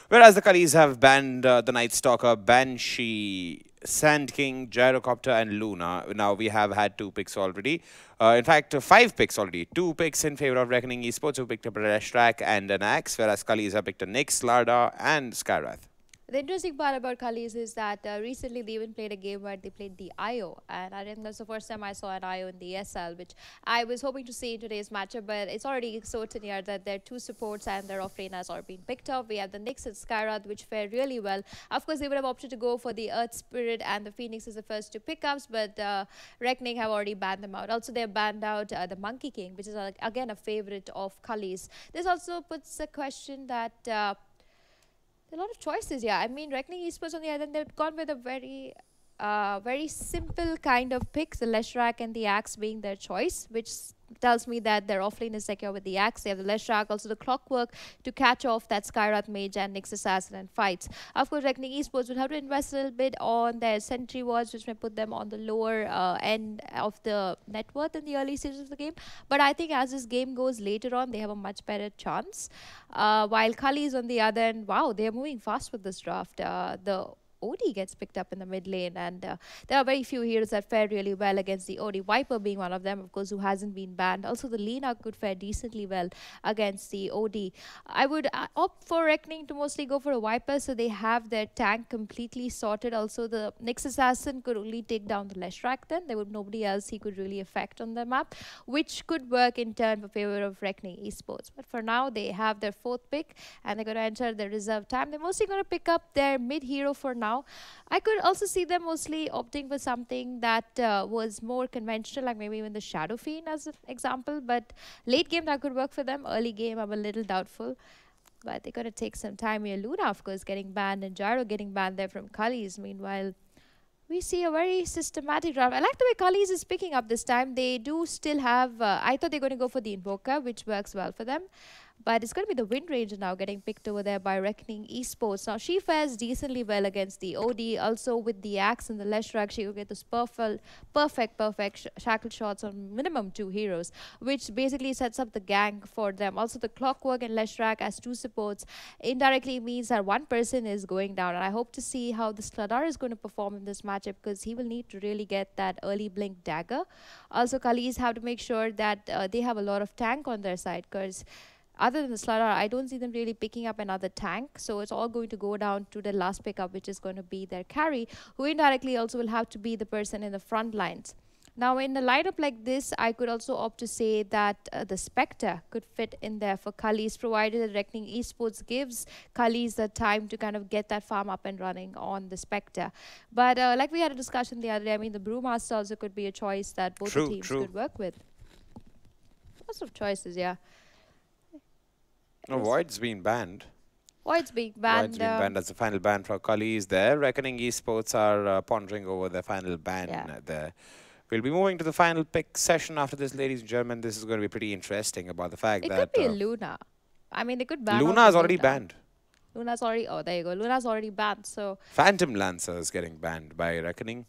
whereas the Cullies have banned the Night Stalker, Banshee, Sand King, Gyrocopter, and Luna. Now, we have had 2 picks already. In fact, 5 picks already. 2 picks in favor of Reckoning Esports, who picked up a Reshtrack and an Axe, whereas Cullies have picked a Nyx, Larda, and Skyrath. The interesting part about Cullies is that recently they even played a game where they played the IO, and I think that's the first time I saw an IO in the ESL, which I was hoping to see in today's matchup, but it's already certain here that their 2 supports and their offlaners are being picked up. We have the Nyx and Skyrath, which fare really well. Of course, they would have opted to go for the Earth Spirit and the Phoenix as the first 2 pickups, but Reckoning have already banned them out. Also, they have banned out the Monkey King, which is again a favorite of Cullies. This also puts a question that a lot of choices, I mean, Reckoning Esports on the other end, they've gone with a very simple kind of picks, the Leshrac and the Axe being their choice, which tells me that their offlane is secure with the Axe. They have the Leshrac, also the Clockwork to catch off that Skyrath Mage and Nyx Assassin and fights. Of course, Reckoning Esports will have to invest a little bit on their Sentry Wards, which may put them on the lower end of the net worth in the early stages of the game. But I think as this game goes later on, they have a much better chance. While Cullies on the other end, wow, they're moving fast with this draft. The OD gets picked up in the mid lane, and there are very few heroes that fare really well against the OD. Viper being one of them, of course, who hasn't been banned. Also, the Lina could fare decently well against the OD. I would opt for Reckoning to mostly go for a Viper, so they have their tank completely sorted. Also, the Nyx Assassin could only take down the Leshrac then. There would nobody else he could really affect on the map, which could work in turn for favor of Reckoning Esports. But for now, they have their 4th pick, and they're going to enter their reserve time. They're mostly going to pick up their mid hero for now. I could also see them mostly opting for something that was more conventional, like maybe even the Shadow Fiend as an example. But late game, that could work for them. Early game, I'm a little doubtful. But they're going to take some time here. Luna, of course, getting banned, and Gyro getting banned there from Cullies. Meanwhile, we see a very systematic draft. I like the way Cullies is picking up this time. They do still have... I thought they're going to go for the Invoker, which works well for them. But it's going to be the Wind Ranger now getting picked over there by Reckoning Esports. Now, she fares decently well against the OD. Also, with the Axe and the Leshrac, she will get those perfect shackle shots on minimum 2 heroes, which basically sets up the gang for them. Also, the Clockwork and Leshrac as 2 supports indirectly means that one person is going down. And I hope to see how the Sladar is going to perform in this matchup, because he will need to really get that early blink dagger. Also, Cullies have to make sure that they have a lot of tank on their side, because other than the Sladar, I don't see them really picking up another tank. So it's all going to go down to the last pickup, which is going to be their carry, who indirectly also will have to be the person in the front lines. Now, in a lineup like this, I could also opt to say that the Spectre could fit in there for Cullies, provided that Reckoning Esports gives Cullies the time to kind of get that farm up and running on the Spectre. But like we had a discussion the other day, I mean, the Brewmaster also could be a choice that both the teams could work with. Lots of choices, yeah. No, Void's been banned. Void's being banned. Void's been banned as the final ban for Cullies there. Reckoning Esports are pondering over the final ban there. We'll be moving to the final pick session after this, ladies and gentlemen. This is going to be pretty interesting about the fact that... It could be a Luna. I mean, they could ban... Luna's already banned. Luna's already... Oh, there you go. Luna's already banned, so... Phantom Lancer is getting banned by Reckoning.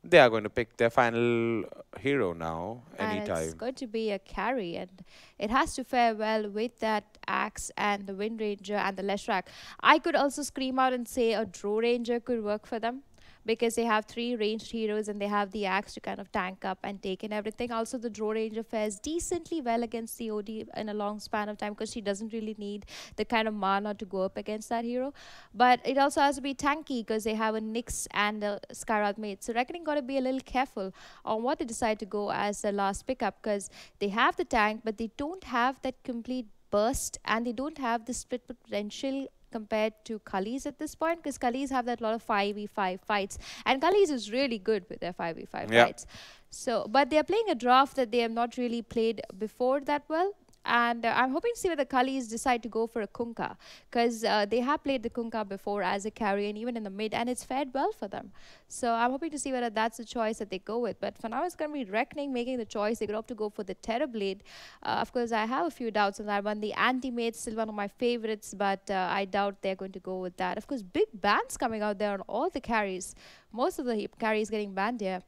They are going to pick their final hero now, anytime. And it's going to be a carry, and it has to fare well with that Axe and the Wind Ranger and the Leshrac. I could also scream out and say a Drow Ranger could work for them, because they have 3 ranged heroes and they have the Axe to kind of tank up and take in everything. Also, the Drow Ranger fares decently well against the OD in a long span of time, because she doesn't really need the kind of mana to go up against that hero. But it also has to be tanky, because they have a Nyx and a Skywrath Mage. So Reckoning got to be a little careful on what they decide to go as their last pickup, because they have the tank, but they don't have that complete burst, and they don't have the split potential compared to Cullies at this point, because Cullies have that lot of 5v5 fights, and Cullies is really good with their 5v5 fights. So, but they are playing a draft that they have not really played before that well. And I'm hoping to see whether Cullies decide to go for a Kunkka, because they have played the Kunkka before as a carry and even in the mid, and it's fared well for them. So I'm hoping to see whether that's the choice that they go with. But for now, it's going to be Reckoning making the choice. They could opt to go for the Terrorblade. Of course, I have a few doubts on that one. The Anti-Mate's still one of my favorites, but I doubt they're going to go with that. Of course, big bans coming out there on all the carries. Most of the carries getting banned here.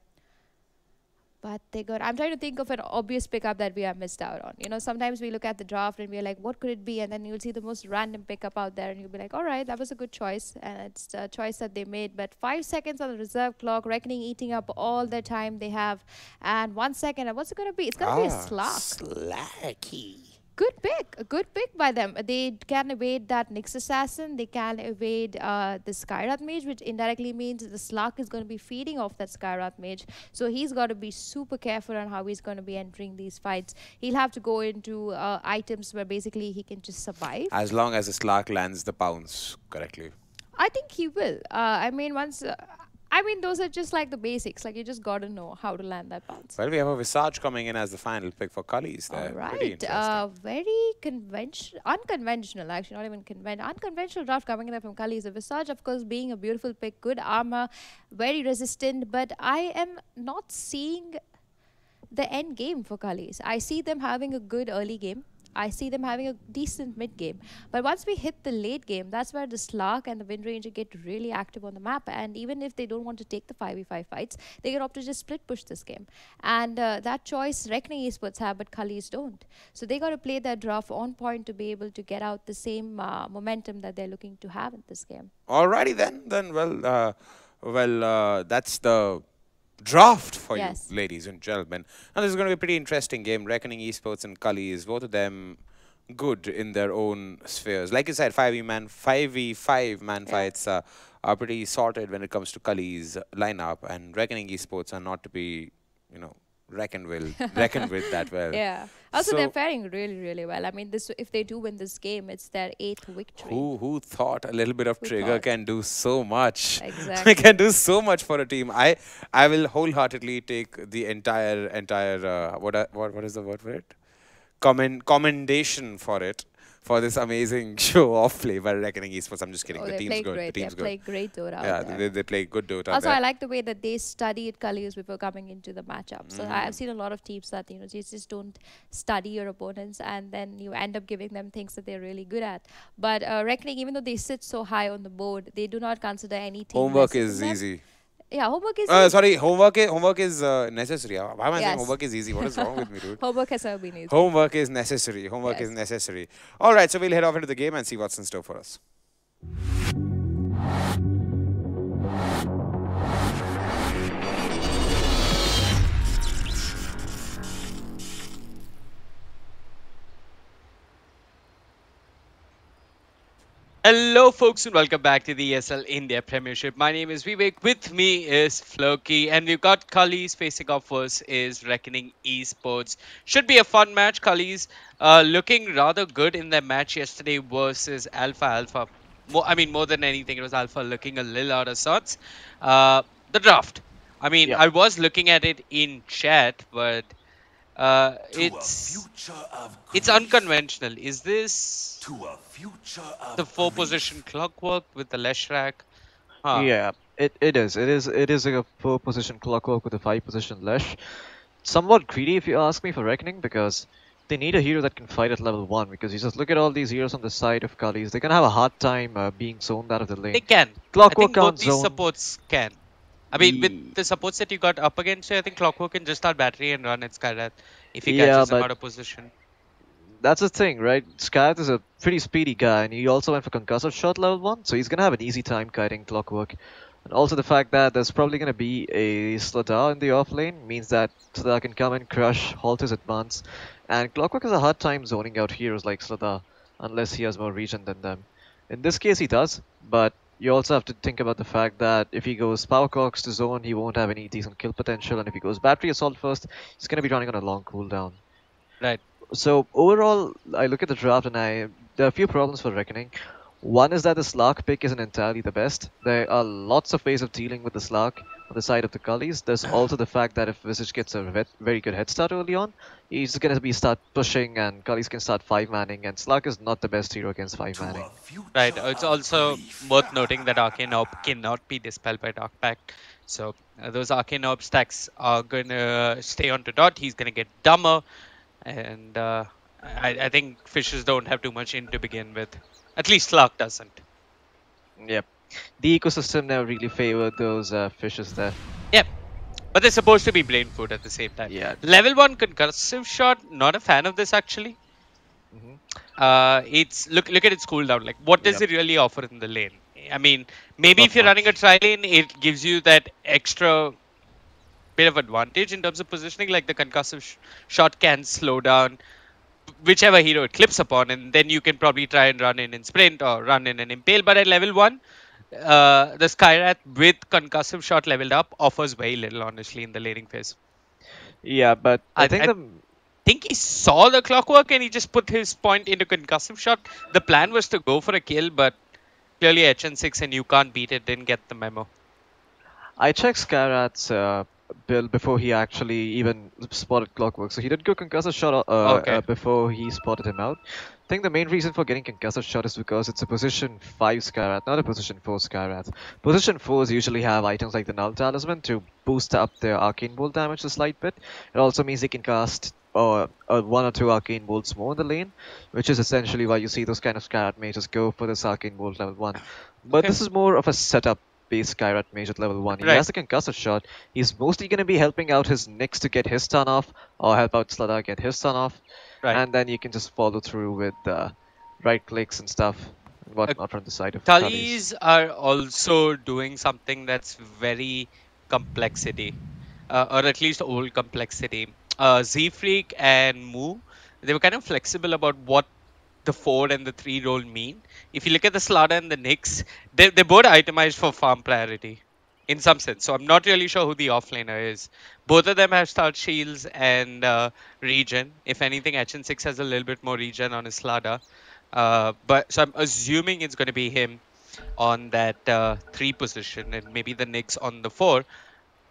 But they got... I'm trying to think of an obvious pickup that we have missed out on. You know, sometimes we look at the draft and we're like, what could it be? And then you'll see the most random pickup out there and you'll be like, all right, that was a good choice. And it's a choice that they made. But 5 seconds on the reserve clock, Reckoning eating up all the time they have. And 1 second, and what's it going to be? It's going to be a Slark. Slacky. Good pick. A good pick by them. They can evade that Nyx Assassin. They can evade the Skywrath Mage, which indirectly means the Slark is going to be feeding off that Skywrath Mage. So he's got to be super careful on how he's going to be entering these fights. He'll have to go into items where basically he can just survive. As long as the Slark lands the pounce correctly. I think he will. I mean, once... I mean, those are just like the basics. Like, you just got to know how to land that bounce. Well, we have a Visage coming in as the final pick for Cullies there. All right. Very unconventional, actually, not even unconventional draft coming in there from Cullies. The Visage, of course, being a beautiful pick, good armor, very resistant. But I am not seeing the end game for Cullies. I see them having a good early game. I see them having a decent mid game. But once we hit the late game, that's where the Slark and the Wind Ranger get really active on the map. And even if they don't want to take the 5v5 fights, they can opt to just split push this game. And that choice Reckoning Esports have, but Cullies don't. So they got to play their draft on point to be able to get out the same momentum that they're looking to have in this game. Alrighty then. That's the draft for you, ladies and gentlemen. And this is going to be a pretty interesting game. Reckoning Esports and Cullies, both of them good in their own spheres. Like you said, 5v5 man fights are pretty sorted when it comes to Cullies lineup, and Reckoning Esports are not to be, reckoned with that well. Yeah. Also, they're faring really, really well. I mean, if they do win this game, it's their 8th victory. Who thought a little bit of trigger can do so much? Exactly. Can do so much for a team. I will wholeheartedly take the entire what is the word for it? Commendation for it. For this amazing show of play by Reckoning Esports. I'm just kidding. The team's good. The team's good. They play great DOTA. Yeah, they play good DOTA. Also, I like the way that they studied Cullies before coming into the matchup. So I've seen a lot of teams that just don't study your opponents, and then you end up giving them things that they're really good at. But Reckoning, even though they sit so high on the board, they do not consider any team. Homework is easy. Yeah, homework is easy. Sorry, homework is necessary. Why am I saying homework is easy? What is wrong with me, dude? Homework has never been easy. Homework is necessary. Homework is necessary. All right, so we'll head off into the game and see what's in store for us. Hello folks and welcome back to the ESL India Premiership. My name is Vivek, with me is Floki, and we've got Cullies facing off versus Reckoning Esports. Should be a fun match. Cullies looking rather good in their match yesterday versus Alpha. More than anything, it was Alpha looking a little out of sorts. The draft. I was looking at it in chat, but it's unconventional. Is this the 4-position clockwork with the Leshrac? Yeah, it is. It is a 4-position clockwork with a 5-position Lesh. Somewhat greedy, if you ask me, for Reckoning, because they need a hero that can fight at level 1. Because you just look at all these heroes on the side of Cullies, they can have a hard time being zoned out of the lane. They can. Clockwork I think both can't these zone. supports can. With the supports that you got up against, I think Clockwork can just start battery and run at Skyrath if he catches him out of position. That's the thing, right? Skyrath is a pretty speedy guy, and he also went for concussive shot level 1, so he's gonna have an easy time kiting Clockwork. And also the fact that there's probably gonna be a Sladar in the off lane means that Sladar can come and crush, halt his advance, and Clockwork has a hard time zoning out heroes like Sladar unless he has more regen than them. In this case, he does, but you also have to think about the fact that if he goes Power Cogs to zone, he won't have any decent kill potential, and if he goes Battery Assault first, he's going to be running on a long cooldown. Right. So overall, I look at the draft and there are a few problems for Reckoning. One is that the Slark pick isn't entirely the best. There are lots of ways of dealing with the Slark on the side of the Cullies. There's also the fact that if Visage gets a very good head start early on, he's going to start pushing and Cullies can start 5-manning, and Slark is not the best hero against 5-manning. Right, it's also worth noting that Arcane Orb cannot be dispelled by Dark Pact. So those Arcane Orb stacks are going to stay on to Dot. He's going to get dumber, and I think Fishes don't have too much in to begin with. At least Slark doesn't. Yep. The ecosystem never really favored those fishes there. Yep. But they're supposed to be brain food at the same time. Yeah. Level 1 concussive shot, not a fan of this actually. It's look at its cooldown. Like, what does it really offer in the lane? I mean, maybe if you're running a tri lane, it gives you that extra bit of advantage in terms of positioning. Like the concussive shot can slow down whichever hero it clips upon, and then you can probably try and run in sprint or run in an impale. But at level 1, the Skyrath with concussive shot leveled up offers very little, honestly, in the laning phase. Yeah, but I think he saw the Clockwork and he just put his point into concussive shot. The plan was to go for a kill, but clearly HN6 and you can't beat it didn't get the memo. I checked Skyrath's build before he actually even spotted Clockwork, so he did go concussive shot before he spotted him out. I think the main reason for getting concussive shot is because it's a position 5 Skyrath, not a position 4 Skyrath. Position 4s usually have items like the Null Talisman to boost up their Arcane Bolt damage a slight bit. It also means they can cast one or two arcane bolts more in the lane, which is essentially why you see those kind of Skyrat mages go for this arcane bolt level 1. But this is more of a setup based Skyrat mage at level 1. He has the concussive shot. He's mostly going to be helping out his Nyx to get his stun off, or help out Sladar get his stun off. And then you can just follow through with right clicks and stuff, and whatnot from the side of Cullies are also doing something that's very complexity, or at least old complexity. Z-Freak and Moo, they were kind of flexible about what the 4 and the 3 role mean. If you look at the Slaughter and the Nyx, they're both itemized for farm priority in some sense. So I'm not really sure who the offlaner is. Both of them have start shields and regen. If anything, HN6 has a little bit more regen on his Slaughter. But so I'm assuming it's going to be him on that 3 position and maybe the Nyx on the 4.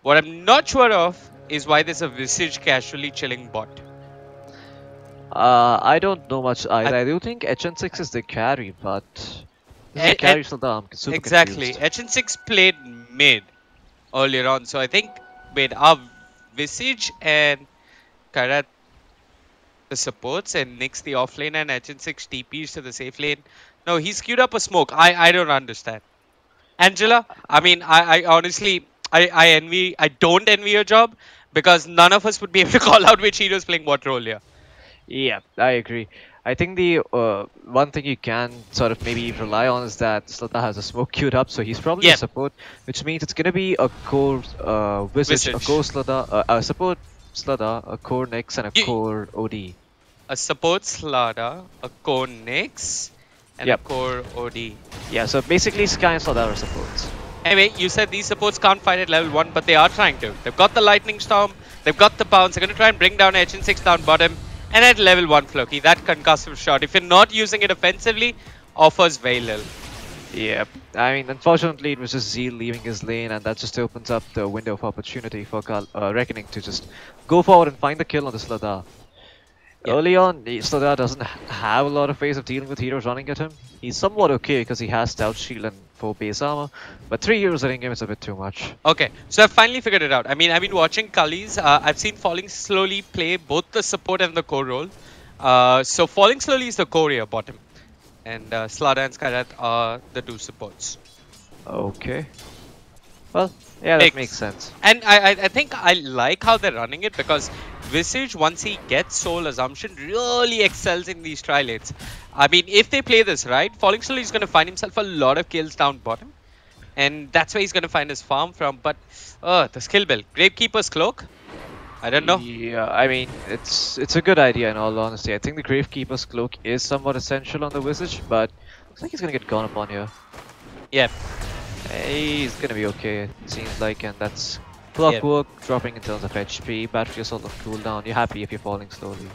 What I'm not sure of is why there's a Visage casually chilling bot. I don't know much either. I do think HN6 is the carry, but this is carry Sladar. I'm super exactly. confused. HN6 played mid earlier on, so I think wait, our Visage and Karat the supports and Nyx the offlane and HN6 TPs to the safe lane. No, he's queued up a smoke. I don't understand. Angela, I mean, I honestly, I don't envy your job because none of us would be able to call out which hero is playing what role here. Yeah, I agree. I think the one thing you can sort of maybe rely on is that Sladar has a smoke queued up, so he's probably a support, which means it's going to be a core Visage, a core Sladar, a support Sladar, a core Nyx, and a core OD. A support Sladar, a core Nyx, and a core OD. Yeah, so basically Sky and Sladar are supports. Anyway, you said these supports can't fight at level 1, but they are trying to. They've got the Lightning Storm, they've got the Bounce, they're going to try and bring down HN6 down bottom. And at level 1 Floki, that concussive shot, if you're not using it offensively, offers very little. Yeah, I mean, unfortunately it was just Zeal leaving his lane, and that just opens up the window of opportunity for Reckoning to just go forward and find the kill on the Sladar. Early on, Sladar doesn't have a lot of ways of dealing with heroes running at him. He's somewhat okay because he has Stout Shield and 4 base armor, but 3 heroes hitting him is a bit too much. Okay, so I've finally figured it out. I mean, I've been watching Cullies. I've seen Falling Slowly play both the support and the core role. So Falling Slowly is the core here, bottom. And Sladar and Skyrat are the 2 supports. Okay. Well, yeah, that makes sense. And I think I like how they're running it because Visage, once he gets Soul Assumption, really excels in these tri-lanes. I mean, if they play this right, Falling Slowly is going to find himself a lot of kills down bottom. And that's where he's going to find his farm from. But, the skill build. Gravekeeper's Cloak? I don't know. Yeah, I mean, it's a good idea in all honesty. I think the Gravekeeper's Cloak is somewhat essential on the Visage, but looks like he's going to get gone upon here. Yeah. He's going to be okay, it seems like, and that's Clockwork dropping in terms of HP, Battery Assault on cooldown. You're happy if you're falling slowly.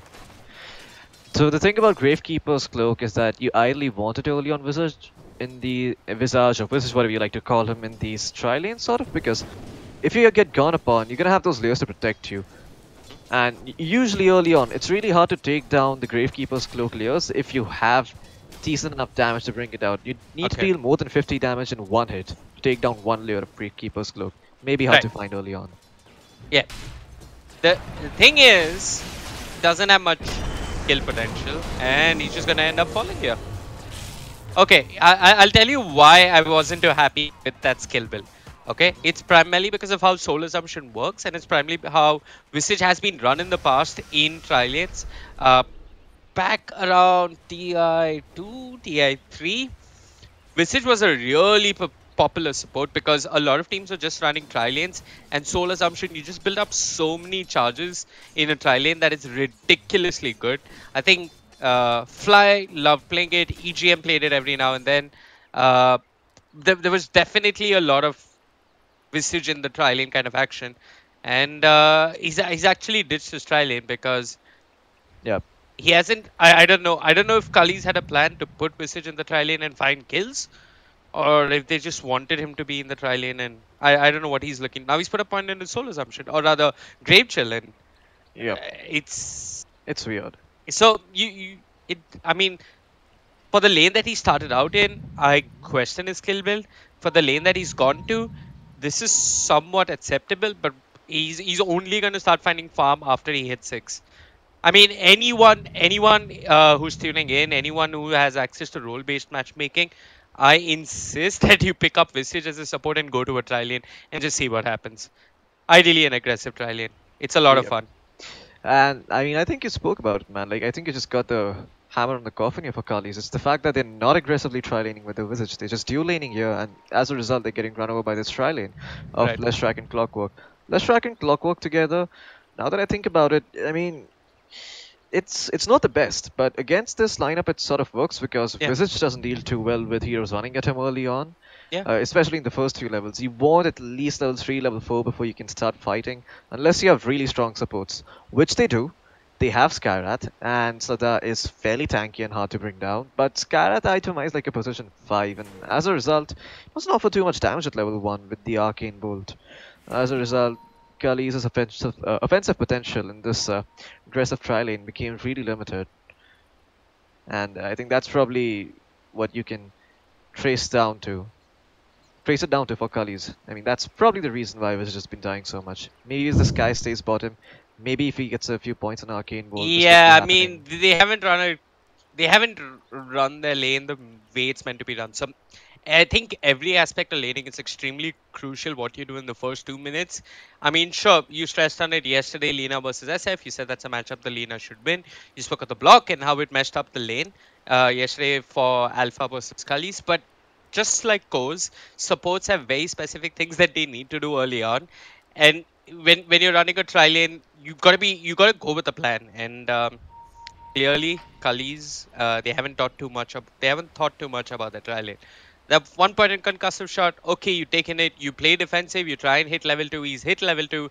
So the thing about Gravekeeper's Cloak is that you ideally want it early on Visage, in the Visage or Visage, whatever you like to call him, in these tri-lanes sort of, because if you get gone upon, you're going to have those layers to protect you. And usually early on, it's really hard to take down the Gravekeeper's Cloak layers if you have decent enough damage to bring it out. You need to deal more than 50 damage in one hit to take down one layer of Gravekeeper's Cloak. Maybe hard to find early on. Yeah. The thing is, doesn't have much kill potential, and he's just gonna end up falling here. Okay, I'll tell you why I wasn't too happy with that skill build. Okay, it's primarily because of how Soul Assumption works, and it's primarily how Visage has been run in the past in tri-lanes. Back around TI2, TI3, Visage was a really popular support because a lot of teams were just running tri-lanes, and Soul Assumption, you just build up so many charges in a tri-lane that is ridiculously good. I think Fly loved playing it, EGM played it every now and then. There was definitely a lot of Visage in the tri-lane kind of action, and he's actually ditched his tri-lane because he hasn't. I don't know if Cullies had a plan to put Visage in the tri-lane and find kills, or if they just wanted him to be in the tri-lane, and I don't know what he's looking. Now he's put a point in his Soul Assumption, or rather Grave Chill, and it's weird. So I mean, for the lane that he started out in, I question his skill build. For the lane that he's gone to, this is somewhat acceptable, but he's only going to start finding farm after he hits 6. I mean, anyone who's tuning in, anyone who has access to role-based matchmaking, I insist that you pick up Visage as a support and go to a tri lane and just see what happens. Ideally, an aggressive tri lane. It's a lot of Yep. fun. And I mean, I think you spoke about it, man. Like, I think you just got the hammer on the coffin here for Cullies. It's the fact that they're not aggressively tri-laning with the Visage. They're just dual laning here, and as a result, they're getting run over by this tri-lane of Right. Leshrac and Clockwork. Leshrac and Clockwork together, now that I think about it, I mean, it's not the best, but against this lineup, it sort of works because Yeah. Visage doesn't deal too well with heroes running at him early on. Yeah. Especially in the first few levels. You want at least level 3, level 4 before you can start fighting, unless you have really strong supports, which they do. They have Skyrat, and Sada is fairly tanky and hard to bring down, but Skyrat itemized like a position 5, and as a result, it doesn't offer too much damage at level 1 with the Arcane Bolt. As a result, Cullies' offensive potential in this aggressive tri-lane became really limited, and I think that's probably what you can trace it down to for Cullies. I mean, that's probably the reason why Visage has been dying so much. Maybe if this guy stays bottom, maybe if he gets a few points on Arcane Bolt. Yeah, I mean, they haven't run their lane the way it's meant to be run. So I think every aspect of laning is extremely crucial what you do in the first 2 minutes. I mean, sure, you stressed on it yesterday, Lina versus SF. You said that's a matchup the Lina should win. You spoke of the block and how it meshed up the lane yesterday for Alpha versus Cullies. But just like Co's, supports have very specific things that they need to do early on. And when you're running a tri lane, you gotta go with the plan. And clearly, Cullies, they haven't thought too much about the tri lane. The 1 point in concussive shot, okay, you taken it, you play defensive, you try and hit level 2, he's hit level 2.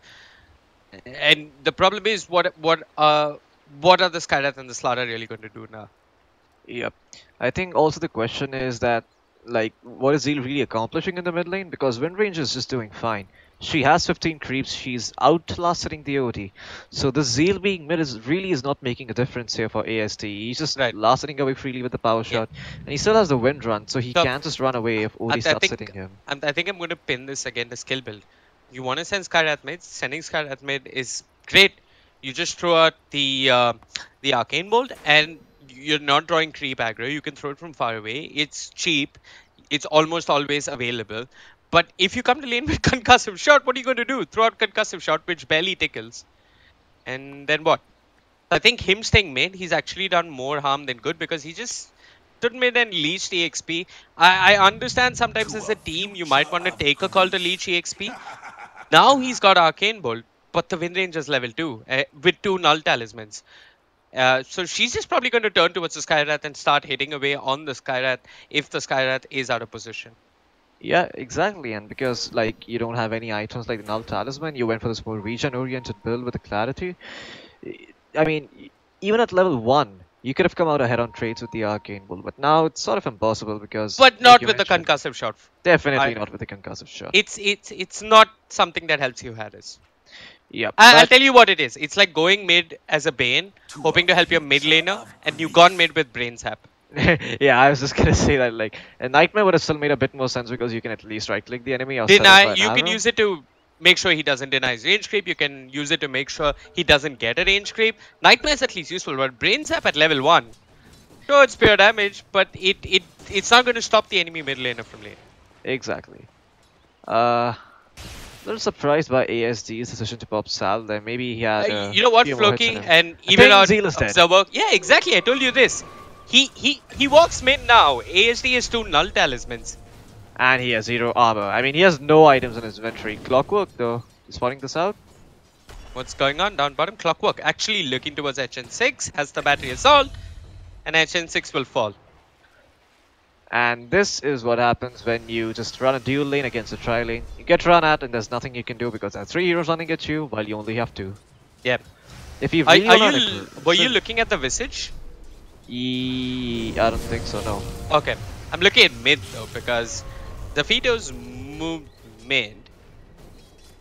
And the problem is, what are the Skyrath and the Slaughter really going to do now? Yep. I think also the question is that, like, what is Zeal really accomplishing in the mid lane? Because Windrange is just doing fine. She has 15 creeps, she's outlasting the OT. So the Zeal being mid is not making a difference here for AST. He's just lasting away freely with the power shot. And he still has the wind run, so he can't just run away if OT starts hitting him. I think I'm going to pin this again to skill build. You want to send Skyrath mid, sending Skyrath mid is great. You just throw out the Arcane Bolt and you're not drawing creep aggro. You can throw it from far away. It's cheap. It's almost always available. But if you come to lane with concussive shot, what are you going to do? Throw out concussive shot, which barely tickles. And then what? I think him staying mid, he's actually done more harm than good because he just stood mid and leached EXP. I understand sometimes as a team, you might want to take a call to leech EXP. Now he's got Arcane Bolt, but the win range is level 2 with 2 null talismans. So she's just probably going to turn towards the Skyrath and start hitting away on the Skyrath if the Skyrath is out of position. Yeah, exactly, and because like you don't have any items like the Null Talisman, you went for this more regen-oriented build with the Clarity. I mean, even at level 1, you could have come out ahead on trades with the Arcane Bull, but now it's sort of impossible because... But not with the concussive shot. Definitely not with the concussive shot. It's not something that helps you, Harris. Yep. I'll tell you what it is. It's like going mid as a Bane, hoping to help your mid laner, and you've gone mid with Brain Sap. Yeah, I was just gonna say that, like, a Nightmare would have still made a bit more sense because you can at least right-click the enemy or You can use it to make sure he doesn't deny his range creep. You can use it to make sure he doesn't get a range creep. Nightmare is at least useful, but Brain Sap at level 1. Sure, it's pure damage, but it's not going to stop the enemy mid laner from lane. Exactly. A little surprised by ASD's decision to pop Sal there. Maybe he had. You know what, Floki, and even our observer. Yeah, exactly. I told you this. He walks mid now. ASD has 2 null talismans. And he has 0 armor. I mean, he has no items in his inventory. Clockwork, though. Spotting this out. What's going on down bottom? Clockwork actually looking towards HN6. Has the battery assault. And HN6 will fall. And this is what happens when you just run a dual lane against a tri lane. You get run at and there's nothing you can do because there are 3 heroes running at you while you only have 2. Yep. If you really were you looking at the Visage? I don't think so, no. Okay. I'm looking at mid though because the Fido's moved mid.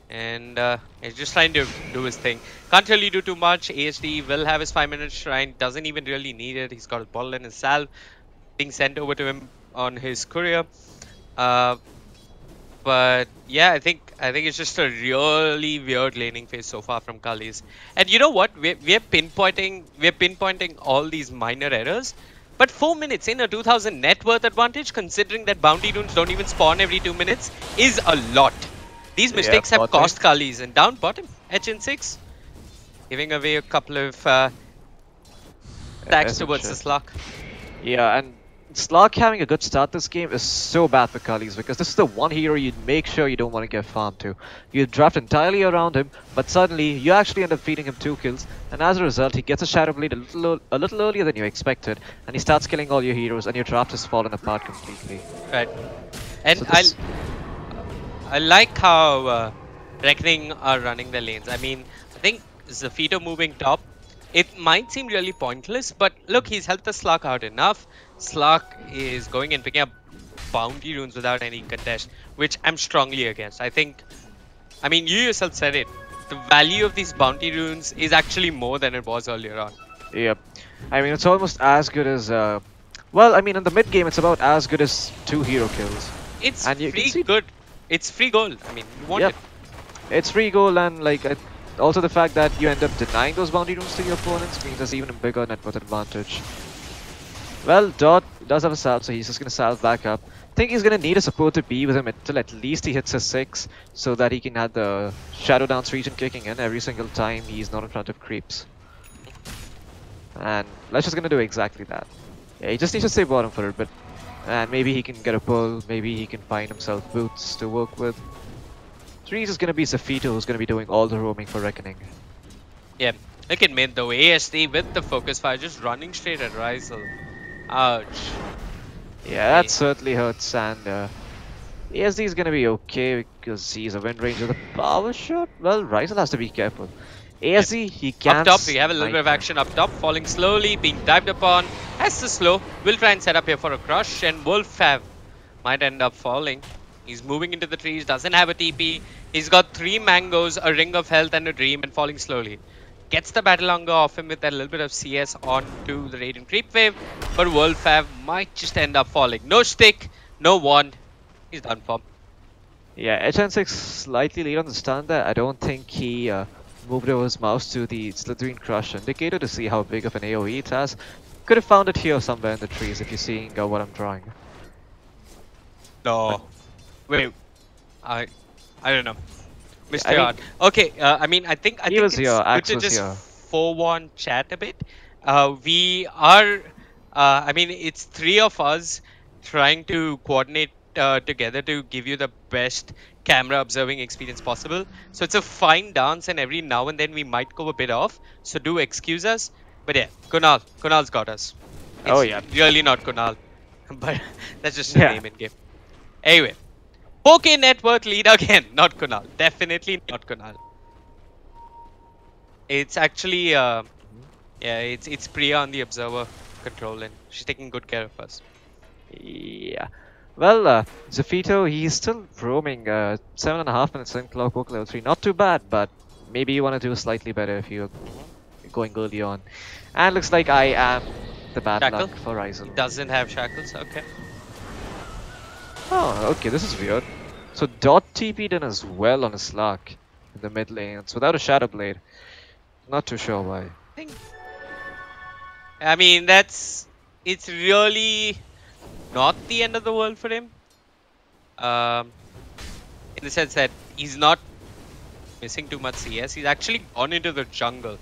And he's just trying to do his thing. Can't really do too much. ASD will have his 5-minute shrine. Doesn't even really need it. He's got his bottle and his salve being sent over to him on his courier. But But yeah, I think it's just a really weird laning phase so far from Cullies. And you know what? We're pinpointing all these minor errors. But 4 minutes in a 2000 net worth advantage, considering that bounty runes don't even spawn every 2 minutes, is a lot. These mistakes have cost Cullies. And down bottom, HN6, giving away a couple of stacks towards the Slug. Yeah, and Slug having a good start this game is so bad for Cullies because this is the one hero you'd make sure you don't want to get farmed to. You draft entirely around him, but suddenly you actually end up feeding him 2 kills, and as a result he gets a Shadow Blade a little earlier than you expected, and he starts killing all your heroes, and your draft has fallen apart completely. Right. And So I like how Reckoning are running the lanes. I mean, I think Zafito moving top, it might seem really pointless, but look, he's helped the Slug out enough. Slug is going and picking up bounty runes without any contest, which I'm strongly against. I mean, you yourself said it. The value of these bounty runes is actually more than it was earlier on. Yep. I mean, it's almost as good as, well, I mean, in the mid game, it's about as good as 2 hero kills. It's free good. It's free gold. I mean, you want it. It's free gold, and like also the fact that you end up denying those bounty runes to your opponents means there's even a bigger net worth advantage. Well, Dot does have a salve, so he's just gonna salve back up. I think he's gonna need a supporter B with him until at least he hits his 6, so that he can have the Shadow Dance region kicking in every single time he's not in front of creeps. And Lesh is gonna do exactly that. Yeah, he just needs to stay bottom for a bit. And maybe he can get a pull, maybe he can find himself boots to work with. 3 is going to be Zafito, who's going to be doing all the roaming for Reckoning. Yeah, look at mid though. ASD with the focus fire just running straight at Rysel. Ouch. Yeah, that certainly hurts, and ASD is going to be okay because he's a wind range with a power shot. Well, Rysel has to be careful. ASD, he can. Up top, we have a little bit of action up top, falling slowly, being dived upon. Has the slow. Will try and set up here for a crush, and Wolfhav might end up falling. He's moving into the trees, doesn't have a TP. He's got 3 mangoes, a ring of health, and a dream, and falling slowly. Gets the battle hunger off him with a little bit of CS onto the Radiant Creep Wave, but Wolfhav might just end up falling. No stick, no wand. He's done for. Yeah, HN6 slightly lead on the stun there. I don't think he moved over his mouse to the Slytherin Crush indicator to see how big of an AoE it has. Could have found it here somewhere in the trees if you're seeing what I'm drawing. No. Wait. I don't know. Mr. Yard. Okay, I mean, I think it's good to just forewarn chat a bit. We are, I mean, it's 3 of us trying to coordinate together to give you the best camera observing experience possible. So it's a fine dance, and every now and then we might go a bit off. So do excuse us. But yeah, Kunal's got us. It's really not Kunal, but that's just a name in game. Anyway, 4K net worth lead again, not Kunal. Definitely not Kunal. It's actually, it's Priya on the observer controlling. She's taking good care of us. Yeah. Well, Zafito, he's still roaming 7.5 minutes in clockwork level 3. Not too bad, but maybe you want to do slightly better if you're going early on. And looks like I am the bad Shackle? luck for Rysel. He doesn't have shackles, okay. Oh, okay, this is weird. So Dot TP'd in as well on a Slug in the mid lane. It's without a Shadow Blade. Not too sure why. I mean, it's really not the end of the world for him. In the sense that he's not missing too much CS. He's actually gone into the jungle.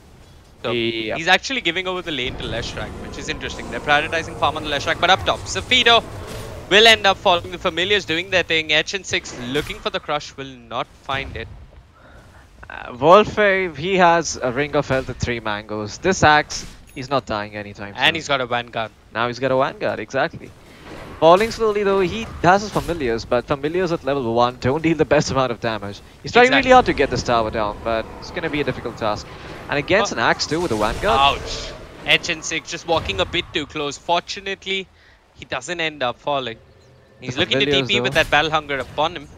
So he's actually giving over the lane to Leshrac, which is interesting. They're prioritizing farm on the Leshrac, but up top, Zafito will end up following the Familiars doing their thing. HN6 looking for the crush, will not find it. Wolfhav, he has a ring of health at 3 mangoes. This axe, he's not dying anytime soon. And he's got a Vanguard. Now he's got a Vanguard, exactly. Falling slowly though, he has his Familiars, but Familiars at level 1 don't deal the best amount of damage. He's trying really hard to get this tower down, but it's going to be a difficult task. And against an axe too with a Vanguard. Ouch. HN6 just walking a bit too close. Fortunately, he doesn't end up falling. He's looking to TP with that battle hunger upon him.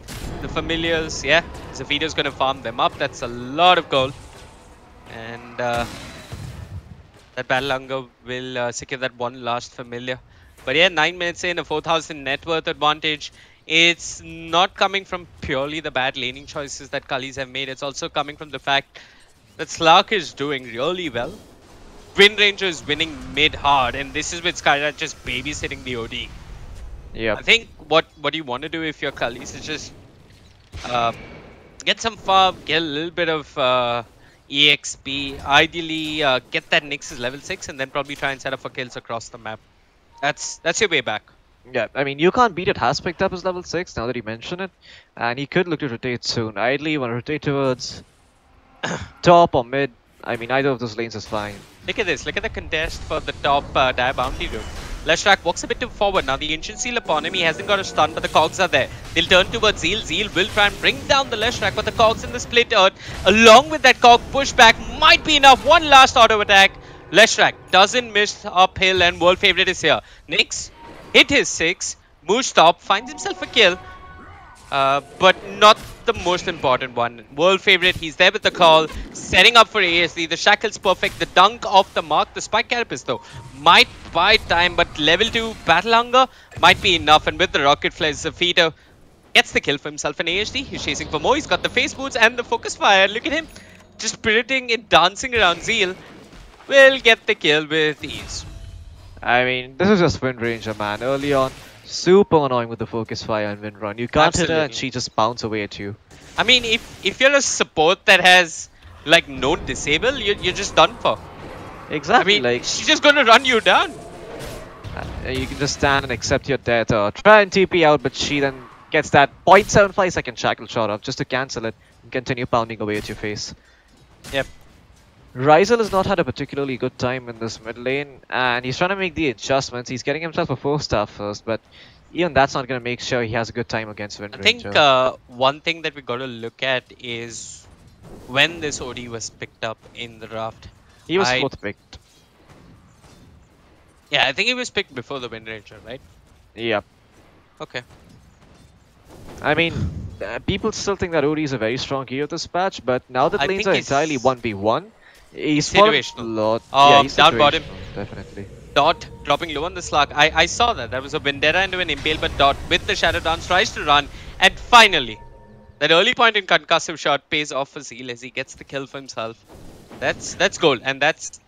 The Familiars, yeah, Zafito's going to farm them up. That's a lot of gold. And that battle hunger will secure that one last Familiar. But yeah, 9 minutes in, a 4,000 net worth advantage it's not coming from purely the bad laning choices that Cullies have made. It's also coming from the fact that Slark is doing really well. Wind Ranger is winning mid hard, and this is with Skyrat just babysitting the OD. Yeah. I think what you want to do if you're Cullies is just get some farm, get a little bit of EXP. Ideally, get that Nyx's level 6, and then probably try and set up for kills across the map. That's your way back. Yeah, I mean, you can't beat it. Has picked up his level 6 now that you mention it, and he could look to rotate soon. Ideally, you want to rotate towards top or mid. I mean, either of those lanes is fine. Look at this. Look at the contest for the top dire bounty room. Leshrac walks a bit too forward. Now the Ancient Seal upon him. He hasn't got a stun, but the cogs are there. They'll turn towards Zeal. Zeal will try and bring down the Leshrac, but the cogs in the split earth, along with that cog pushback, might be enough. One last auto attack. Leshrac doesn't miss uphill, and world favorite is here. Nyx hit his 6. Moosh top finds himself a kill, but not the most important one. World favorite, he's there with the call, setting up for ASD. The shackle's perfect. The dunk off the mark. The spike carapace though might buy time, but level 2 battle hunger might be enough. And with the rocket flare, Zafito gets the kill for himself in ASD. He's chasing for more. He's got the face boots and the focus fire. Look at him just spiriting and dancing around. Zeal will get the kill with ease. I mean, this is just Wind Ranger, man. Early on, super annoying with the focus fire and wind run. You can't hit her and she just bounce away at you. I mean, if you're a support that has like no disable, you're just done for. Exactly. I mean, like she's just gonna run you down. You can just stand and accept your death or try and TP out, but she then gets that 0.75 second shackle shot off just to cancel it and continue pounding away at your face. Yep. Ryzel has not had a particularly good time in this mid lane, and he's trying to make the adjustments. He's getting himself a 4-star first, but even that's not going to make sure he has a good time against Wind Ranger. I think one thing that we got to look at is when this OD was picked up in the draft. He was 4th picked. Yeah, I think he was picked before the Wind Ranger, right? Yep. Okay. I mean, people still think that OD is a very strong hero this patch, but now that lanes are entirely 1v1, he's situational. A lot. Yeah, he's down bottom. Definitely. Dot dropping low on the Slark. I saw that. That was a Vendetta into an Impale, but Dot with the Shadow Dance tries to run, and finally, that early point in concussive shot pays off for Zeal as he gets the kill for himself. That's gold, and that's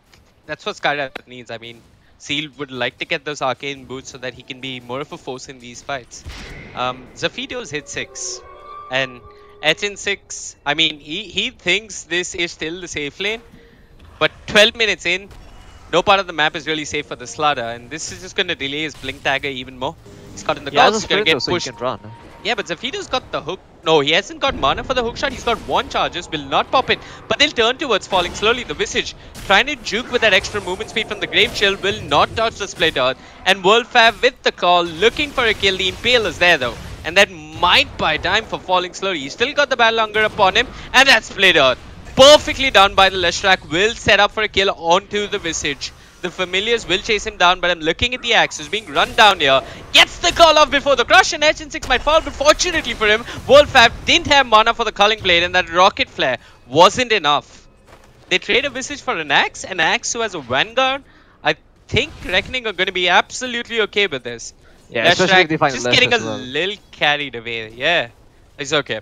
what Skyrat needs. I mean, Zeal would like to get those arcane boots so that he can be more of a force in these fights. Zafito's hit 6, and Etchin 6. I mean, he thinks this is still the safe lane, but 12 minutes in, no part of the map is really safe for the Slaughter, and this is just going to delay his Blink Dagger even more. He's caught in the guards, he's going to get pushed. So he can run. Yeah, but Zafito's got the hook. No, he hasn't got mana for the hook shot. He's got 1 charges, will not pop it. But they'll turn towards falling slowly. The Visage trying to juke with that extra movement speed from the Grave Chill will not touch the Split Earth. And World Fab with the call, looking for a kill. The Impale is there though, and that might buy time for falling slowly. He's still got the Battle Hunger upon him, and that Split Earth, perfectly done by the Leshrac, will set up for a kill onto the Visage. The Familiars will chase him down, but I'm looking at the Axis being run down here. Gets the call off before the crush, and H6 might fall, but fortunately for him, Wolfab didn't have mana for the Culling Blade, and that Rocket Flare wasn't enough. They trade a Visage for an Axe who has a Vanguard. I think Reckoning are going to be absolutely okay with this. Yeah, especially if they find just getting a little carried away. Yeah, it's okay.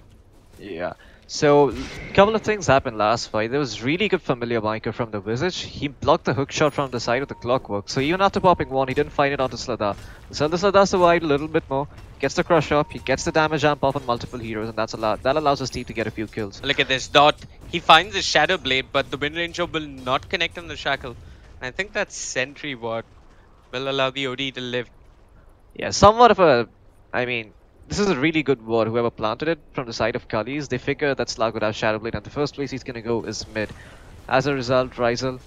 Yeah. So, a couple of things happened last fight. There was really good familiar marker from the Visage. He blocked the hook shot from the side of the Clockwork. So even after popping 1, he didn't find it onto Sladar. So the Sladar survived a little bit more. Gets the crush off. He gets the damage jump off on multiple heroes, and that allows his team to get a few kills. Look at this. Dot. He finds his Shadow Blade, but the Wind Ranger will not connect on the Shackle. And I think that Sentry Ward will allow the OD to live. Yeah, somewhat of a... I mean... This is a really good ward. Whoever planted it from the side of Cullies, they figure that Slug would have Shadow Blade, and the first place he's going to go is mid. As a result, Ryzel,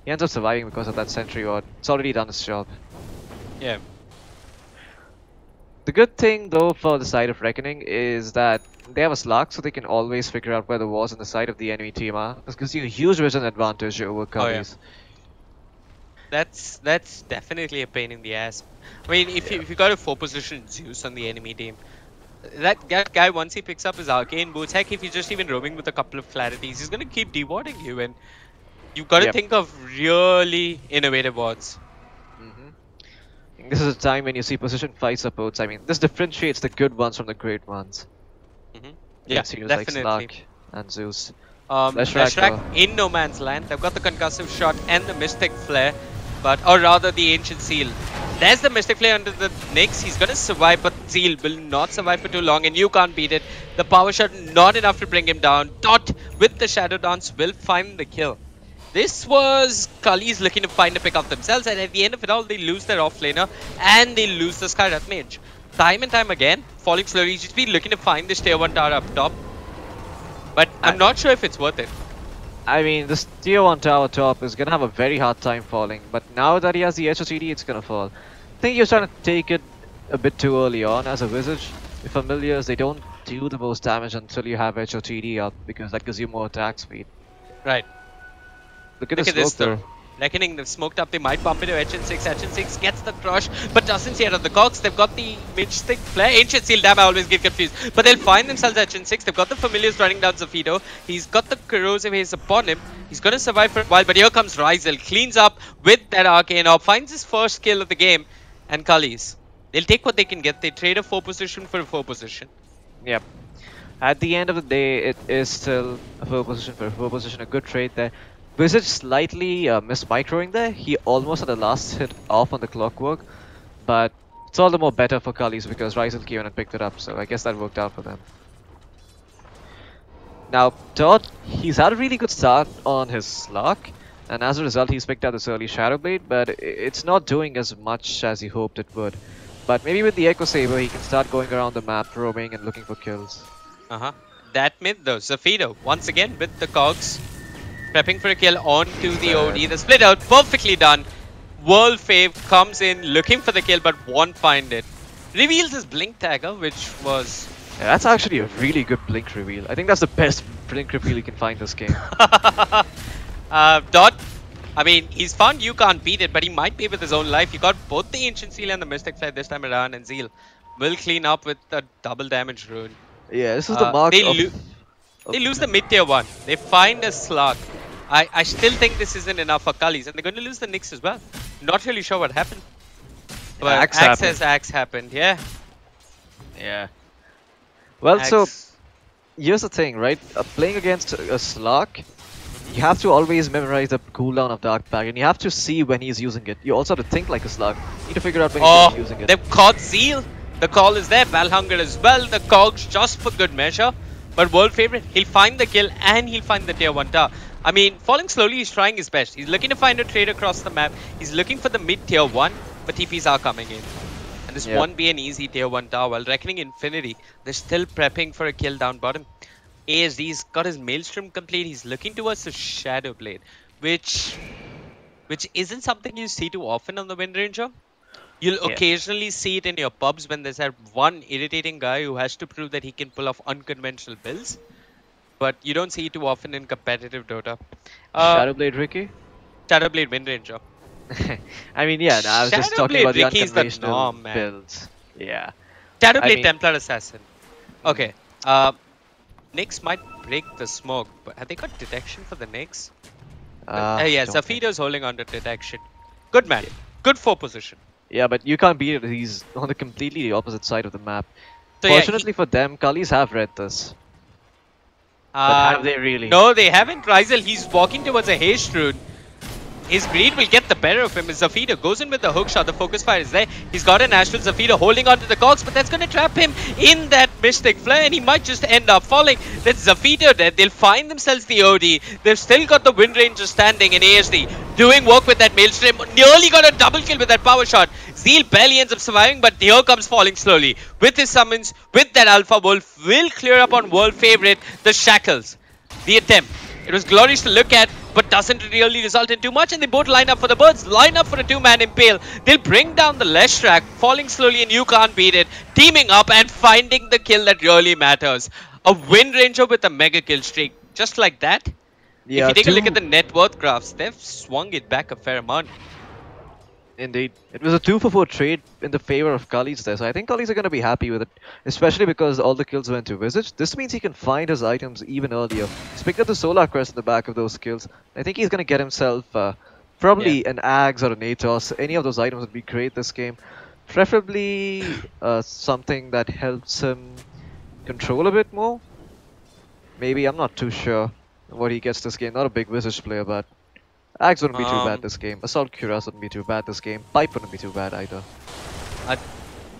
he ends up surviving because of that Sentry ward. It's already done its job. Yeah. The good thing, though, for the side of Reckoning is that they have a Slug, so they can always figure out where the walls on the side of the enemy team are. This gives you a huge vision advantage over Cullies. Oh, yeah. That's definitely a pain in the ass. I mean, if you got a 4-position Zeus on the enemy team, that guy, once he picks up his arcane boots, heck, if he's just even roaming with a couple of clarities, he's gonna keep dewarding you, and you've got to think of really innovative wards. This is a time when you see position 5 supports. I mean, this differentiates the good ones from the great ones. Yeah, Heroes definitely. like Slark and Zeus. Leshrac in no man's land. They've got the concussive shot and the Mystic Flare, or rather the Ancient Seal. There's the Mystic Flare under the Nyx. He's gonna survive, but Zeal will not survive for too long, and you can't beat it. The power shot not enough to bring him down. Dot with the Shadow Dance will find the kill. This was Cullies looking to find a pick of themselves, and at the end of it all, they lose their offlaner and they lose the Skyrath Mage. Time and time again, falling slowly, just be looking to find this tier 1 tower up top. But I'm not sure if it's worth it. I mean, this tier 1 tower top is gonna have a very hard time falling, but now that he has the HOTD, it's gonna fall. I think he was trying to take it a bit too early on as a Visage. With Familiars, they don't do the most damage until you have HOTD up, because that gives you more attack speed. Right. Look at this though. Reckoning, they've smoked up, they might bump into HN6. HN6 gets the crush, but doesn't see it on the cogs. They've got the Mystic Flare. Ancient Seal, damn, I always get confused. But they'll find themselves HN6. They've got the Familiars running down Zafito. He's got the Corrosive Haze upon him. He's going to survive for a while, but here comes Ryzel. Cleans up with that Arcane Orb, finds his first kill of the game, and Cullies. They'll take what they can get. They trade a 4 position for a 4 position. Yep. At the end of the day, it is still a 4 position for a 4 position. A good trade there. Visage slightly microing there. He almost had the last hit off on the clockwork, but it's all the more better for Cullies because Ryzel came in and picked it up, so I guess that worked out for them. Now, Dot, he's had a really good start on his Slark, and as a result he's picked up this early Shadow Blade, but it's not doing as much as he hoped it would. But maybe with the Echo Saber he can start going around the map, roaming and looking for kills. That mid though, Zafito, once again with the cogs. Prepping for a kill onto the OD. The split out, perfectly done. World Fave comes in looking for the kill but won't find it. Reveals his Blink Tagger, which was... Yeah, that's actually a really good Blink reveal. I think that's the best Blink reveal you can find this game. Dot, I mean, he's found you can't beat it, but he might be with his own life. He got both the Ancient Seal and the Mystic Flare this time around, and Zeal will clean up with the double damage rune. Yeah, this is the mark They lose the mid-tier 1. They find a Slug. I still think this isn't enough for Cullies, and they're going to lose the Nyx as well. Not really sure what happened. But Axe happened, yeah. Yeah. Well, so here's the thing, right? Playing against a Slark, you have to always memorize the cooldown of Dark Bag, and you have to see when he's using it. You also have to think like a Slark. You need to figure out when he's using it. They've caught Zeal. The call is there. Valhunger as well. The cogs just for good measure. But world favorite, he'll find the kill and he'll find the tier 1 tower. I mean, falling slowly, he's trying his best. He's looking to find a trade across the map. He's looking for the mid-tier 1, but TPs are coming in. And this won't be an easy tier 1 tower. While Reckoning Infinity, they're still prepping for a kill down bottom. ASD's got his Maelstrom complete. He's looking towards the Shadow Blade, which isn't something you see too often on the Wind Ranger. You'll occasionally see it in your pubs when there's that one irritating guy who has to prove that he can pull off unconventional builds. But you don't see it too often in competitive Dota. Shadowblade Ricky? Shadowblade Wind Ranger. I mean, yeah, no, I was just talking about the unconventional builds. Yeah. Shadowblade Templar Assassin. Okay. Nyx might break the smoke, but have they got detection for the Nyx? Yeah, Zafito's holding on to detection. Good man. Good 4 position. Yeah, but you can't beat it. He's on the completely opposite side of the map. So fortunately for them, Cullies have read this. But have they really? No, they haven't. Ryzel, he's walking towards a haste rune. His greed will get the better of him. Zafito goes in with the hook shot. The focus fire is there. He's got an Astral Zafito holding onto the cogs, but that's going to trap him in that Mystic Flare, and he might just end up falling. That's Zafito dead. They'll find themselves the OD. They've still got the Wind Ranger standing in ASD, doing work with that Maelstrom. Nearly got a double kill with that power shot. Zeal barely ends up surviving, but here comes falling slowly. With his summons, with that Alpha Wolf, will clear up on world favorite, the Shackles. The attempt. It was glorious to look at, but doesn't really result in too much, and they both line up for the birds, line up for a 2-man impale. They'll bring down the Leshrac, falling slowly and you can't beat it, teaming up and finding the kill that really matters. A Wind Ranger with a mega kill streak, just like that. Yeah, if you take a look at the net worth graphs, they've swung it back a fair amount. Indeed. It was a 2-for-4 trade in the favor of Cullies there, so I think Cullies are going to be happy with it, especially because all the kills went to Visage. This means he can find his items even earlier. He's picked up the Solar Crest in the back of those kills. I think he's going to get himself Probably an Axe or an Atos. Any of those items would be great this game. Preferably something that helps him control a bit more. Maybe, I'm not too sure what he gets this game. Not a big Visage player, but Axe wouldn't be too bad this game. Assault Cuirass wouldn't be too bad this game. Pipe wouldn't be too bad either. I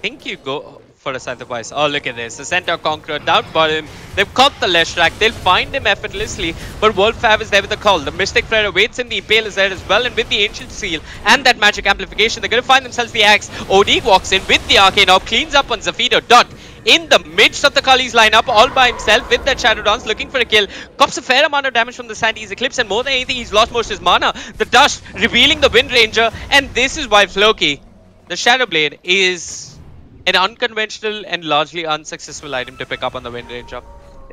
think you go for a sacrifice. Oh, look at this. The Centaur Conqueror down bottom. They've caught the Leshrac. They'll find him effortlessly. But Wolfab is there with the call. The Mystic Flare awaits him. The Impale is there as well. And with the Ancient Seal and that Magic Amplification, they're going to find themselves the Axe. OD walks in with the Arcane Orb. Cleans up on Zafiro. Dot in the midst of the Cullies lineup, all by himself with that Shadow Dance, looking for a kill. Cops a fair amount of damage from the Sandy's Eclipse, and more than anything, he's lost most of his mana. The Dust revealing the Wind Ranger, and this is why Floki, the Shadow Blade, is an unconventional and largely unsuccessful item to pick up on the Wind Ranger.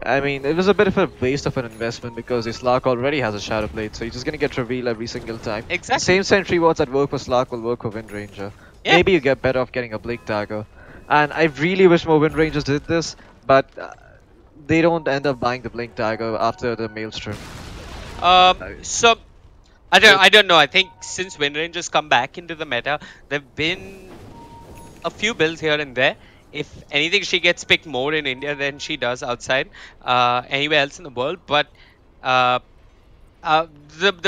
I mean, it was a bit of a waste of an investment because his Slark already has a Shadow Blade, so he's just going to get revealed every single time. Exactly. The same sentry wards that work for Slark will work for Wind Ranger. Yeah. Maybe you get better off getting a Blink Dagger. And I really wish more Wind Rangers did this, but they don't end up buying the Blink Dagger after the Maelstrom. So I don't know. I think since Wind Rangers come back into the meta, there've been a few builds here and there. If anything, she gets picked more in India than she does outside anywhere else in the world. But the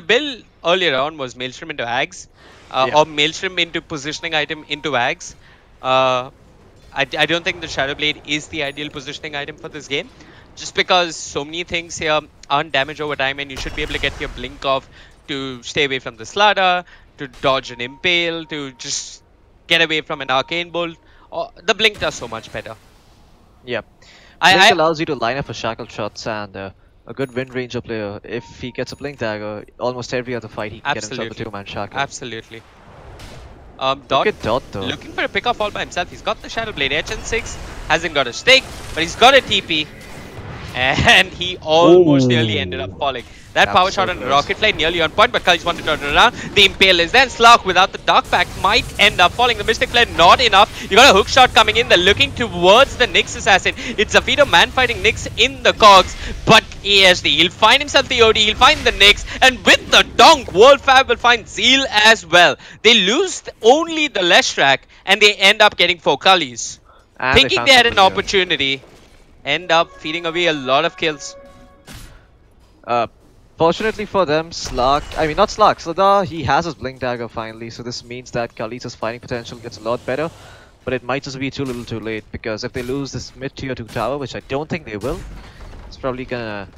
build earlier on was Maelstrom into Ags, or Maelstrom into positioning item into Ags. I don't think the Shadow Blade is the ideal positioning item for this game, just because so many things here aren't damage over time, and you should be able to get your blink off to stay away from the Slada, to dodge an Impale, to just get away from an Arcane Bolt. The blink does so much better. Yep. Blink allows you to line up for shackled shots, and a good Wind Ranger player, if he gets a Blink Dagger, almost every other fight he can get himself a 2-man shackle. Absolutely. Look at Dot though. Looking for a pick off all by himself. He's got the Shadow Blade. HN6 hasn't got a stake, but he's got a TP. And he almost nearly ended up falling. That power shot on Rocket Flight nearly on point, but Cullies wanted to turn around. The Impale is there. Slark without the Dark Pact might end up falling. The Mystic Flare not enough. You got a hook shot coming in. They're looking towards the Nyx Assassin. It's Zafiro man fighting Nyx in the cogs, but ESD. He'll find himself the OD. He'll find the Nyx, and with the Donk, Wolfab will find Zeal as well. They lose only the Leshrac, and they end up getting 4 Cullies. Thinking they had an opportunity, end up feeding away a lot of kills. Fortunately for them, Slada, he has his Blink Dagger finally, so this means that Cullies' fighting potential gets a lot better, but it might just be too little too late, because if they lose this mid-tier 2 tower, which I don't think they will, it's probably gonna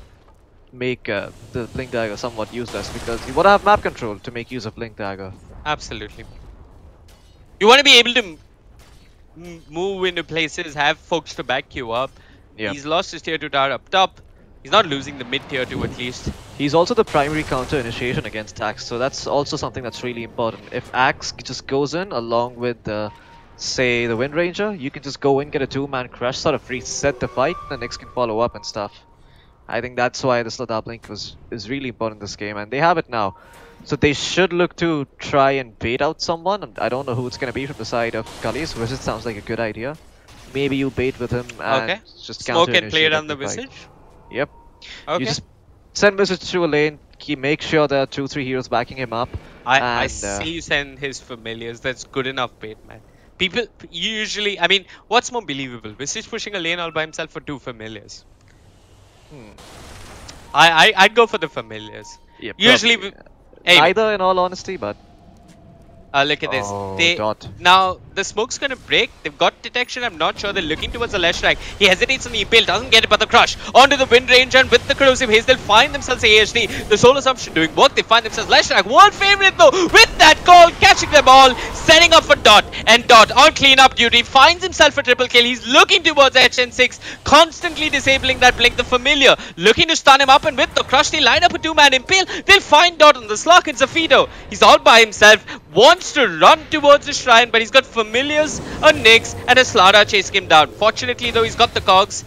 make the Blink Dagger somewhat useless, because you want to have map control to make use of Blink Dagger. Absolutely. You want to be able to move into places, have folks to back you up. Yep. He's lost his tier 2 tower up top. He's not losing the mid tier 2 at least. He's also the primary counter initiation against Axe, so that's also something that's really important. If Axe just goes in along with say the Wind Ranger, you can just go in, get a 2-man crush, sort of reset the fight, and the Nyx can follow up and stuff. I think that's why the Slada Blink is really important in this game, and they have it now. So they should look to try and bait out someone, and I don't know who it's going to be from the side of Cullies. Visage sounds like a good idea. Maybe you bait with him and just counter Smoke and play it on the Visage? Yep. Okay. You just send Visage through a lane, make sure there are 2-3 heroes backing him up. I see you send his familiars. That's good enough bait, man. People usually, I mean, what's more believable? Visage pushing a lane all by himself for 2 familiars. I'd go for the familiars. Yeah, usually, neither in all honesty, but look at this. Now the smoke's gonna break. They've got detection. I'm not sure. They're looking towards the Leshrac. He hesitates on the Impale, doesn't get it, but the crush onto the Wind Ranger, and with the corrosive haze, they'll find themselves AHD. The Soul Assumption doing work. They find themselves Leshrac. World favorite though, with that call, catching them all, setting up for Dot, and Dot on cleanup duty finds himself a triple kill. He's looking towards HN6, constantly disabling that blink. The familiar looking to stun him up, and with the crush, they line up a 2-man Impale. They'll find Dot on the Slark and Zafiro. He's all by himself. Wants to run towards the shrine, but he's got familiars, a Nyx, and a Slada chasing him down. Fortunately though, he's got the cogs,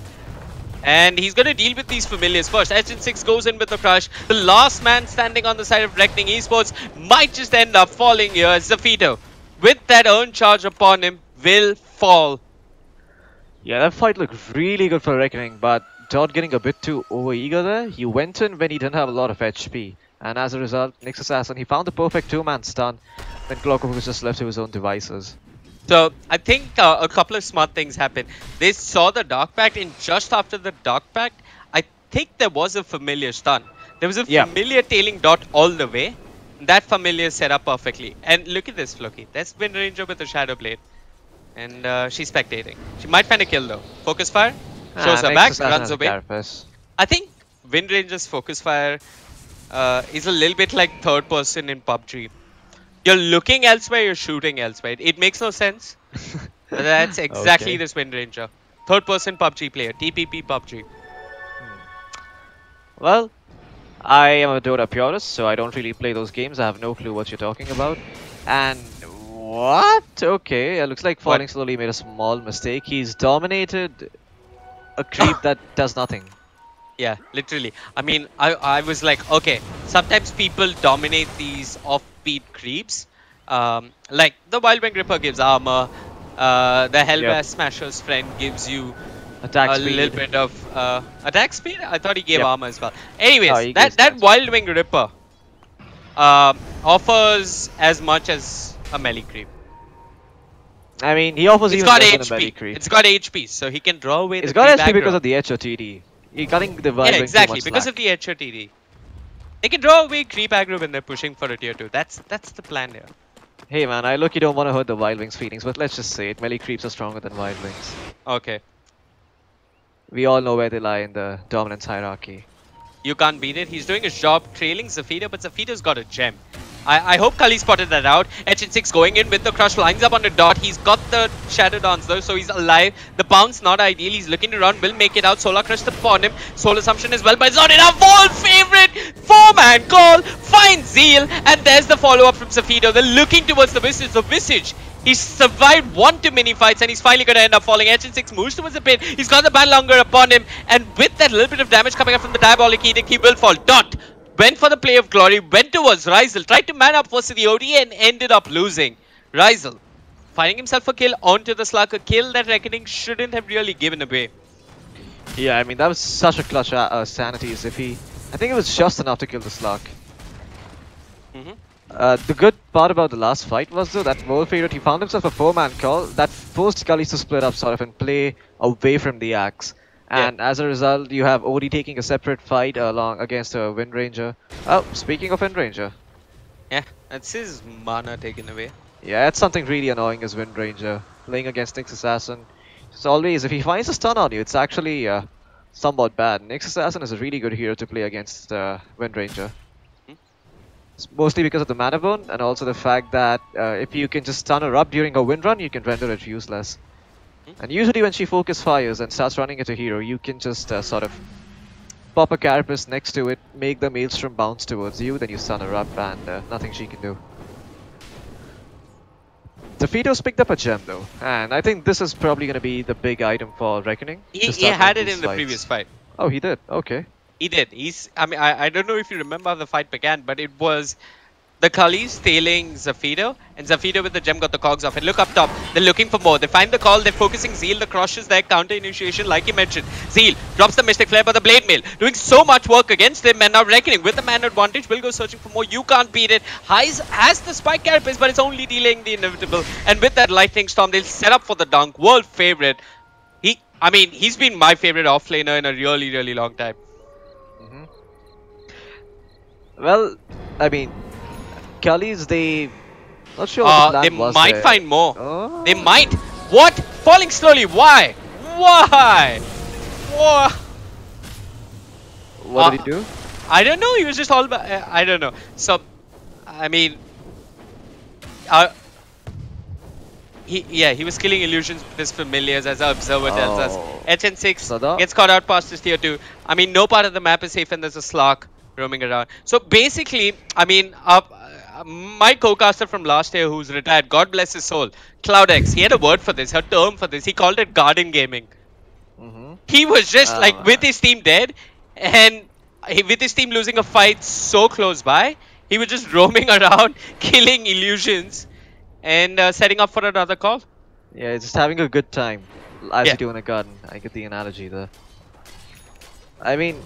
and he's going to deal with these familiars first. HN6 goes in with the crush. The last man standing on the side of Reckoning Esports might just end up falling here as Zafiro, with that earn charge upon him, will fall. Yeah, that fight looked really good for Reckoning, but Dot getting a bit too over-eager there. He went in when he didn't have a lot of HP. And as a result, Nyx Assassin, he found the perfect two-man stun when Clockwork was just left to his own devices. So I think a couple of smart things happened. They saw the Dark Pact, and just after the Dark Pact, I think there was a familiar stun. There was a familiar tailing dot all the way. That familiar set up perfectly. And look at this, Floki. That's Wind Ranger with the Shadow Blade. And she's spectating. She might find a kill though. Focus fire. Shows her back, runs away. I think Wind Ranger's focus fire is a little bit like third person in PUBG. You're looking elsewhere, you're shooting elsewhere. It makes no sense. But that's exactly this Wind Ranger. Third person PUBG player. TPP PUBG. Well, I am a Dota purist, so I don't really play those games. I have no clue what you're talking about. And what? Okay, it looks like Falling Slowly made a small mistake. He's dominated a creep that does nothing. Yeah, literally. I mean, I was like, okay, sometimes people dominate these offbeat creeps. Like the Wild Wing Ripper gives armor. The Hellbear Smasher's friend gives you a little bit of attack speed. I thought he gave armor as well. Anyways, that Wild Wing Ripper offers as much as a melee creep. I mean, he offers even less than a melee creep. It's got HP, so he can draw away it's the got HP because of the HOTD. You're cutting the Wild Wing exactly, too much because slack. of the HOTD. They can draw away creep aggro when they're pushing for a tier 2. That's the plan here. Hey man, I look, you don't want to hurt the Wild Wing's feelings, but let's just say it, melee creeps are stronger than Wild Wings. Okay. We all know where they lie in the dominance hierarchy. You can't beat it. He's doing his job trailing Zafira, but Zafira's got a gem. I hope Cullies spotted that out. HN6 going in with the crush, lines up on the dot. He's got the Shadow Dance though, so he's alive. The bounce not ideal. He's looking to run, will make it out. Solar Crush upon him. Soul Assumption as well, but it's not enough. Wall favorite! 4-man call! Finds Zeal! And there's the follow-up from Zafiro. They're looking towards the Visage. The Visage, he's survived 1 too many fights and he's finally going to end up falling. HN6 moves towards the pit. He's got the Battle Hunger upon him. And with that little bit of damage coming up from the Diabolic Edict, he will fall. Dot went for the play of glory, went towards Ryzel, tried to man up first to the OD and ended up losing. Ryzel finding himself a kill onto the Slug, a kill that Reckoning shouldn't have really given away. Yeah, I mean, that was such a clutch sanity as if he... I think it was just enough to kill the Slug. The good part about the last fight was though that World Favorite, he found himself a 4-man call that forced Cullies to split up sort of and play away from the axe. And as a result, you have OD taking a separate fight along against a Wind Ranger. Oh, speaking of Wind Ranger. Yeah, that's his mana taken away. Yeah, it's something really annoying as Wind Ranger. Playing against Nyx Assassin. It's always, if he finds a stun on you, it's actually somewhat bad. Nyx Assassin is a really good hero to play against Wind Ranger. It's mostly because of the mana burn and also the fact that if you can just stun her up during a wind run, you can render it useless. And usually when she focus fires and starts running at a hero, you can just sort of pop a carapace next to it, make the maelstrom bounce towards you, then you stun her up and nothing she can do. Zafito's picked up a gem though, and I think this is probably going to be the big item for Reckoning. He had it in the previous fight. Oh, he did? Okay. He did. I mean, I don't know if you remember how the fight began, but it was the Cullies tailing Zafiro, and Zafiro with the gem got the cogs off. And look up top, they're looking for more. They find the call, they're focusing Zeal, the crush is there, counter initiation like you mentioned. Zeal drops the Mystic Flare, but the Blade Mail doing so much work against him, and now Reckoning with the man advantage will go searching for more. You can't beat it. Highs has the Spike Carapace, but it's only delaying the inevitable. And with that Lightning Storm, they'll set up for the dunk. World favorite. I mean, he's been my favorite offlaner in a really, really long time. Well, I mean, Cullies, they... Not sure what the plan was. They might there. find more. They might. What? Falling slowly. Why? Why? What did he do? I don't know. He was just all about... I don't know. So, I mean... he was killing illusions with his familiars as our observer tells us. HN6 gets caught out past his tier 2. I mean, no part of the map is safe and there's a Slark roaming around. So basically, I mean, my co-caster from last year who's retired, God bless his soul, CloudX, he had a word for this, a term for this. He called it garden gaming. He was just like with his team dead and with his team losing a fight so close by, he was just roaming around, killing illusions and setting up for another call. Yeah, just having a good time as you do in a garden. I get the analogy there. I mean,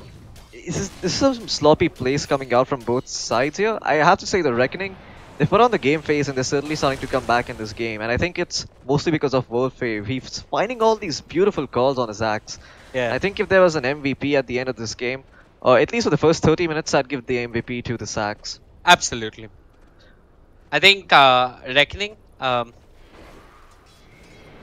this is some sloppy plays coming out from both sides here. I have to say the Reckoning, they put on the game face and they're certainly starting to come back in this game. And I think it's mostly because of Wolfave. He's finding all these beautiful calls on his axe. Yeah. I think if there was an MVP at the end of this game, or at least for the first 30 minutes, I'd give the MVP to the Sax. Absolutely. I think Reckoning,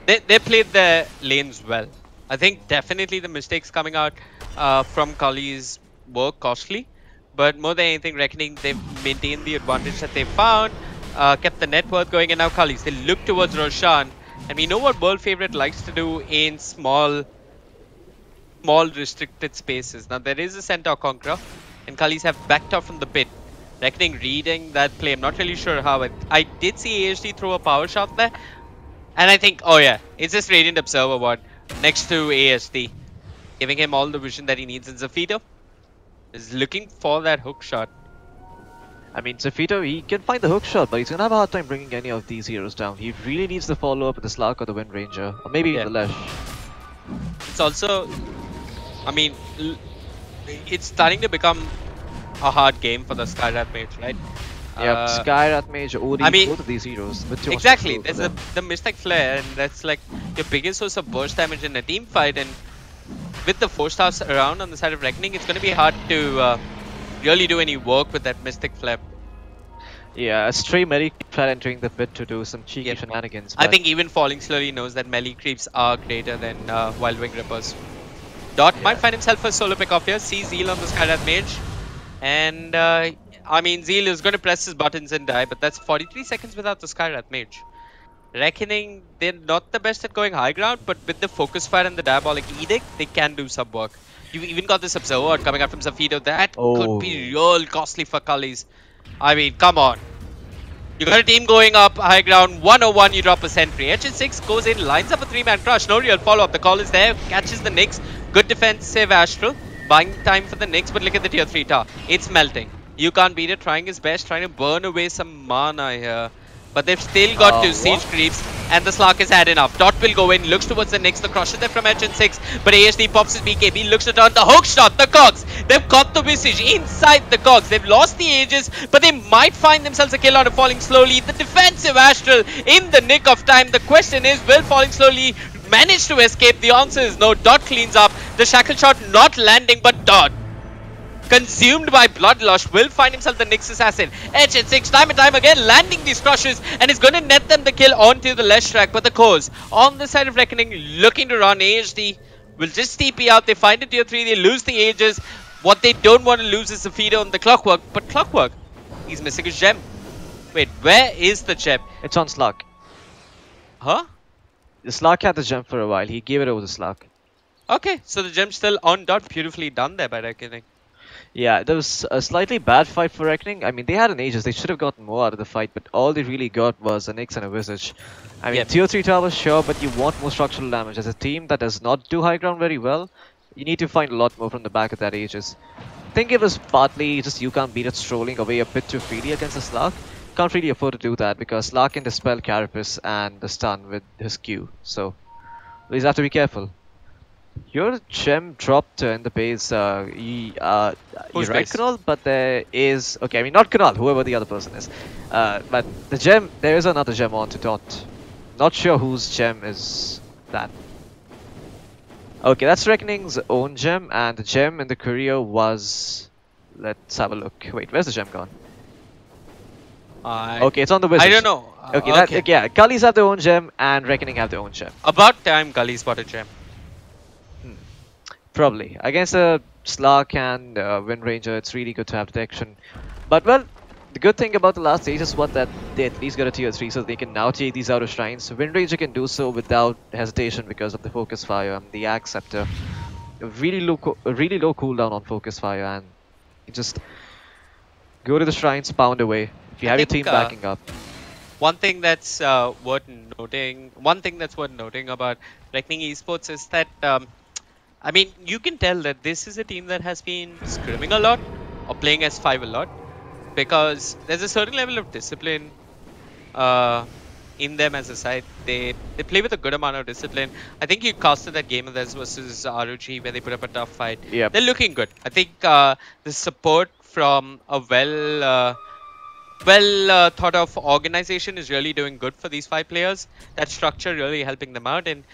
they played their lanes well. I think definitely the mistakes coming out from Cullies were costly. But more than anything, Reckoning, they've maintained the advantage that they found, kept the net worth going, and now Cullies, they look towards Roshan. And we know what World Favorite likes to do in small restricted spaces. Now there is a Centaur Conqueror, and Cullies have backed off from the pit. Reckoning reading that play, I'm not really sure how. I did see AHD throw a power shot there, and I think, oh yeah, it's this Radiant Observer one next to ASD, giving him all the vision that he needs. And Zafito is looking for that hook shot. I mean, Zafito, he can find the hook shot, but he's gonna have a hard time bringing any of these heroes down. He really needs the follow up with the Slark or the Wind Ranger, or maybe even the Lesh. It's also, I mean, it's starting to become a hard game for the Skyrath Mage, right? Yeah, Skyrath Mage, Odi, I mean, both of these heroes. Exactly, there's the Mystic Flare, and that's like your biggest source of burst damage in a team fight. And with the 4-stars around on the side of Reckoning, it's going to be hard to really do any work with that Mystic Flare. Yeah, a stray melee tried entering the pit to do some cheeky shenanigans. I think even Falling Slowly knows that melee creeps are greater than Wild Wing Rippers. Dot might find himself a solo pick off here, sees Zeal on the Skyrath Mage. And I mean, Zeal is going to press his buttons and die, but that's 43 seconds without the Skyrath Mage. Reckoning, they're not the best at going high ground, but with the Focus Fire and the Diabolic Edict, they can do some work. You've even got this Observer coming out from Zafito. That could be real costly for Cullies. I mean, come on. You got a team going up high ground, 101, you drop a sentry. HN6 goes in, lines up a 3-man crush. No real follow-up. The call is there, catches the Nyx. Good defensive Astral. Buying time for the Nyx, but look at the tier 3 tower. It's melting. You can't beat it, trying his best, trying to burn away some mana here. But they've still got 2 siege creeps, and the Slark has had enough. Dot will go in, looks towards the Nyx, the crusher there from HN6, but ASD pops his BKB, looks to turn the hook shot, the Cogs. They've got the Visage inside the Cogs. They've lost the Aegis, but they might find themselves a kill on a Falling Slowly. The defensive Astral in the nick of time. The question is, will Falling Slowly manage to escape? The answer is no. Dot cleans up. The Shackle Shot not landing, but Dot, consumed by Bloodlust, will find himself the Nyx assassin. HN6 time and time again landing these crushes, and is going to net them the kill onto the Lesh track. But the cause on the side of Reckoning looking to run. AHD will just TP out. They find a tier 3, they lose the Aegis. What they don't want to lose is the feeder on the Clockwork, but Clockwork, he's missing his gem. Wait, where is the gem? It's on Slark. Huh? The Slark had the gem for a while, he gave it over to Slark. Okay, so the gem's still on Dot. Beautifully done there by Reckoning. Yeah, there was a slightly bad fight for Reckoning. I mean, they had an Aegis, they should have gotten more out of the fight, but all they really got was a Nyx and a Visage. I mean, tier 3 tower, sure, but you want more structural damage. As a team that does not do high ground very well, you need to find a lot more from the back of that Aegis. I think it was partly just you can't beat it strolling away a bit too freely against the Slark. Can't really afford to do that because Slark can dispel Carapace and the stun with his Q, so please have to be careful. Your gem dropped in the base. You're right, Kunal, but there is... Okay, I mean, not Kunal, whoever the other person is. But the gem, there is another gem on to Dot. Not sure whose gem is that. Okay, that's Reckoning's own gem, and the gem in the courier was... Let's have a look. Wait, where's the gem gone? Okay, it's on the Wizard. I don't know. Okay, yeah, Cullies have their own gem, and Reckoning have their own gem. About time Cullies bought a gem. Probably. Against a Slark and Wind Ranger, it's really good to have detection. But, well, the good thing about the last Aegis was that they at least got a tier 3, so they can now take these out of shrines. Wind Ranger can do so without hesitation because of the Focus Fire and the Axe Scepter. A really low cooldown on Focus Fire, and you just go to the shrines, pound away. If you have your team backing up. One thing that's worth noting about Reckoning Esports is that I mean, you can tell that this is a team that has been scrimming a lot or playing S5 a lot, because there's a certain level of discipline in them as a side. They play with a good amount of discipline. I think you casted that game of theirs versus ROG where they put up a tough fight. Yep. They're looking good. I think the support from a well thought of organization is really doing good for these 5 players. That structure really helping them out, and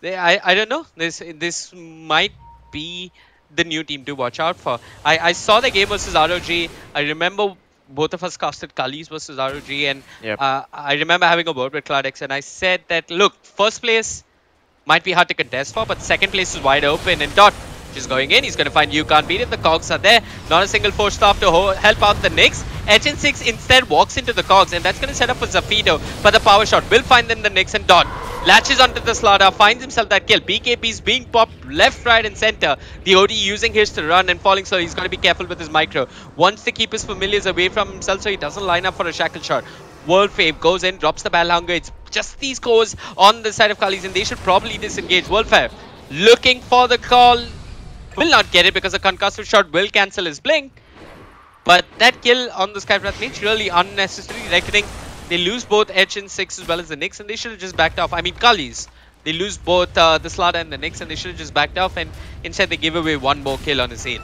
I don't know, this might be the new team to watch out for. I saw the game versus ROG. I remember both of us casted Cullies versus ROG, and I remember having a word with Claudex, and I said that, look, first place might be hard to contest for, but second place is wide open, and Dot just going in. He's going to find you can't beat it. The cogs are there. Not a single force staff to help out the Knicks. HN6 instead walks into the cogs, and that's going to set up for Zafido. But the power shot will find them the Knicks, and Dot latches onto the slaughter, finds himself that kill. BKB's being popped left, right, and center. The OD using his to run and falling, so he's got to be careful with his micro. Wants to keep his familiars away from himself so he doesn't line up for a shackle shot. World Fave goes in, drops the battle hunger. It's just these cores on the side of Cullies, and they should probably disengage. World Fave looking for the call. Will not get it because the concussive shot will cancel his blink. But that kill on the Skyfrat Mage really unnecessary. Reckoning they lose both HN6 as well as the Knicks, and they should have just backed off. I mean, Cullies, they lose both the Slaughter and the Knicks, and they should have just backed off, and instead they give away one more kill on his aid.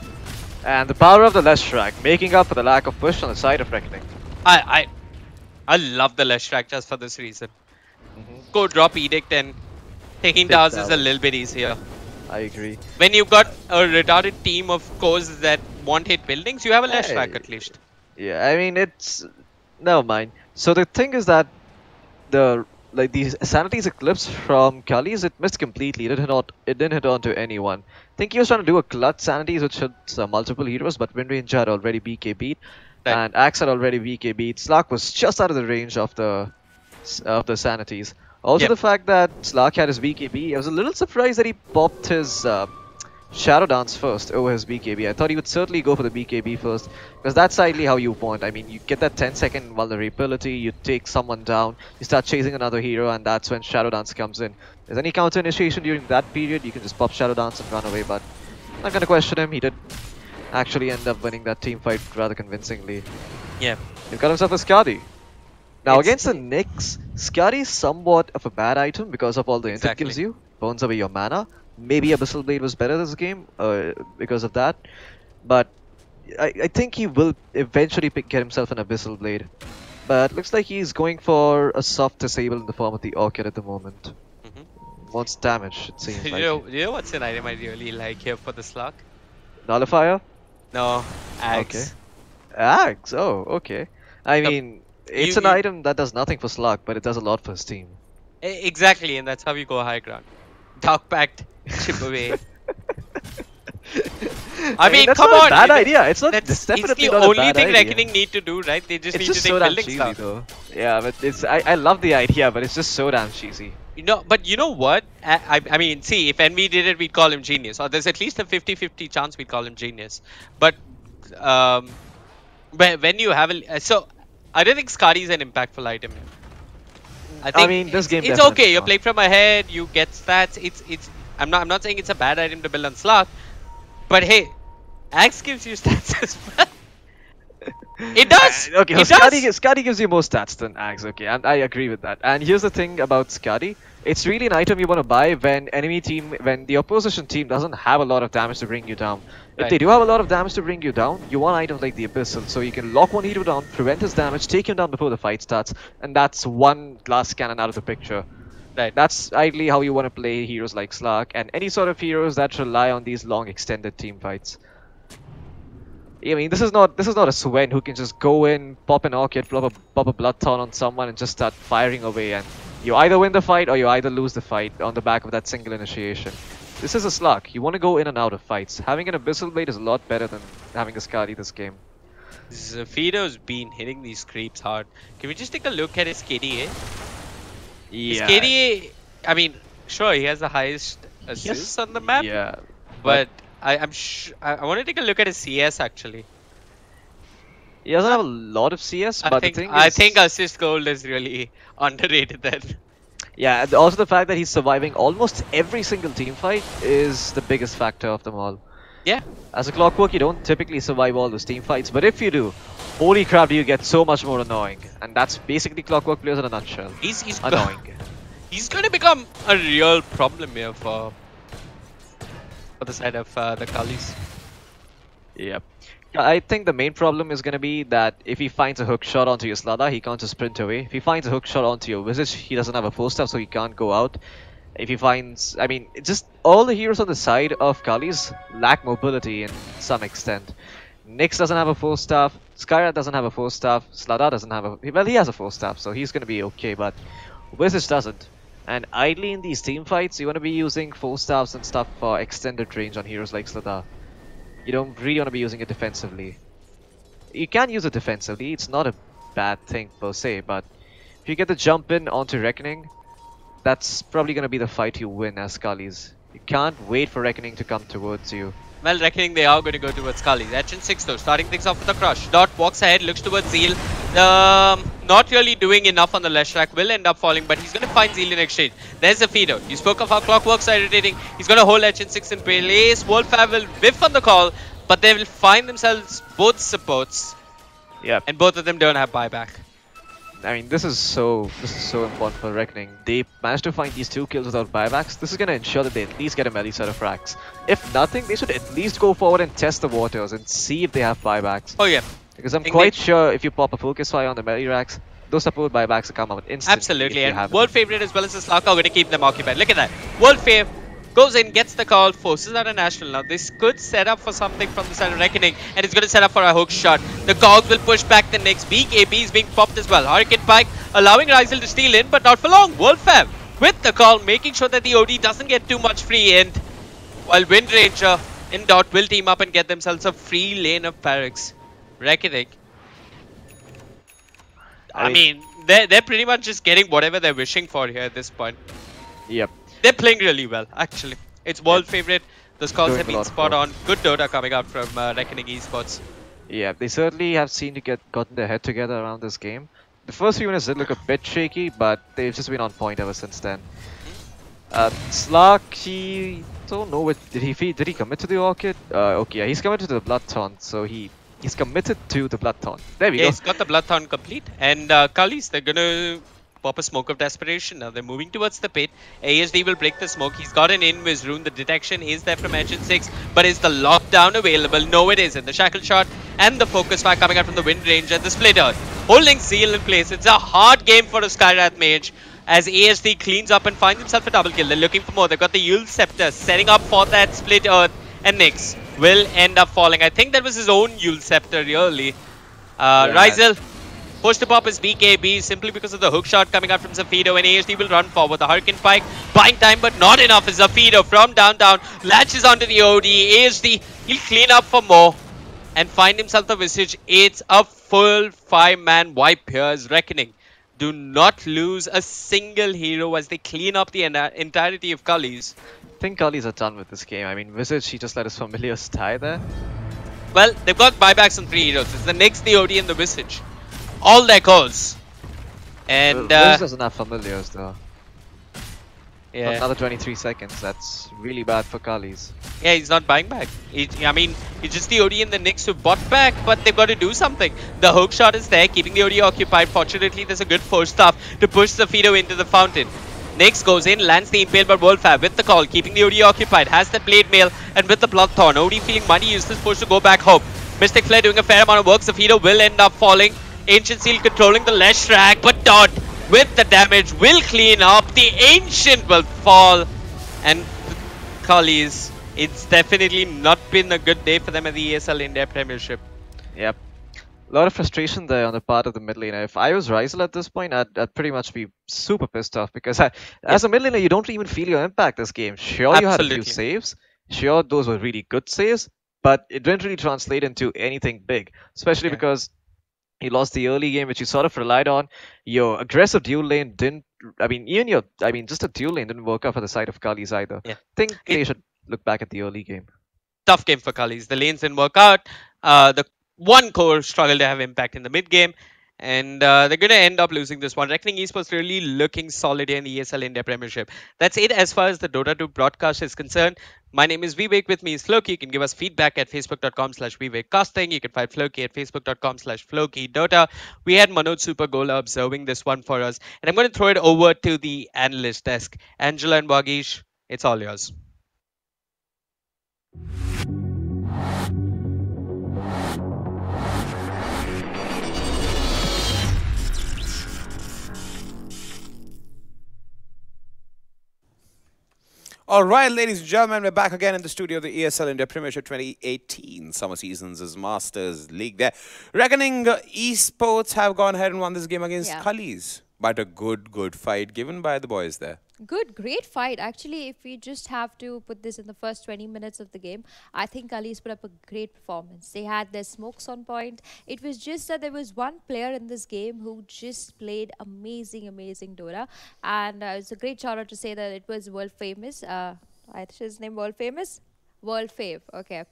And the power of the Leshrac, making up for the lack of push on the side of Reckoning. I love the Leshrac just for this reason. Go drop Edict, and taking towers is a little bit easier. I agree. When you've got a retarded team of cores that won't hit buildings, you have a Leshrac at least. Yeah, I mean, it's... Never mind. So the thing is that the Sanity's Eclipse from Cullies, it missed completely. It didn't hit onto anyone. I think he was trying to do a clutch Sanities which hits multiple heroes, but Mrin had already BK beat. Right. And Axe had already BK beat. Slark was just out of the range of the Sanities. Also the fact that Slark had his BKB, I was a little surprised that he popped his Shadow Dance first over his BKB. I thought he would certainly go for the BKB first, because that's ideally how you want. I mean, you get that 10-second vulnerability, you take someone down, you start chasing another hero, and that's when Shadow Dance comes in. If there's any counter initiation during that period, you can just pop Shadow Dance and run away, but I'm not going to question him. He did actually end up winning that team fight rather convincingly. Yeah. He got himself a Skadi. Now against the Knicks, Skadi is somewhat of a bad item because of all the int it gives you. Burns away your mana. Maybe Abyssal Blade was better this game because of that. But I think he will eventually get himself an Abyssal Blade. But looks like he's going for a soft disable in the form of the Orchid at the moment. Wants damage, it seems like. You know what's an item I really like here for the Slug? Nullifier? No, Axe. Okay. Axe? Oh, okay. I mean... It's an item that does nothing for Slug, but it does a lot for his team. Exactly, and that's how you go high ground. Dark Pact, chip away. I mean, that's come not on! A bad idea. It's not. It's definitely the not only a bad thing idea. Reckoning need to do, right? They just it's need just to take so damn building cheesy, stuff. though. Yeah, but it's. I love the idea, but it's just so damn cheesy. You know, but you know what? I mean, see, if Envy did it, we'd call him genius. Or there's at least a 50-50 chance we'd call him genius. But when you have a so. I don't think Skadi is an impactful item. I mean, this game it's okay. You're playing from ahead. You get stats. I'm not saying it's a bad item to build on Slug, but hey, Axe gives you stats as well. It does. Okay, so Skadi gives you more stats than Axe. Okay, and I agree with that. And here's the thing about Skadi. It's really an item you want to buy when when the opposition team doesn't have a lot of damage to bring you down. If they do have a lot of damage to bring you down, you want items like the Abyssal, so you can lock one hero down, prevent his damage, take him down before the fight starts, and that's one glass cannon out of the picture. Right. That's ideally how you want to play heroes like Slark, and any sort of heroes that rely on these long extended team fights. I mean, this is not a Swen who can just go in, pop an Orchid, pop a Bloodthorn on someone and just start firing away, and you either win the fight or you either lose the fight on the back of that single initiation. This is a Slug. You want to go in and out of fights. Having an Abyssal Blade is a lot better than having a Skadi this game. Zafido's been hitting these creeps hard. Can we just take a look at his KDA? Yeah. His KDA, I mean, sure, he has the highest assists on the map. Yeah. But I want to take a look at his CS actually. He doesn't have a lot of CS, but the thing is... I think assist gold is really underrated then. Yeah, and also the fact that he's surviving almost every single team fight is the biggest factor of them all. Yeah. As a Clockwork, you don't typically survive all those team fights, but if you do, holy crap, do you get so much more annoying. And that's basically Clockwork players in a nutshell. He's annoying. He's going to become a real problem here for the side of the Cullies. Yep. I think the main problem is going to be that if he finds a hook shot onto your Slada, he can't just sprint away. If he finds a hook shot onto your Visage, he doesn't have a 4-step, so he can't go out. If he finds... I mean, it's just all the heroes on the side of Cullies lack mobility in some extent. Nyx doesn't have a 4-staff, Skyrat doesn't have a 4-staff, Slada doesn't have a... Well, he has a 4-staff, so he's going to be okay, but Visage doesn't. And ideally in these team fights, you want to be using 4-staffs and stuff for extended range on heroes like Slada. You don't really want to be using it defensively. You can use it defensively, it's not a bad thing per se, but if you get the jump in onto Reckoning, that's probably going to be the fight you win as Cullies. You can't wait for Reckoning to come towards you. Well, Reckoning they are going to go towards Cullies. HN6 though, starting things off with a crush. Dot walks ahead, looks towards Zeal. Not really doing enough on the left track, will end up falling, but he's going to find Zeal in exchange. There's the feeder. You spoke of how Clockworks are irritating. He's going to hold HN6 in place. Wolfab will whiff on the call, but they will find themselves both supports. Yep. And both of them don't have buyback. I mean, this is so important for Reckoning. They managed to find these 2 kills without buybacks. This is going to ensure that they at least get a melee set of frags. If nothing, they should at least go forward and test the waters and see if they have buybacks. Oh yeah. Because I'm quite sure if you pop a focus fire on the melee racks, those support buybacks will come out instantly. Absolutely, and World Favorite as well as the Slark are going to keep them occupied. Look at that. World Fav goes in, gets the call, forces out a national. Now this could set up for something from the side of Reckoning, and it's going to set up for a hook shot. The Cogs will push back the next. BKB is being popped as well. Hurricane Pike allowing Rizal to steal in, but not for long. World Fav with the call, making sure that the OD doesn't get too much free end, while Wind Ranger and Dot will team up and get themselves a free lane of Parix. Reckoning. I mean, they're pretty much just getting whatever they're wishing for here at this point. Yep. They're playing really well, actually. It's World Favorite. The scores have been spot on. Good Dota coming out from Reckoning Esports. Yeah, they certainly have seemed to gotten their head together around this game. The first few minutes did look a bit shaky, but they've just been on point ever since then. Slark, he don't know what did he commit to the Orchid? Okay, yeah, he's committed to the Blood Taunt, so he's committed to the Blood Taunt. There we go. He's got the Blood Taunt complete, and Cullies, they're gonna pop a smoke of desperation. Now they're moving towards the pit. ASD will break the smoke. He's got an invis rune. The detection is there from HN6, but is the lockdown available? No, it isn't. The shackle shot and the focus fire coming out from the Wind Ranger. The splitter holding Zeal in place. It's a hard game for a Skyrath mage as ASD cleans up and finds himself a double kill. They're looking for more. They've got the Yule Scepter setting up for that split earth, and Nyx will end up falling. I think that was his own Yule Scepter really. Rizal pushed to pop his BKB simply because of the hook shot coming out from Zafido, and ASD will run forward. The Hurricane Pike buying time, but not enough as Zafido from downtown latches onto the OD. ASD, he'll clean up for more and find himself the Visage. It's a full 5-man wipe here as Reckoning do not lose a single hero as they clean up the entirety of Cullies. I think Cullies are done with this game. I mean, Visage, he just let his familiars die there. Well, they've got buybacks on 3 heroes. It's the Nyx, the OD, and the Visage. All their calls. And Visage doesn't have familiars though. Yeah. Another 23 seconds. That's really bad for Cullies. Yeah, he's not buying back. I mean, it's just the OD and the Nyx who bought back, but they've got to do something. The hook shot is there, keeping the OD occupied. Fortunately, there's a good force staff to push the Fido into the fountain. Nyx goes in, lands the Impale, but Wolfab with the call, keeping the OD occupied, has that Blade Mail, and with the Bloodthorn, OD feeling mighty useless, forced to go back home. Mystic Flare doing a fair amount of work. Fido will end up falling. Ancient Seal controlling the left track, but Dot with the damage will clean up. The Ancient will fall, and Cullies, it's definitely not been a good day for them at the ESL India Premiership. Yep. A lot of frustration there on the part of the mid laner. If I was Rizal at this point, I'd pretty much be super pissed off because as a mid laner, you don't even feel your impact this game. Sure, you had a few saves. Sure, those were really good saves, but it didn't really translate into anything big, especially because you lost the early game, which you sort of relied on. Your aggressive dual lane didn't. Just a dual lane didn't work out for the side of Cullies either. Yeah. I think they should look back at the early game. Tough game for Cullies. The lanes didn't work out. The one core struggled to have impact in the mid game, And they're going to end up losing this one. Reckoning Esports really looking solid here in the ESL India Premiership. That's it as far as the Dota 2 broadcast is concerned. My name is Vivek. With me is Floki. You can give us feedback at facebook.com/VivekCasting. You can find Floki at facebook.com/FlokiDota. We had Manoj Supergola observing this one for us. And I'm going to throw it over to the analyst desk. Angela and Wagish, it's all yours. All right, ladies and gentlemen, we're back again in the studio of the ESL India Premiership 2018 Summer Seasons Masters League there. Reckoning Esports have gone ahead and won this game against Cullies. But a good fight given by the boys there. Great fight. Actually, if we just have to put this in the first 20 minutes of the game, I think Cullies put up a great performance. They had their smokes on point. It was just that there was one player in this game who just played amazing Dota. And it's a great shout out to say that it was world famous. I think his name world famous? World Fave. Okay.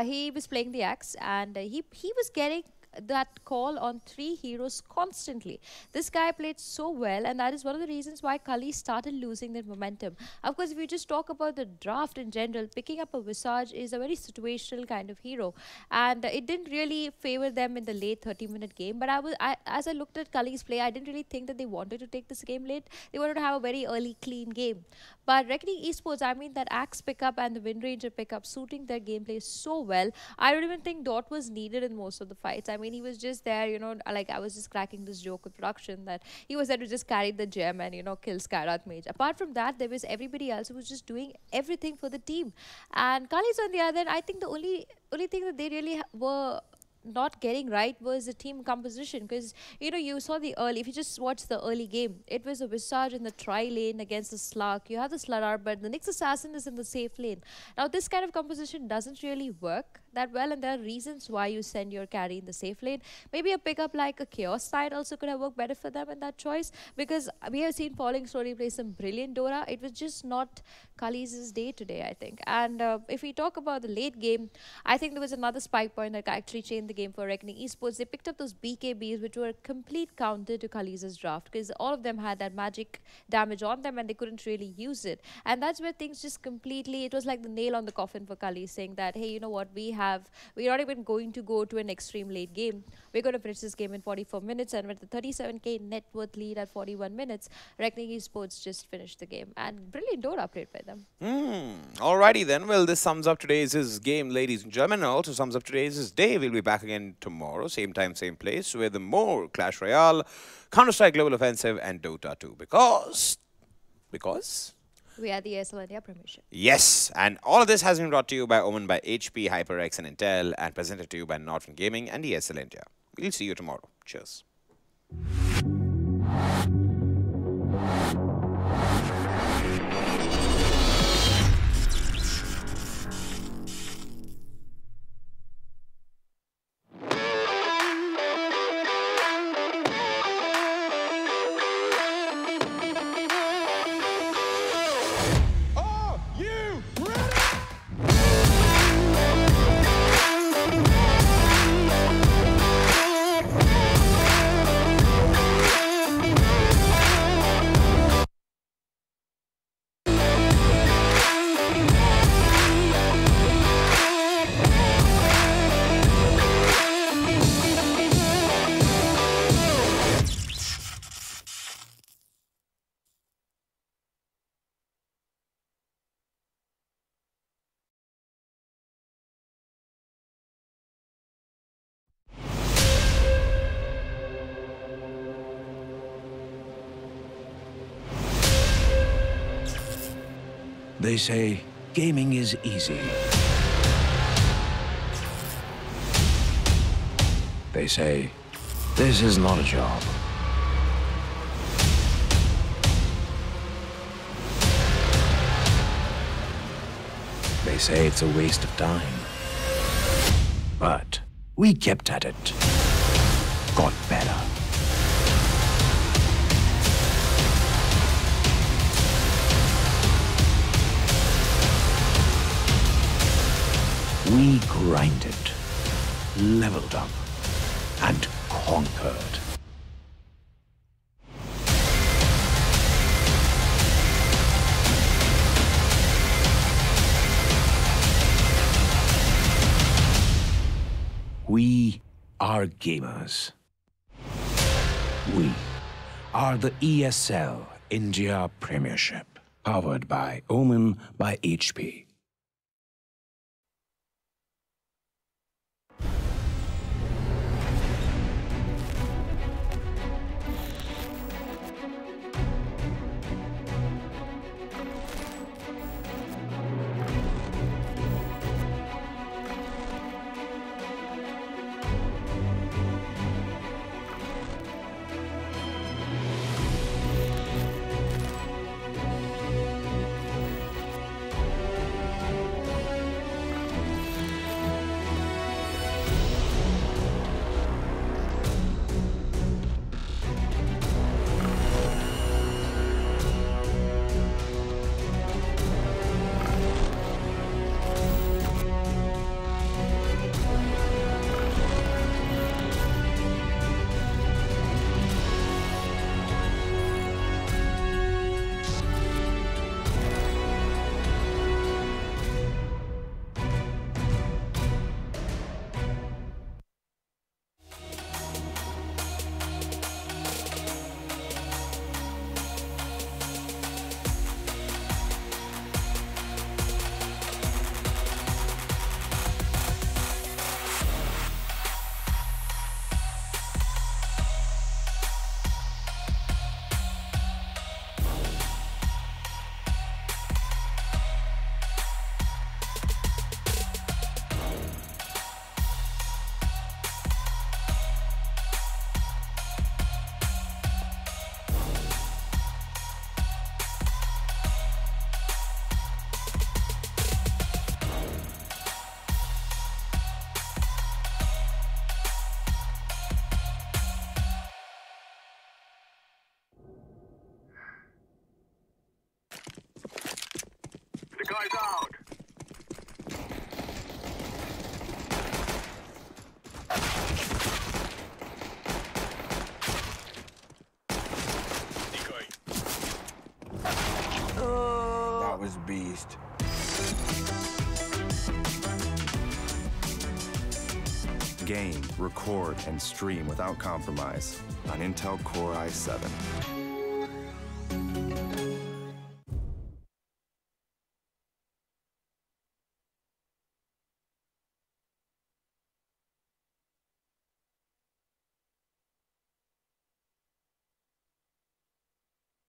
He was playing the Axe and he was getting that call on 3 heroes constantly. This guy played so well, and that is one of the reasons why Cullies started losing their momentum. Of course, if you just talk about the draft in general, picking up a Visage is a very situational kind of hero, and it didn't really favor them in the late 30-minute game. But as I looked at Cullies play, I didn't really think that they wanted to take this game late. They wanted to have a very early, clean game. But Reckoning Esports, I mean, that Axe pickup and the Wind Ranger pickup suiting their gameplay so well. I don't even think Dot was needed in most of the fights. I mean, he was just there, you know, like I was just cracking this joke with production that he was there to just carry the gem and, you know, kill Skyrath Mage. Apart from that, there was everybody else who was just doing everything for the team. And Cullies, on the other hand, I think the only thing that they really were not getting right was the team composition, because you know, you saw the early, if you just watch the early game, it was a Visage in the tri lane against the Slug. You have the Slardar, but the Nyx Assassin is in the safe lane. Now this kind of composition doesn't really work that well, and there are reasons why you send your carry in the safe lane. Maybe a pickup like a Chaos side also could have worked better for them in that choice, because we have seen Falling Story play some brilliant Dota. It was just not Cullies' day today, I think. And if we talk about the late game, I think there was another spike point that actually changed the game for Reckoning Esports. They picked up those BKBs, which were a complete counter to Cullies' draft, because all of them had that magic damage on them and they couldn't really use it. And that's where things just completely, it was like the nail on the coffin for Cullies, saying that, hey, you know what, we're not even going to go to an extreme late game. We're going to finish this game in 44 minutes, and with the 37k net worth lead at 41 minutes, Reckoning Esports just finished the game. And brilliant Dota played by them. Alrighty then. Well, this sums up today's game, ladies and gentlemen, and also sums up today's day. We'll be back again tomorrow, same time, same place, with more Clash Royale, Counter-Strike Global Offensive, and Dota 2. Because we are the ESL India Premiership. Yes, and all of this has been brought to you by Omen by HP, HyperX, and Intel, and presented to you by Norton Gaming and ESL India. We'll see you tomorrow. Cheers. They say gaming is easy. They say this is not a job. They say it's a waste of time. But we kept at it. Got better. We grinded, leveled up, and conquered. We are gamers. We are the ESL India Premiership, powered by Omen by HP. The guy's out. That was beast. Game, record, and stream without compromise on Intel Core i7.